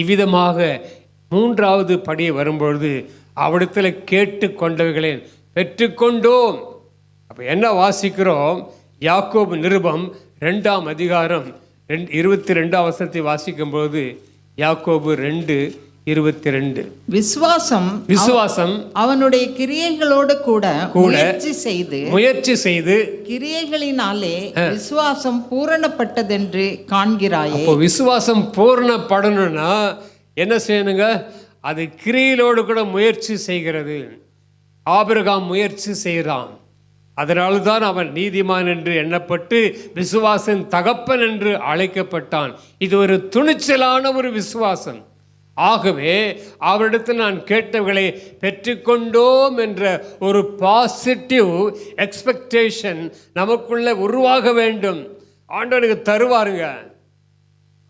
இவ்விதமாக மூன்றாவது படியை வரும்பொழுது அவரிடத்தில் கேட்டு கொண்டவைகளை பெற்றுக்கொண்டோம். அப்போ என்ன வாசிக்கிறோம்? யாக்கோபு நிருபம் 2ஆம் அதிகாரம் 22ஆம் வசனத்தை வாசிக்கும்போது, யாக்கோபு 2:22, விசுவாசம் அவனுடைய கிரியைகளோடு கூட முயற்சி செய்து கிரியைகளினாலே விசுவாசம் பூரணப்பட்டதென்று காண்கிறாயே. அப்போ விசுவாசம் பூரணப்படணும்னா என்ன செய்யணுங்க? அது கிரியைகளோடு கூட முயற்சி செய்கிறது. ஆபிரகாம் முயற்சி செய்கிறான். அதனால தான் அவன் நீதிமான் என்று எண்ணப்பட்டு விசுவாசன் தகப்பன் என்று அழைக்கப்பட்டான். இது ஒரு துணிச்சலான ஒரு விசுவாசம். ஆகவே அவரிடத்தில் நான் கேட்டவர்களை பெற்றுக்கொண்டோம் என்ற ஒரு பாசிட்டிவ் எக்ஸ்பெக்டேஷன் நமக்குள்ள உருவாக வேண்டும். ஆண்டவர் எனக்கு தருவாருங்க,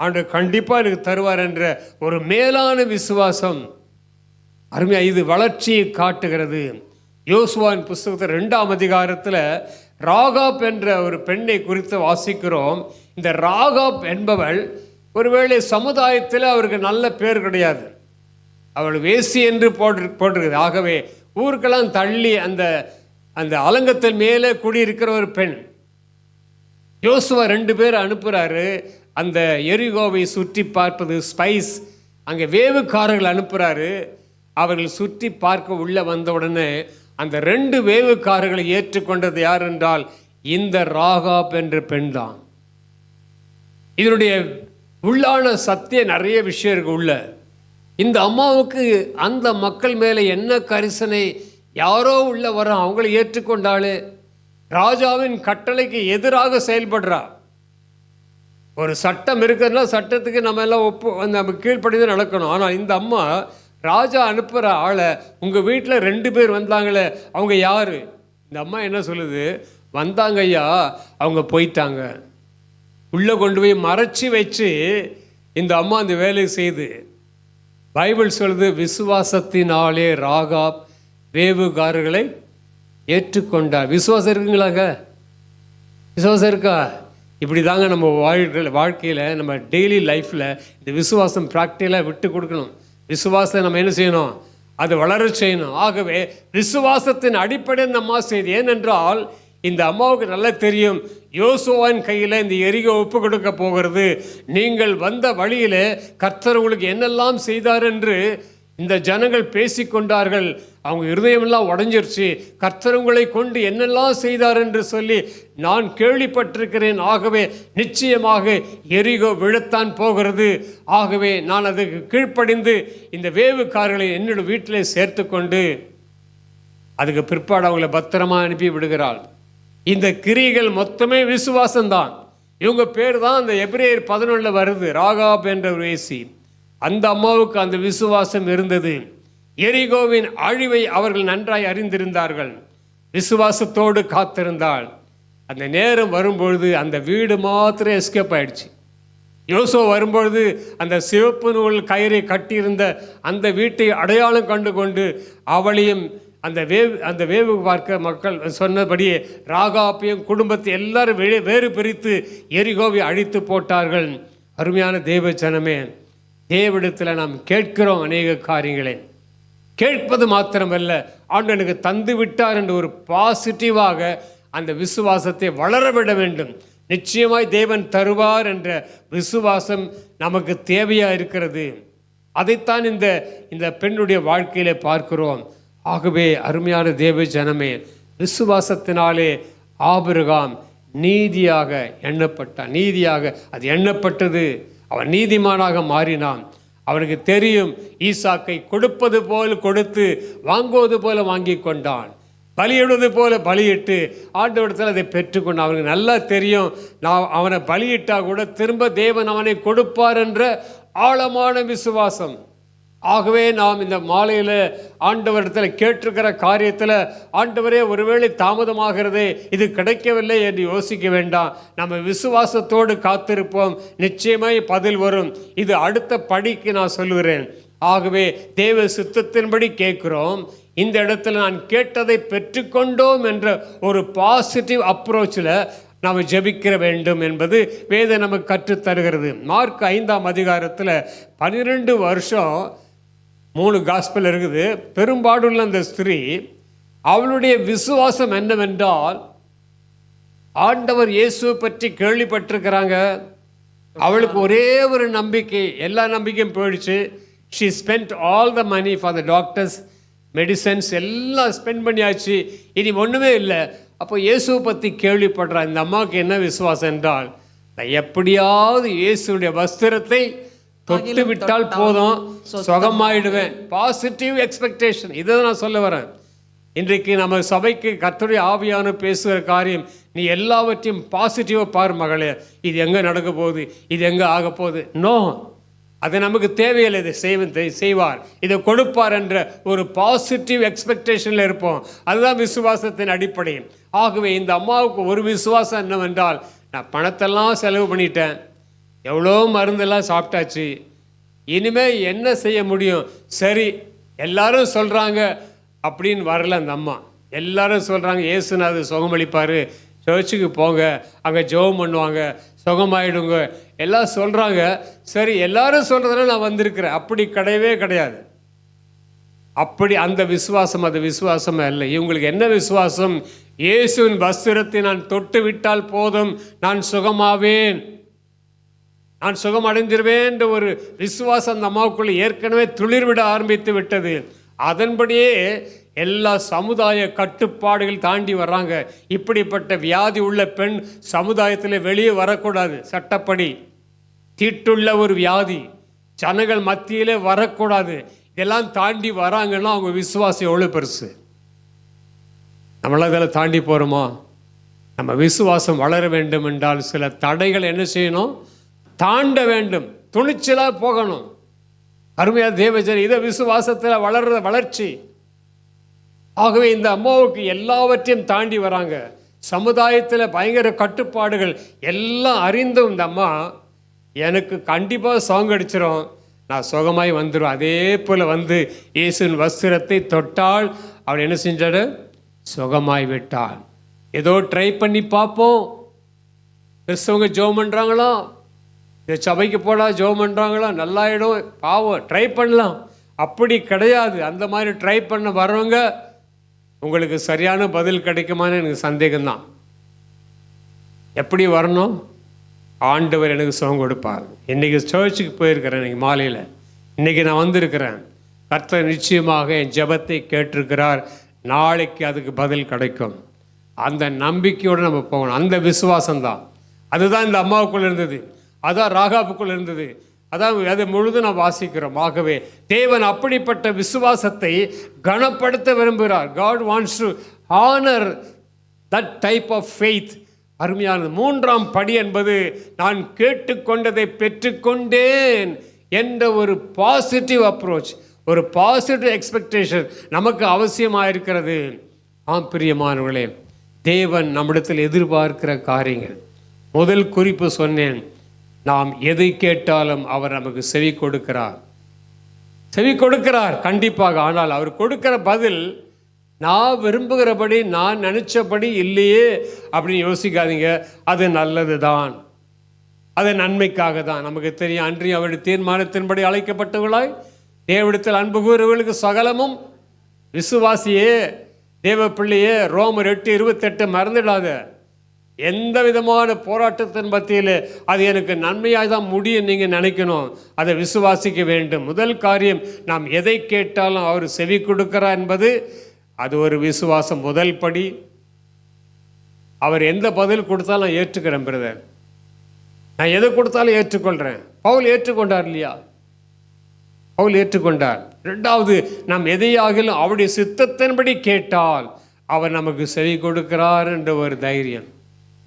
ஆண்டவர் கண்டிப்பாக எனக்கு தருவார் என்ற ஒரு மேலான விசுவாசம் அருமையா இது வளர்ச்சியை காட்டுகிறது. யோசுவாவின் புஸ்தகத்தில் 2ஆம் அதிகாரத்தில் ராகாப் என்ற ஒரு பெண்ணை குறித்து வாசிக்கிறோம். இந்த ராகாப் என்பவள் ஒருவேளை சமுதாயத்தில் அவருக்கு நல்ல பேர் கிடையாது, அவள் வேசி என்று போட்டிருக்குது. ஆகவே ஊருக்கெல்லாம் தள்ளி அந்த அந்த அலங்கத்தின் மேலே குடியிருக்கிற ஒரு பெண். யோசுவா 2 பேர் அனுப்புகிறாரு அந்த எரிகோவை சுற்றி பார்ப்பது, ஸ்பைஸ், அங்கே வேவுக்காரர்கள் அனுப்புகிறாரு. அவர்கள் சுற்றி பார்க்க உள்ள வந்தவுடனே அந்த 2 வேவுக்காரர்களை ஏற்றுக்கொண்டது யார் என்றால் இந்த ராகாப் என்ற பெண் தான். இதனுடைய உள்ளான சத்திய நிறைய விஷயம் இருக்கு உள்ள. இந்த அம்மாவுக்கு அந்த மக்கள் மேலே என்ன கரிசனை, யாரோ உள்ள வர அவங்களை ஏற்றுக்கொண்டாலே ராஜாவின் கட்டளைக்கு எதிராக செயல்படுறா. ஒரு சட்டம் இருக்குதுன்னா சட்டத்துக்கு நம்ம எல்லாம் நம்ம கீழ்ப்படி தான் நடக்கணும். ஆனால் இந்த அம்மா ராஜா அனுப்புகிற ஆளை, உங்கள் வீட்டில் 2 பேர் வந்தாங்களே அவங்க யார்? இந்த அம்மா என்ன சொல்லுது? வந்தாங்க ஐயா, அவங்க போயிட்டாங்க. உள்ளே கொண்டு போய் மறைச்சி வச்சு இந்த அம்மா அந்த வேலையை செய்து. பைபிள் சொல்லுது, விசுவாசத்தினாலே ராகாப் வேவுகாரர்களை ஏற்றுக்கொண்டார். விசுவாசம் இருக்குங்களாங்க? விசுவாசம் இருக்கா? இப்படி தாங்க நம்ம வாழ்க்கையில் நம்ம டெய்லி லைஃப்பில் இந்த விசுவாசம் ப்ராக்டிக்கலாக விட்டு கொடுக்கணும். விசுவாசத்தை நம்ம என்ன செய்யணும்? அது வளர செய்யணும். ஆகவே விசுவாசத்தின் அடிப்படை இந்த அம்மா செய்து. ஏனென்றால் இந்த அம்மாவுக்கு நல்லா தெரியும், யோசுவாவின் கையில் இந்த எரிகோ ஒப்பு கொடுக்க போகிறது. நீங்கள் வந்த வழியில் கர்த்தர் உங்களுக்கு என்னெல்லாம் செய்தார் என்று இந்த ஜனங்கள் பேசிக்கொண்டார்கள். அவங்க இருதயமெல்லாம் உடஞ்சிருச்சு. கர்த்தர் உங்களை கொண்டு என்னெல்லாம் செய்தார் என்று சொல்லி நான் கேள்விப்பட்டிருக்கிறேன். ஆகவே நிச்சயமாக எரிகோ விழத்தான் போகிறது. ஆகவே நான் அதுக்கு கீழ்ப்படிந்து இந்த வேவுக்காரர்களை என்னோட வீட்டிலே சேர்த்து கொண்டு அதுக்கு பிற்பாடு அவங்களை பத்திரமா அனுப்பி விடுகிறாள். இந்த கிரிகள் மொத்தமே விசுவாசம்தான். இவங்க பேர் தான் அந்த எபிரேயர் 11 வருது, ராகாப் என்ற ஒரு வேசி. அந்த அம்மாவுக்கு அந்த விசுவாசம் இருந்தது. எரிகோவின் அழிவை அவர்கள் நன்றாய் அறிந்திருந்தார்கள். விசுவாசத்தோடு காத்திருந்தாள். அந்த நேரம் வரும்பொழுது அந்த வீடு மாத்திரம் எஸ்கேப் ஆயிடுச்சு. யோசோ வரும்பொழுது அந்த சிவப்பு நூல் கயிறை கட்டியிருந்த அந்த வீட்டை அடையாளம் கண்டு கொண்டு அவளையும் அந்த வேவு பார்க்க மக்கள் சொன்னபடியே ராகாப்பையும் குடும்பத்தை எல்லாரும் வேறு பிரித்து எரிகோவை அழித்து போட்டார்கள். அருமையான தேவ ஜனமே, தேவனிடத்தில் நாம் கேட்கிறோம் அநேக காரியங்களை. கேட்பது மாத்திரமல்ல, ஆண்டவர் எனக்கு தந்து விட்டார் என்று ஒரு பாசிட்டிவாக அந்த விசுவாசத்தை வளரவிட வேண்டும். நிச்சயமாய் தேவன் தருவார் என்ற விசுவாசம் நமக்கு தேவையாக இருக்கிறது. அதைத்தான் இந்த பெண்ணுடைய வாழ்க்கையிலே பார்க்கிறோம். ஆகவே அருமையான தேவ ஜனமே, விசுவாசத்தினாலே ஆபிரகாம் நீதியாக எண்ணப்பட்டான். நீதியாக அது எண்ணப்பட்டது. அவன் நீதிமானாக மாறினான். அவனுக்கு தெரியும், ஈசாக்கை கொடுப்பது போல் கொடுத்து வாங்குவது போல வாங்கி கொண்டான். பலியிடுவது போல பலியிட்டு ஆண்டவரிடத்தில் அதை பெற்றுக்கொண்டான். அவனுக்கு நல்லா தெரியும், நான் அவனை பலியிட்டா கூட திரும்ப தேவன் அவனை கொடுப்பார் என்ற ஆழமான விசுவாசம். ஆகவே நாம் இந்த மாலையில் ஆண்டவரிடத்தில் கேட்டிருக்கிற காரியத்தில், ஆண்டவரே ஒருவேளை தாமதமாகிறதே, இது கிடைக்கவில்லை என்று யோசிக்க வேண்டாம். நம்ம விசுவாசத்தோடு காத்திருப்போம், நிச்சயமாய் பதில் வரும். இது அடுத்த படிக்கு நான் சொல்லுகிறேன். ஆகவே தேவ சித்தத்தின்படி கேட்கிறோம். இந்த இடத்துல நான் கேட்டதை பெற்றுக்கொண்டோம் என்ற ஒரு பாசிட்டிவ் அப்ரோச்சில் நாம் ஜெபிக்கிற வேண்டும் என்பது வேதம் நமக்கு கற்றுத்தருகிறது. மார்க் 5ஆம் அதிகாரத்தில் 12 வருஷம் 3 காஸ்பல் இருக்குது. பெரும்பாடுள்ள அந்த ஸ்திரீ, அவளுடைய விசுவாசம் என்னவென்றால், ஆண்டவர் இயேசுவை பற்றி கேள்விப்பட்டிருக்கிறாங்க. அவளுக்கு ஒரே ஒரு நம்பிக்கை, எல்லா நம்பிக்கையும் போயிடுச்சு. She spend all the money for the doctors, medicines எல்லாம் ஸ்பெண்ட் பண்ணியாச்சு. இனி ஒன்றுமே இல்லை. அப்போ இயேசுவை பற்றி கேள்விப்படுறா. இந்த அம்மாவுக்கு என்ன விசுவாசம் என்றால், நான் எப்படியாவது இயேசுடைய வஸ்திரத்தை தொட்டு விட்டால் போதும், சுகமாயிடுவேன். Positive expectation. இதை நான் சொல்ல வரேன். இன்றைக்கு நம்ம சபைக்கு கர்த்தருடைய ஆவியான பேசுகிற காரியம், நீ எல்லாவற்றையும் பாசிட்டிவாக பார் மகளே. இது எங்கே நடக்க போகுது, இது எங்கே ஆக போகுது? நோ, அது நமக்கு தேவையில்லை. இதை செய்வார், இதை கொடுப்பார் என்ற ஒரு பாசிட்டிவ் எக்ஸ்பெக்டேஷனில் இருப்போம். அதுதான் விசுவாசத்தின் அடிப்படை. ஆகவே இந்த அம்மாவுக்கு ஒரு விசுவாசம் என்னவென்றால், நான் பணத்தெல்லாம் செலவு பண்ணிட்டேன், எவ்வளோ மருந்தெல்லாம் சாப்பிட்டாச்சு, இனிமேல் என்ன செய்ய முடியும்? சரி, எல்லாரும் சொல்கிறாங்க அப்படின்னு வரல அந்த அம்மா. எல்லாரும் சொல்கிறாங்க இயேசுநாதர் சுகமளிப்பார், சர்ச்சுக்கு போங்க, அங்கே ஜெபம் பண்ணுவாங்க, சுகமாயிடுங்க, எல்லாம் சொல்கிறாங்க. சரி, எல்லாரும் சொல்கிறதுனால நான் வந்திருக்கிறேன். அப்படி கிடையவே கிடையாது. அப்படி அந்த விசுவாசம் அது விசுவாசமே இல்லை. இவங்களுக்கு என்ன விசுவாசம்? இயேசுவின் வஸ்திரத்தை நான் தொட்டு விட்டால் போதும், நான் சுகமாவேன், நான் சுகம் அடைஞ்சிருவேன் என்ற ஒரு விசுவாசம் அந்த அம்மாவுக்குள்ளே ஏற்கனவே துளிர்விட ஆரம்பித்து விட்டது. அதன்படியே எல்லா சமுதாய கட்டுப்பாடுகள் தாண்டி வர்றாங்க. இப்படிப்பட்ட வியாதி உள்ள பெண் சமுதாயத்தில் வெளியே வரக்கூடாது. சட்டப்படி தீட்டுள்ள ஒரு வியாதி ஜனங்கள் மத்தியிலே வரக்கூடாது. இதெல்லாம் தாண்டி வராங்கன்னா அவங்க விசுவாசம் எவ்வளோ பெருசு. நம்மளாம் இதெல்லாம் தாண்டி போகிறோமா? நம்ம விசுவாசம் வளர வேண்டும் என்றால் சில தடைகள் என்ன செய்யணும்? தாண்ட வேண்டும். துணிச்சலாக போகணும். அருமையாக தேவஜன், இதை விசுவாசத்தில் வளர்ற வளர்ச்சி. ஆகவே இந்த அம்மாவுக்கு எல்லாவற்றையும் தாண்டி வராங்க. சமுதாயத்தில் பயங்கர கட்டுப்பாடுகள் எல்லாம் அறிந்தும் இந்த அம்மா, எனக்கு கண்டிப்பாக சாங் அடிச்சிடும், நான் சுகமாய் வந்துடும். அதே போல் வந்து இயேசுவின் வஸ்திரத்தை தொட்டால் அவள் என்ன செஞ்சாடு? சுகமாய் விட்டாள். ஏதோ ட்ரை பண்ணி பார்ப்போம். கிறிஸ்தவங்க ஜெபம் பண்ணுறாங்களா, இந்த சபைக்கு போடா ஜெபம் பண்ணுறாங்களா, நல்லாயிடும், பாவம் ட்ரை பண்ணலாம். அப்படி கிடையாது. அந்த மாதிரி ட்ரை பண்ண வர்றவங்க உங்களுக்கு சரியான பதில் கிடைக்குமான்னு எனக்கு சந்தேகம்தான். எப்படி வரணும்? ஆண்டவர் எனக்கு சுகம் கொடுப்பார். இன்றைக்கி சர்ச்சுக்கு போயிருக்கிறேன், இன்றைக்கி மாலையில், இன்றைக்கி நான் வந்திருக்கிறேன். கர்த்தர் நிச்சயமாக என் ஜெபத்தை கேட்டிருக்கிறார், நாளைக்கு அதுக்கு பதில் கிடைக்கும். அந்த நம்பிக்கையோடு நம்ம போகணும். அந்த விசுவாசம்தான். அதுதான் இந்த அம்மாவுக்குள்ளே இருந்தது, அதான் ராகாபுக்குள்ளே இருந்தது, அதான் அதை முழுதும் நான் வாசிக்கிறோம். ஆகவே தேவன் அப்படிப்பட்ட விசுவாசத்தை கனப்படுத்த விரும்புகிறார். God wants to honor that type of faith. அருமையானது. மூன்றாம் படி என்பது நான் கேட்டுக்கொண்டதை பெற்றுக்கொண்டேன் என்ற ஒரு பாசிட்டிவ் அப்ரோச், ஒரு பாசிட்டிவ் எக்ஸ்பெக்டேஷன் நமக்கு அவசியமாக இருக்கிறது. பிரியமானவர்களே, தேவன் நம்மிடத்தில் எதிர்பார்க்கிற காரியங்கள், முதல் குறிப்பு சொன்னேன், நாம் எதை கேட்டாலும் அவர் நமக்கு செவி கொடுக்கிறார். செவி கொடுக்கிறார் கண்டிப்பாக. ஆனால் அவர் கொடுக்கிற பதில் நான் விரும்புகிறபடி, நான் நினச்சபடி இல்லையே அப்படின்னு யோசிக்காதீங்க. அது நல்லது தான், அது நன்மைக்காக தான். நமக்கு தெரியும், அன்றைய அவருடைய தீர்மானத்தின்படி அழைக்கப்பட்டவர்களாய் தேவனிடத்தில் அன்பு கூறுவர்களுக்கு சகலமும் விசுவாசியே, தேவ பிள்ளையே, ரோமர் 8:28 மறந்துடாத. எந்த விதமான போராட்டத்தின் மத்தியில் அது எனக்கு நன்மையாக தான் முடியும் நீங்கள் நினைக்கணும், அதை விசுவாசிக்க வேண்டும். முதல் காரியம், நாம் எதை கேட்டாலும் அவர் செவி கொடுக்கிறார் என்பது அது ஒரு விசுவாசம். முதல் படி. அவர் எந்த பதில் கொடுத்தாலும் நான் ஏற்றுக்கிறேன் பிரதர், நான் எதை கொடுத்தாலும் ஏற்றுக்கொள்கிறேன். பவுல் ஏற்றுக்கொண்டார் இல்லையா? பவுல் ஏற்றுக்கொண்டார். ரெண்டாவது, நாம் எதையாகிலும் அவருடைய சித்தத்தின்படி கேட்டால் அவர் நமக்கு செவி கொடுக்கிறார் என்ற ஒரு தைரியம்.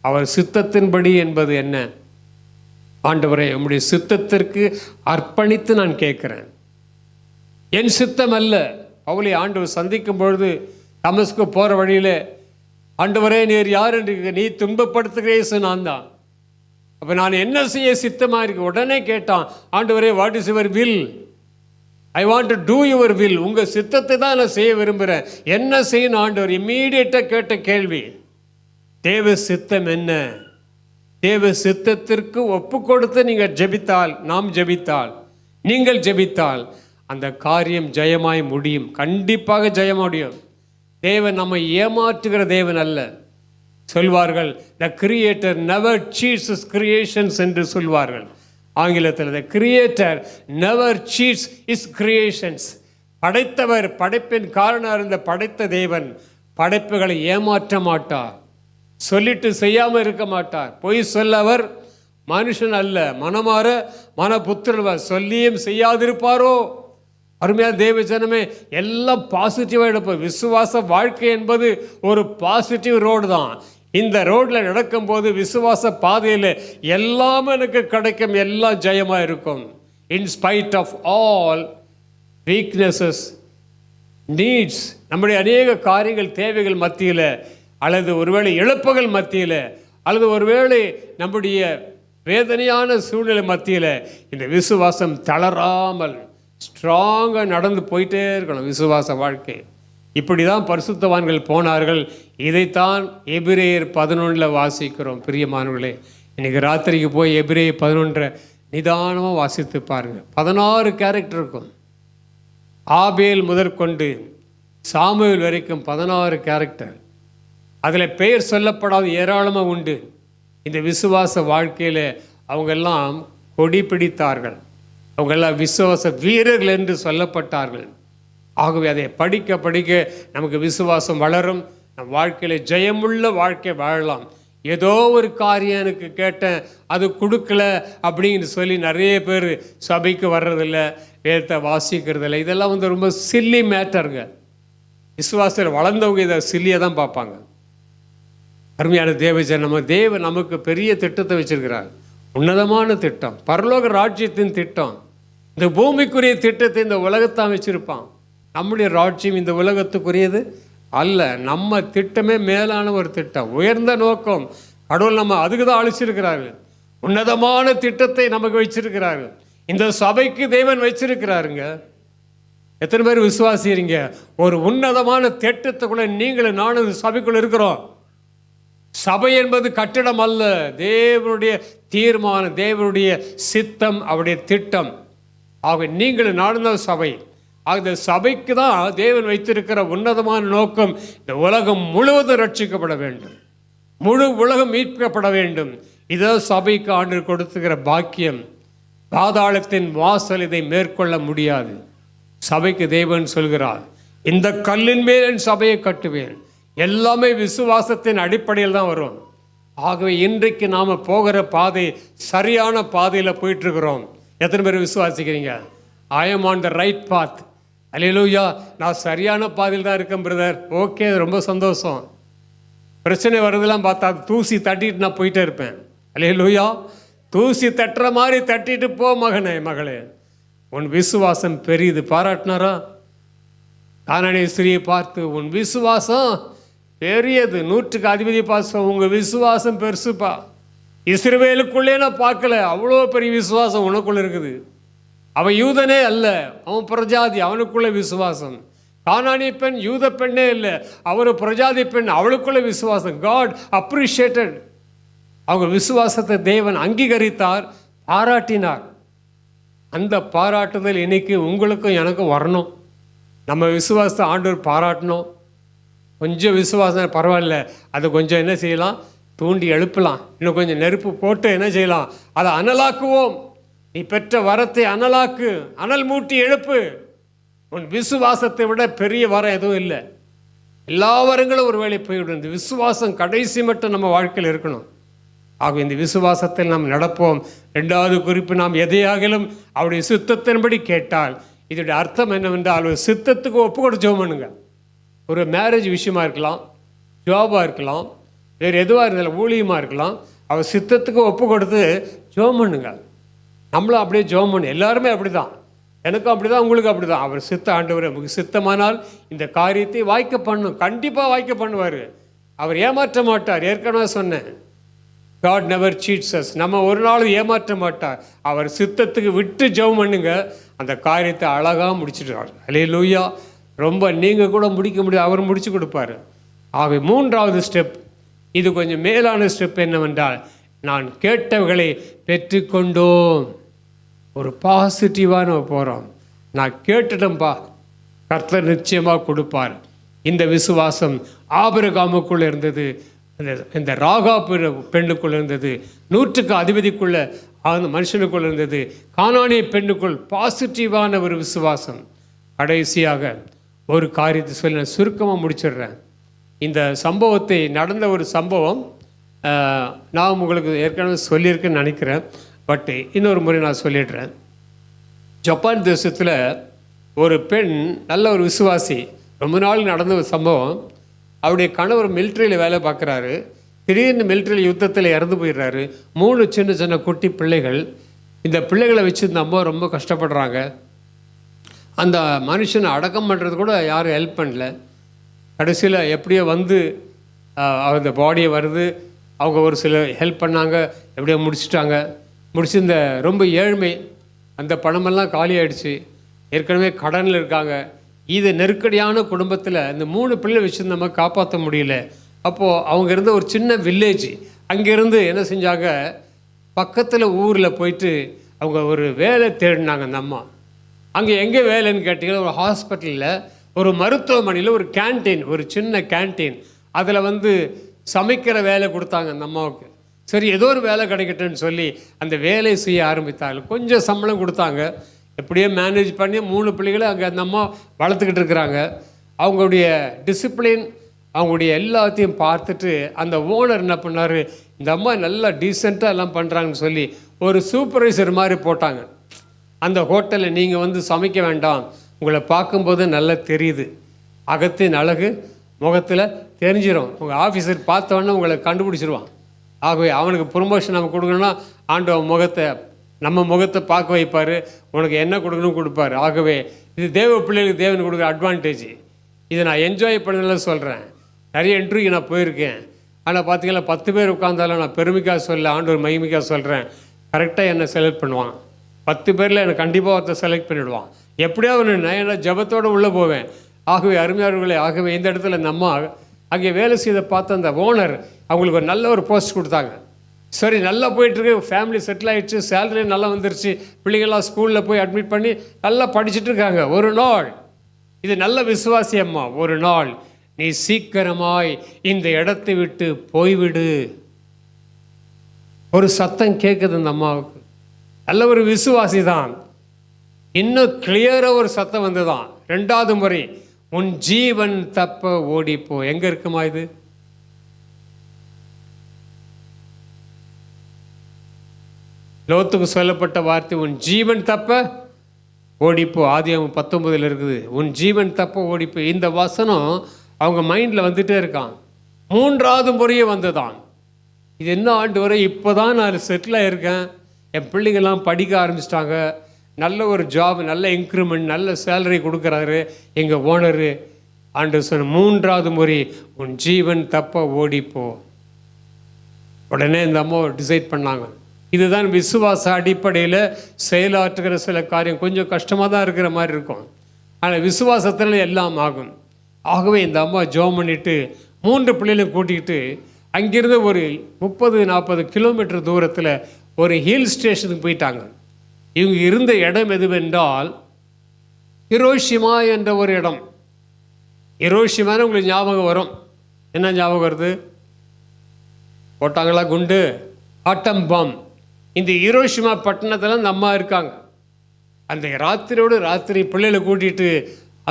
அவர் சித்தத்தின்படி என்பது என்ன? ஆண்டவரே, உம்முடைய சித்தத்திற்கு அர்ப்பணித்து நான் கேட்கிறேன், என் சித்தம் அல்ல. பவுலை ஆண்டவர் சந்திக்கும் பொழுது தமஸ்கு போகிற வழியில், ஆண்டவரே நீர் யார் என்று, நீ துன்பப்படுத்துகிறேசு நான் தான், அப்போ நான் என்ன செய்ய சித்தமாக இருக்கு? உடனே கேட்டான், ஆண்டவரே what is your will? I want to two your will. உங்கள் சித்தத்தை தான் நான் செய்ய விரும்புகிறேன், என்ன செய்யணும் ஆண்டவர்? இம்மீடியட்டாக கேட்ட கேள்வி, தேவ சித்தம் என்ன? தேவ சித்தத்திற்கு ஒப்பு கொடுத்து நீங்கள் ஜெபித்தால், நாம் ஜெபித்தால், நீங்கள் ஜெபித்தால் அந்த காரியம் ஜெயமாய் முடியும். கண்டிப்பாக ஜெயம் முடியும். தேவன் நம்மை ஏமாற்றுகிற தேவன் அல்ல. சொல்வார்கள், the creator never cheats his creations என்று சொல்வார்கள் ஆங்கிலத்தில். The creator never cheats his creations. படைத்தவர், படைப்பின் காரணம் இருந்த படைத்த தேவன் படைப்புகளை ஏமாற்ற மாட்டார், சொல்லிட்டு செய்யாமல் இருக்க மாட்டார். பொய் சொல்லவர் மனுஷன் அல்ல, மனமாற மனபுத்திரவர், சொல்லியும் செய்யாதிருப்பாரோ? அருமையான தேவ ஜனமே, எல்லாம் பாசிட்டிவாக எடுப்போம். விசுவாச வாழ்க்கை என்பது ஒரு பாசிட்டிவ் ரோடு தான். இந்த ரோடில் நடக்கும்போது, விசுவாச பாதையில் எல்லாம் எனக்கு கிடைக்கும், எல்லாம் ஜெயமாக இருக்கும். In spite of all weaknesses, needs, நம்முடைய அநேக காரியங்கள், தேவைகள் மத்தியில், அல்லது ஒருவேளை இழப்புகள் மத்தியில், அல்லது ஒருவேளை நம்முடைய வேதனையான சூழ்நிலை மத்தியில் இந்த விசுவாசம் தளராமல் ஸ்ட்ராங்காக நடந்து போயிட்டே இருக்கணும். விசுவாச வாழ்க்கை இப்படி தான் பரிசுத்தவான்கள் போனார்கள். இதைத்தான் எபிரேயர் 11 வாசிக்கிறோம். பிரியமானவர்களே, இன்றைக்கி ராத்திரிக்கு போய் எபிரேயர் 11 நிதானமாக வாசித்து பாருங்கள். 16 கேரக்டர் இருக்கும். ஆபேல் முதற்கொண்டு சாமுவேல் வரைக்கும் 16 கேரக்டர். அதில் பெயர் சொல்லப்படாத ஏராளமாக உண்டு. இந்த விசுவாச வாழ்க்கையில் அவங்கெல்லாம் கொடி பிடித்தார்கள், அவங்கெல்லாம் விசுவாச வீரர்கள் என்று சொல்லப்பட்டார்கள். ஆகவே அதை படிக்க படிக்க நமக்கு விசுவாசம் வளரும். நம் வாழ்க்கையில் ஜெயமுள்ள வாழ்க்கை வாழலாம். ஏதோ ஒரு காரியம் எனக்கு கேட்டேன், அது கொடுக்கல அப்படின்னு சொல்லி நிறைய பேர் சபைக்கு வர்றதில்ல, வேதத்தை வாசிக்கிறதில்ல. இதெல்லாம் ரொம்ப சில்லி மேட்டருங்க. விசுவாசத்தில் வளர்ந்தவங்க இதை சில்லியாக தான் பார்ப்பாங்க. அருமையான தேவஜன், தேவன் நமக்கு பெரிய திட்டத்தை வச்சிருக்கிறார். உன்னதமான திட்டம், பரலோக ராஜ்யத்தின் திட்டம். இந்த பூமிக்குரிய திட்டத்தை இந்த உலகத்தான் வச்சிருப்பான். நம்முடைய ராஜ்யம் இந்த உலகத்துக்குரியது அல்ல. நம்ம திட்டமே மேலான ஒரு திட்டம், உயர்ந்த நோக்கம். கடவுள் நம்ம அதுக்கு தான் அழைச்சிருக்கிறாரு. உன்னதமான திட்டத்தை நமக்கு வச்சிருக்கிறாரு. இந்த சபைக்கு தேவன் வச்சிருக்கிறாருங்க. எத்தனை பேர் விசுவாசிக்கிறீங்க? ஒரு உன்னதமான திட்டத்துக்குள்ள நீங்களும் நானும் சபைக்குள்ள இருக்கிறோம். சபை என்பது கட்டிடம் அல்ல, தேவனுடைய தீர்மானம், தேவனுடைய சித்தம், அவருடைய திட்டம். ஆக நீங்களும் நானும் சபை. அந்த சபைக்கு தான் தேவன் வைத்திருக்கிற உன்னதமான நோக்கம். இந்த உலகம் முழுவதும் ரட்சிக்கப்பட வேண்டும், முழு உலகம் மீட்கப்பட வேண்டும். இதோ சபைக்கு ஆண்டவர் கொடுத்துக்கிற பாக்கியம். பாதாளத்தின் வாசல் இதை மேற்கொள்ள முடியாது. சபைக்கு தேவன் சொல்கிறார், இந்த கல்லின் மேல் என் சபையை கட்டுவேன். எல்லாமே விசுவாசத்தின் அடிப்படையில் தான் வரும். ஆகவே இன்றைக்கு நாம் போகிற பாதை சரியான பாதையில் போயிட்டுருக்கிறோம். எத்தனை பேர் விசுவாசிக்கிறீங்க? I am on the right path. அல்லேலூயா. நான் சரியான பாதையில் தான் இருக்கேன் பிரதர். ஓகே, ரொம்ப சந்தோஷம். பிரச்சனை வருதெல்லாம் பார்த்தா தூசி தட்டிட்டு நான் போயிட்டே இருப்பேன். அல்லேலூயா. தூசி தட்டுற மாதிரி தட்டிட்டு போ மகனே, மகளே. உன் விசுவாசம் பெரியது. பாராட்டினாரா? கானானிய ஸ்திரியை பார்த்து, உன் விசுவாசம் பெரியது, 100க்கு அதிபதி பாசம், உங்கள் விசுவாசம் பெருசுப்பா. இஸ்ரவேலுக்குள்ளே நான் பார்க்கல, அவ்வளோ பெரிய விசுவாசம் உனக்குள்ளே இருக்குது. அவன் யூதனே அல்ல, அவன் பிரஜாதி, அவனுக்குள்ள விசுவாசம். கானானிய பெண் யூத பெண்ணே இல்லை, அவர் பிரஜாதி பெண், அவளுக்குள்ள விசுவாசம். God appreciated. அவங்க விசுவாசத்தை தேவன் அங்கீகரித்தார், பாராட்டினார். அந்த பாராட்டுதல் இன்னைக்கு உங்களுக்கும் எனக்கும் வரணும். நம்ம விசுவாசத்தை ஆண்டவர் பாராட்டணும். கொஞ்சம் விசுவாசம் பரவாயில்ல, அதை கொஞ்சம் என்ன செய்யலாம், தூண்டி எழுப்பலாம். இன்னும் கொஞ்சம் நெருப்பு போட்டு என்ன செய்யலாம், அதை அனலாக்குவோம். நீ பெற்ற வரத்தை அனலாக்கு, அனல் மூட்டி எழுப்பு. உன் விசுவாசத்தை விட பெரிய வரம் எதுவும் இல்லை. எல்லா வரங்களும் ஒரு வேளை போய்விடும். இந்த விசுவாசம் கடைசி மட்டும் நம்ம வாழ்க்கையில் இருக்கணும். ஆக இந்த விசுவாசத்தில் நாம் நடப்போம். 2வது குறிப்பு, நாம் எதையாகிலும் அவருடைய சித்தத்தின்படி கேட்டால். இதோடைய அர்த்தம் என்னவென்றால், ஒரு சித்தத்துக்கு ஒப்பு கொடுத்து ஜெபம் பண்ணுங்க. ஒரு மேரேஜ் விஷயமா இருக்கலாம், ஜாபாக இருக்கலாம், வேறு எதுவாக இருந்தாலும், ஊழியமாக இருக்கலாம். அவர் சித்தத்துக்கு ஒப்பு கொடுத்து ஜெபம் பண்ணுங்க. நம்மளும் அப்படியே ஜெபம் பண்ணு. எல்லாருமே அப்படி தான், எனக்கும் அப்படி தான், உங்களுக்கு அப்படி தான். அவர் சித்த ஆண்டவர் நமக்கு சித்தமானால் இந்த காரியத்தை வாய்க்க பண்ணும். கண்டிப்பாக வாய்க்க பண்ணுவார். அவர் ஏமாற்ற மாட்டார். ஏற்கனவே சொன்னேன், God never cheats us. நம்ம ஒரு நாள் ஏமாற்ற மாட்டார். அவர் சித்தத்துக்கு விட்டு ஜெபம் பண்ணுங்க, அந்த காரியத்தை அழகாக முடிச்சுட்டார். அல்லேலூயா. ரொம்ப நீங்கள் கூட முடிக்க முடியாது, அவர் முடிச்சு கொடுப்பார். ஆகவே 3வது ஸ்டெப், இது கொஞ்சம் மேலான ஸ்டெப் என்னவென்றால், நான் கேட்டவைகளை பெற்றுக்கொண்டோம். ஒரு பாசிட்டிவாக நம்ம போகிறோம். நான் கேட்டுட்டேன்ப்பா, கர்த்தர் நிச்சயமாக கொடுப்பார். இந்த விசுவாசம் ஆபிரகாமுக்குள்ளே இருந்தது, இந்த ராகாப் பெண்ணுக்குள்ளே இருந்தது, 100க்கு அதிபதிக்குள்ள அந்த மனுஷனுக்குள்ளே இருந்தது, கானானிய பெண்ணுக்குள் பாசிட்டிவான ஒரு விசுவாசம். கடைசியாக ஒரு காரியத்தை சொல்லி நான் சுருக்கமாக முடிச்சிடுறேன். இந்த சம்பவத்தை, நடந்த ஒரு சம்பவம் நான் உங்களுக்கு ஏற்கனவே சொல்லியிருக்கேன்னு நினைக்கிறேன். பட் இன்னொரு முறை நான் சொல்லிடுறேன். ஜப்பான் தேசத்தில் ஒரு பெண், நல்ல ஒரு விசுவாசி, ரொம்ப நாள் நடந்த ஒரு சம்பவம். அவருடைய கணவர் மிலிட்ரியில் வேலை பார்க்குறாரு. திடீர்னு மிலிட்ரியில் யுத்தத்தில் இறந்து போயிடுறாரு. 3 சின்ன சின்ன குட்டி பிள்ளைகள். இந்த பிள்ளைகளை வச்சு இந்த அம்மா ரொம்ப கஷ்டப்படுறாங்க. அந்த மனுஷனை அடக்கம் பண்ணுறது கூட யாரும் ஹெல்ப் பண்ணல. கடைசியில் எப்படியோ வந்து அந்த பாடியை வருது, அவங்க ஒரு சில ஹெல்ப் பண்ணாங்க, எப்படியோ முடிச்சுட்டாங்க. முடிச்சு இந்த ரொம்ப ஏழ்மை, அந்த பணமெல்லாம் காலி ஆகிடுச்சு, ஏற்கனவே கடனில் இருக்காங்க. இது நெருக்கடியான குடும்பத்தில் இந்த 3 பிள்ளை வச்சு நம்ம காப்பாற்ற முடியல. அப்போது அவங்க இருந்த ஒரு சின்ன வில்லேஜ், அங்கேருந்து என்ன செஞ்சாங்க, பக்கத்தில் ஊரில் போயிட்டு அவங்க ஒரு வேலை தேடினாங்க. அந்த அம்மா அங்கே எங்கே வேலைன்னு கேட்டிங்கன்னா, ஒரு ஹாஸ்பிட்டலில், ஒரு மருத்துவமனையில் ஒரு கேன்டீன், ஒரு சின்ன கேன்டீன், அதில் வந்து சமைக்கிற வேலை கொடுத்தாங்க அந்த அம்மாவுக்கு. சரி, ஏதோ ஒரு வேலை கிடைக்கட்டும்னு சொல்லி அந்த வேலையை செய்ய ஆரம்பித்தாங்க. கொஞ்சம் சம்பளம் கொடுத்தாங்க. எப்படியோ மேனேஜ் பண்ணி 3 பிள்ளைகளை அங்கே அந்த அம்மா வளர்த்துக்கிட்டு இருக்கிறாங்க. அவங்களுடைய டிசிப்ளின், அவங்களுடைய எல்லாத்தையும் பார்த்துட்டு அந்த ஓனர் என்ன பண்ணார், இந்த அம்மா நல்லா டீசெண்டாக எல்லாம் பண்ணுறாங்கன்னு சொல்லி ஒரு சூப்பர்வைசர் மாதிரி போட்டாங்க. அந்த ஹோட்டலில் நீங்கள் வந்து சமைக்க வேண்டாம், உங்களை பார்க்கும்போது நல்லா தெரியுது, அகத்தின் அழகு முகத்தில் தெரிஞ்சிடும், உங்கள் ஆஃபீஸர் பார்த்தோன்னே உங்களை கண்டுபிடிச்சிருவான். ஆகவே அவனுக்கு ப்ரொமோஷன் நம்ம கொடுக்கணும்னா ஆண்டவன் நம்ம முகத்தை பார்க்க வைப்பார், உனக்கு என்ன கொடுக்கணும் கொடுப்பார். ஆகவே இது தேவ பிள்ளைகளுக்கு தேவன் கொடுக்குற அட்வான்டேஜ். இதை நான் என்ஜாய் பண்ணல சொல்கிறேன். நிறைய இன்டர்வியூ நான் போயிருக்கேன். ஆனால் பார்த்தீங்கன்னா 10 பேர் உட்காந்தாலும் நான் பெருமைக்காக சொல்ல, ஆண்டவர் மகிமைக்காக சொல்கிறேன், கரெக்டாக என்னை செலக்ட் பண்ணுவான். 10 பேரில் என்னை கண்டிப்பாக ஒருத்தர் செலக்ட் பண்ணிவிடுவான். எப்படியாவது நான் என்ன ஜபத்தோடு உள்ளே போவேன். ஆகவே அருமையாளர்களே, ஆகவே இந்த இடத்துல இந்த அம்மா அங்கே வேலை செய்த பார்த்த அந்த ஓனர் அவங்களுக்கு ஒரு நல்ல ஒரு போஸ்ட் கொடுத்தாங்க. சரி, நல்லா போயிட்டுருக்கு, ஃபேமிலி செட்டில் ஆகிடுச்சு, சேலரி நல்லா வந்துருச்சு, பிள்ளைங்கள்லாம் ஸ்கூலில் போய் அட்மிட் பண்ணி நல்லா படிச்சுட்டு இருக்காங்க. ஒரு நாள், இது நல்ல விசுவாசி அம்மா, ஒரு நாள் நீ சீக்கிரமாய் இந்த இடத்தை விட்டு போய்விடு. ஒரு சத்தம் கேட்குது அந்த அம்மாவுக்கு. நல்ல ஒரு விசுவாசி தான். இன்னும் கிளியராக ஒரு சத்தம் வந்து தான் 2வது முறை, உன் ஜீவன் தப்ப ஓடிப்போ. எங்கே இருக்குமா இது? லோத்துக்கு சொல்லப்பட்ட வார்த்தை, உன் ஜீவன் தப்ப ஓடிப்போ. ஆதியாகமம் 19 இருக்குது, உன் ஜீவன் தப்ப ஓடிப்போ. இந்த வசனம் அவங்க மைண்டில் வந்துட்டே இருக்கான். 3வது முறையே வந்துதான். இது என்ன ஆண்டவரே, இப்போ தான் நான் செட்டில் ஆகிருக்கேன், என் பிள்ளைங்கள்லாம் படிக்க ஆரம்பிச்சிட்டாங்க, நல்ல ஒரு ஜாப், நல்ல இன்க்ரிமெண்ட், நல்ல சேலரி கொடுக்குறாரு எங்கள் ஓனரு. ஆண்டவர் சொன்ன 3வது முறை, உன் ஜீவன் தப்ப ஓடிப்போ. உடனே இந்த அம்மா டிசைட் பண்ணாங்க. இதுதான் விசுவாச அடிப்படையில் செயலாற்றுகிற சில காரியம். கொஞ்சம் கஷ்டமாக தான் இருக்கிற மாதிரி இருக்கும், ஆனால் விசுவாசத்தில் எல்லாம் ஆகும். ஆகவே இந்த அம்மா ஜெபம் பண்ணிவிட்டு 3 பிள்ளைகளையும் கூட்டிகிட்டு அங்கிருந்து ஒரு 30-40 கிலோமீட்டர் தூரத்தில் ஒரு ஹில் ஸ்டேஷனுக்கு போயிட்டாங்க. இவங்க இருந்த இடம் எதுவென்றால் ஹிரோஷிமா என்ற ஒரு இடம். ஹிரோஷிமான்னு உங்களுக்கு ஞாபகம் வரும். என்ன ஞாபகம் வருது? போட்டாங்களா குண்டு, ஆட்டம் பாம். இந்த ஹிரோஷிமா பட்டணத்தில் அந்த அம்மா இருக்காங்க. அந்த ராத்திரியோடு ராத்திரி பிள்ளைகளை கூட்டிகிட்டு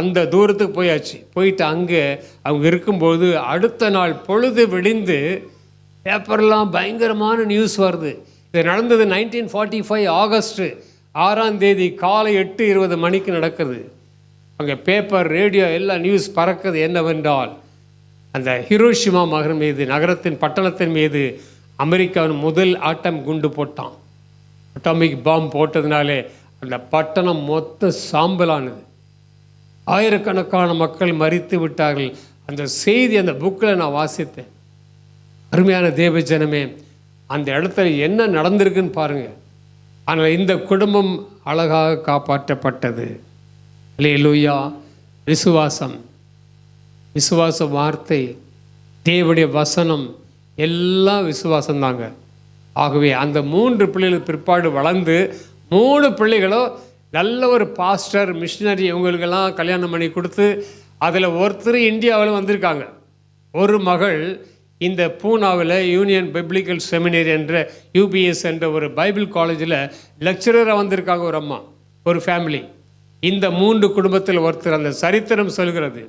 அந்த தூரத்துக்கு போயாச்சு. போயிட்டு அங்கே அவங்க இருக்கும்போது அடுத்த நாள் பொழுது விடிந்து பேப்பர்லாம் பயங்கரமான நியூஸ் வருது. இது நடந்தது 1945 ஆகஸ்ட் 6ஆம் தேதி காலை 8:20 மணிக்கு நடக்குது. அங்கே பேப்பர், ரேடியோ எல்லாம் நியூஸ் பறக்குது. என்னவென்றால் அந்த ஹிரோஷிமா நகரத்தின் பட்டணத்தின் மீது அமெரிக்காவின் முதல் ஆட்டம் குண்டு போட்டான். அட்டாமிக் பாம் போட்டதுனாலே அந்த பட்டணம் மொத்த சாம்பலானது. ஆயிரக்கணக்கான மக்கள் மரித்து விட்டார்கள். அந்த செய்தி அந்த புக்கில் நான் வாசித்தேன். அருமையான தேவ ஜனமே, அந்த இடத்துல என்ன நடந்திருக்குன்னு பாருங்கள். ஆனால் இந்த குடும்பம் அழகாக காப்பாற்றப்பட்டது. அல்லேலூயா. விசுவாசம், விசுவாச வார்த்தை, தேவனுடைய வசனம் எல்லாம் விசுவாசம்தாங்க. ஆகவே அந்த 3 பிள்ளைகள் பிற்பாடு வளர்ந்து 3 பிள்ளைகளும் நல்ல ஒரு பாஸ்டர், மிஷினரி, இவங்களுக்கெல்லாம் கல்யாணம் பண்ணி கொடுத்து அதில் ஒருத்தர் இந்தியாவில் வந்திருக்காங்க. ஒரு மகள் இந்த பூனாவில் யூனியன் பிப்ளிக்கல் செமினரி என்ற UBS என்ற ஒரு பைபிள் காலேஜில் லெக்சரராக வந்திருக்காங்க. ஒரு அம்மா, ஒரு ஃபேமிலி. இந்த 3 குடும்பத்தில் ஒருத்தர். அந்த சரித்திரம் சொல்கிறது.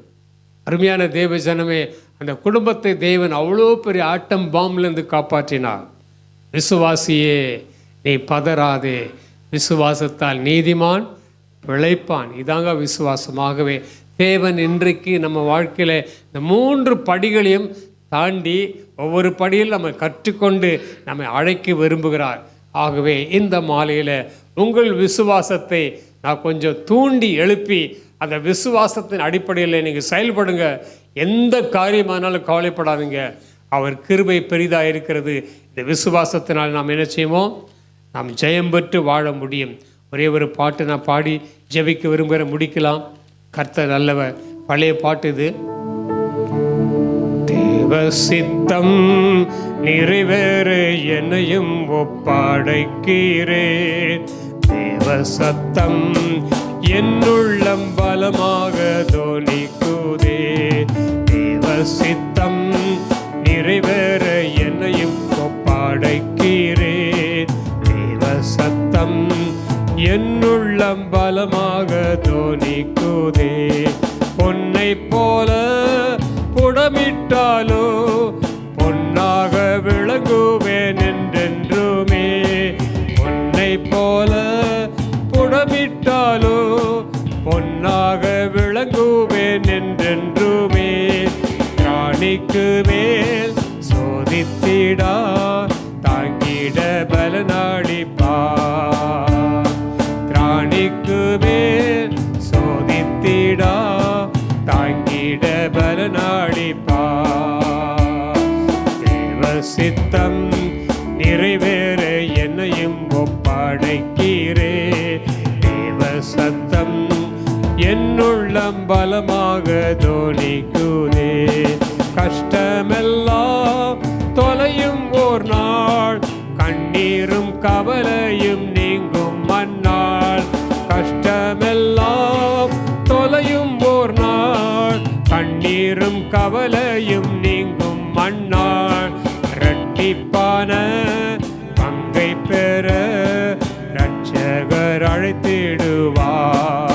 அருமையான தேவ ஜனமே, அந்த குடும்பத்தை தேவன் அவ்வளோ பெரிய ஆட்டம் பாம்பிலேருந்து காப்பாற்றினார். விசுவாசியே, நீ பதறாதே, விசுவாசத்தால் நீதிமான் பிழைப்பான். இதாங்க விசுவாசமாகவே தேவன் இன்றைக்கு நம்ம வாழ்க்கையில் இந்த 3 படிகளையும் தாண்டி ஒவ்வொரு படியில் நம்ம கற்றுக்கொண்டு நம்மை அழைக்க விரும்புகிறார். ஆகவே இந்த மாலையில் உங்கள் விசுவாசத்தை நான் கொஞ்சம் தூண்டி எழுப்பி அந்த விசுவாசத்தின் அடிப்படையில் நீங்கள் செயல்படுங்க. எந்த காரியமானாலும் கவலைப்படாதீங்க. அவர் கிருபை பெரிதாக இருக்கிறது. இந்த விசுவாசத்தினால் நாம் என்ன செய்வோம்? நாம் ஜெயம் பெற்று வாழ முடியும். ஒரே ஒரு பாட்டு நான் பாடி ஜெபிக்க விரும்புகிற, முடிக்கலாம். கர்த்தர் நல்லவர். பழைய பாட்டு இது. தேவ சித்தம் நிறைவேற என்னையும் ஒப்படைக்கிறேன். தேவ சத்தம் என்னுள்ளம் பலமாக தோனிக்குதே. தேவ சித்தம் நிறைவேற என்னையும் ஒப்படைக்கிறேன். தேவ சத்தம் என்னுள்ளம் பலமாக தோனிக்குதே. பொன்னை போல புடமிட்டாலோ பொன்னாக விளங்குவேன் என்றென்றுமே. பொன்னை போல புடமிட்டாலோ பொன்னாக விளங்குவேன் என்றென்றுமே. ராணிக்கு மேல் சோதித்திடா தாங்கிட பலனாடிப்பா. ராணிக்கு மேல் சோதித்திடா தாங்கிட பலனாடிப்பா. தேவ சித்தம் நிறைவேற என்னையும் ஒப்படைக்கிறே. தேவ சத்தம் என்னுள்ளம் பலமாக தோனிக்குதே. கஷ்டமெல்லாம் தொலையும் ஓர் நாள் ரட்சகர் அழைத்திடுவார்.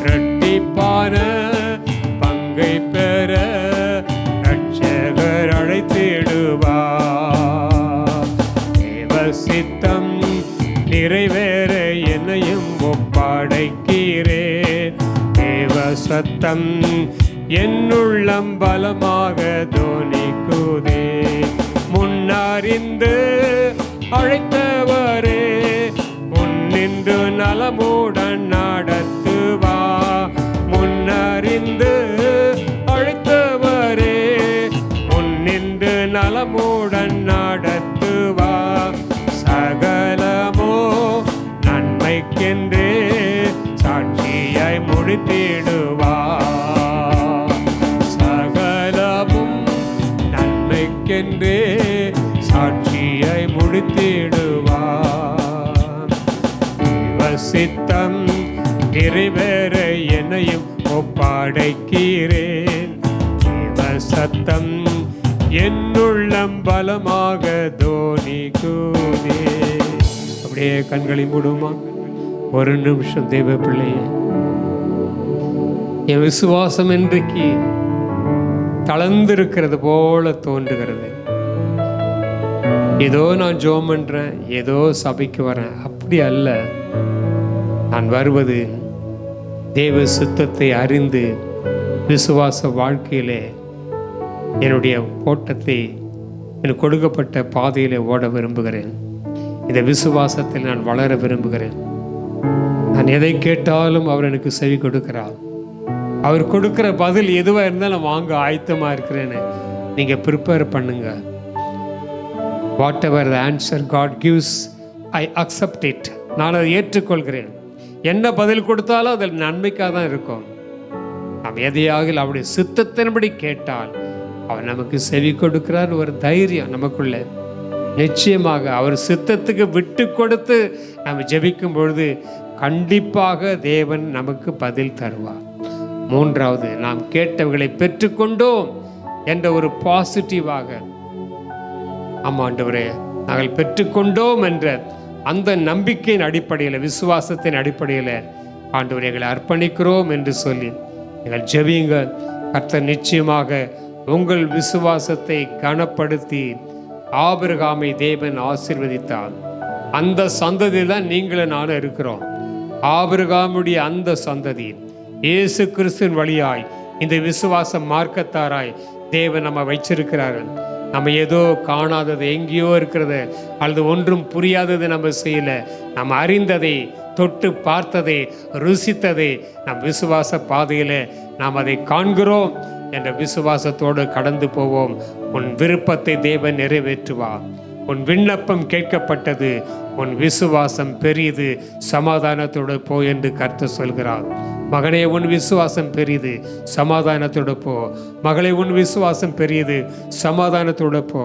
இரட்டிப்பான பங்கை பெற ரட்சகர் அழைத்திடுவார். தேவ சித்தம் நிறைவேற என்னையும் ஒப்படைக்கிறேன். தேவ சத்தம் என்னுள்ளம் பலமாக தோனிக்குதே. முன்னறிந்து அழைத்தவரே முன்னின்று நலமுடன் நடத்துவா. முன்னறிந்து அழைத்தவரே முன்னின்று நலமுடன் நடத்துவா. சகலமோ நன்மைக்கென்றே சாட்சியாய் முடித்திடுவா. சகலமும் நன்மைக்கென்றே சாட்சியாய் முடித்திடுவார். சித்தம் நிறைவேற என்னையும் ஒப்படைக்கிறேன். சத்தம் என்னுள்ளம் பலமாக தோனிக்குதே. அப்படியே கண்களை மூடுமா ஒரு நிமிஷம். தேவ பிள்ளையே, என் விசுவாசம் இன்றைக்கு தளர்ந்திருக்கிறது போல தோன்றுகிறது. ஏதோ நான் ஜெபம் பண்றேன், ஏதோ சபைக்கு வரேன், அப்படி அல்ல. நான் வருவது தேவ சித்தத்தை அறிந்து விசுவாச வாழ்க்கையிலே என்னுடைய ஓட்டத்தை எனக்கு கொடுக்கப்பட்ட பாதையிலே ஓட விரும்புகிறேன். இந்த விசுவாசத்தில் நான் வளர விரும்புகிறேன். நான் எதை கேட்டாலும் அவர் எனக்கு செவி கொடுக்கிறார். அவர் கொடுக்கிற பதில் எதுவாக இருந்தாலும் நான் வாங்க ஆயத்தமாக இருக்கிறேன்னு நீங்கள் ப்ரிப்பேர் பண்ணுங்க. Whatever the answer God gives, I accept it. நான் அதை ஏற்றுக்கொள்கிறேன். என்ன பதில் கொடுத்தாலும் அதில் நன்மைக்காக தான் இருக்கும். நாம் எதையாக அவருடைய சித்தத்தின்படி கேட்டால் அவர் நமக்கு செவி கொடுக்கிறார். ஒரு தைரியம் நமக்குள்ள. நிச்சயமாக அவர் சித்தத்துக்கு விட்டு கொடுத்து நாம் ஜெபிக்கும் பொழுது கண்டிப்பாக தேவன் நமக்கு பதில் தருவார். மூன்றாவது, நாம் கேட்டவர்களை பெற்றுக்கொண்டோம் என்ற ஒரு பாசிட்டிவாக, ஆமாம் ஆண்டவரே நாங்கள் பெற்றுக்கொண்டோம் என்ற அந்த நம்பிக்கையின் அடிப்படையில், விசுவாசத்தின் அடிப்படையில் ஆண்டவரே எங்களை அர்ப்பணிக்கிறோம் என்று சொல்லி நீங்கள் ஜெபியுங்க. கர்த்தர் நிச்சயமாக உங்கள் விசுவாசத்தை கனப்படுத்தி ஆபிரகாமை தேவன் ஆசீர்வதித்தார். அந்த சந்ததியில் தான் நீங்களும் நானும் இருக்கிறோம். ஆபிரகாமுடைய அந்த சந்ததி இயேசு கிறிஸ்துவின் வழியாய் இந்த விசுவாச மார்க்கத்தாராய் தேவன் நம்ம வச்சிருக்கிறார்கள். நம்ம ஏதோ காணாதது, எங்கேயோ இருக்கிறது, அல்லது ஒன்றும் புரியாதது நம்ம செய்யல. நம்ம அறிந்ததை, தொட்டு பார்த்ததை, ருசித்ததை நம் விசுவாச பாதையில் நாம் அதை காண்கிறோம் என்ற விசுவாசத்தோடு கடந்து போவோம். உன் விருப்பத்தை தேவன் நிறைவேற்றுவார். உன் விண்ணப்பம் கேட்கப்பட்டது, உன் விசுவாசம் பெரியது, சமாதானத்தோடு போ என்று கர்த்தர் சொல்கிறார். மகனே, உன் விசுவாசம் பெரியது, சமாதானத்தோடு போ. மகளே, உன் விசுவாசம் பெரியது, சமாதானத்தோடு போ.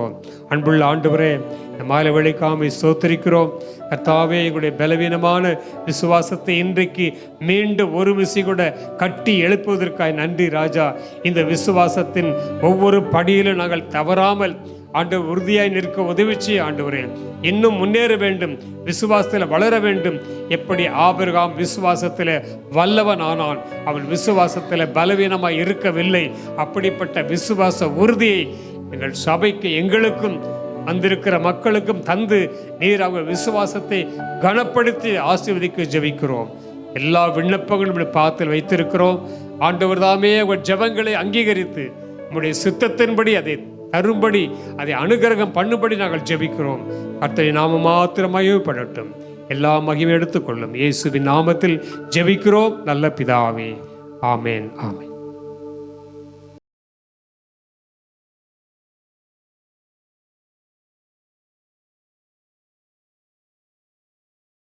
அன்புள்ள ஆண்டவரே, இந்த மாலை வேளைக்காமை ஸ்தோத்திரிக்கிறோம். கர்த்தாவே, எங்களுடைய பலவீனமான விசுவாசத்தை இன்றைக்கு மீண்டும் ஒரு விசை கூட கட்டி எழுப்புவதற்காய் நன்றி ராஜா. இந்த விசுவாசத்தின் ஒவ்வொரு படியிலும் நாங்கள் தவறாமல் ஆண்டவர் உறுதியாய் நிற்க உதவிச்சு ஆண்டவரே. இன்னும் முன்னேற வேண்டும், விசுவாசத்தில் வளர வேண்டும். எப்படி ஆபிரகாம் விசுவாசத்தில் வல்லவன் ஆனான், அவன் விசுவாசத்தில் பலவீனமாய் இருக்கவில்லை. அப்படிப்பட்ட விசுவாச உறுதியை எங்கள் சபைக்கு, எங்களுக்கும் வந்திருக்கிற மக்களுக்கும் தந்து நீர் அவங்க விசுவாசத்தை கனப்படுத்தி ஆசீர்வதிக்க ஜெபிக்கிறோம். எல்லா விண்ணப்பங்களும் பாத்தில் வைத்திருக்கிறோம். ஆண்டவர் தாமே உங்கள் ஜெபங்களை அங்கீகரித்து உங்களுடைய சித்தத்தின்படி அதை தரும்படி, அதை அனுகிரகம் பண்ணும்படி நாங்கள் ஜெபிக்கிறோம். கர்த்தரை நாம மாத்திரம் மகிமைப்படட்டும். எல்லா மகிமை எடுத்துக்கொள்ளும். இயேசுவின் நாமத்தில் ஜெபிக்கிறோம் நல்ல பிதாவே. ஆமேன், ஆமேன்.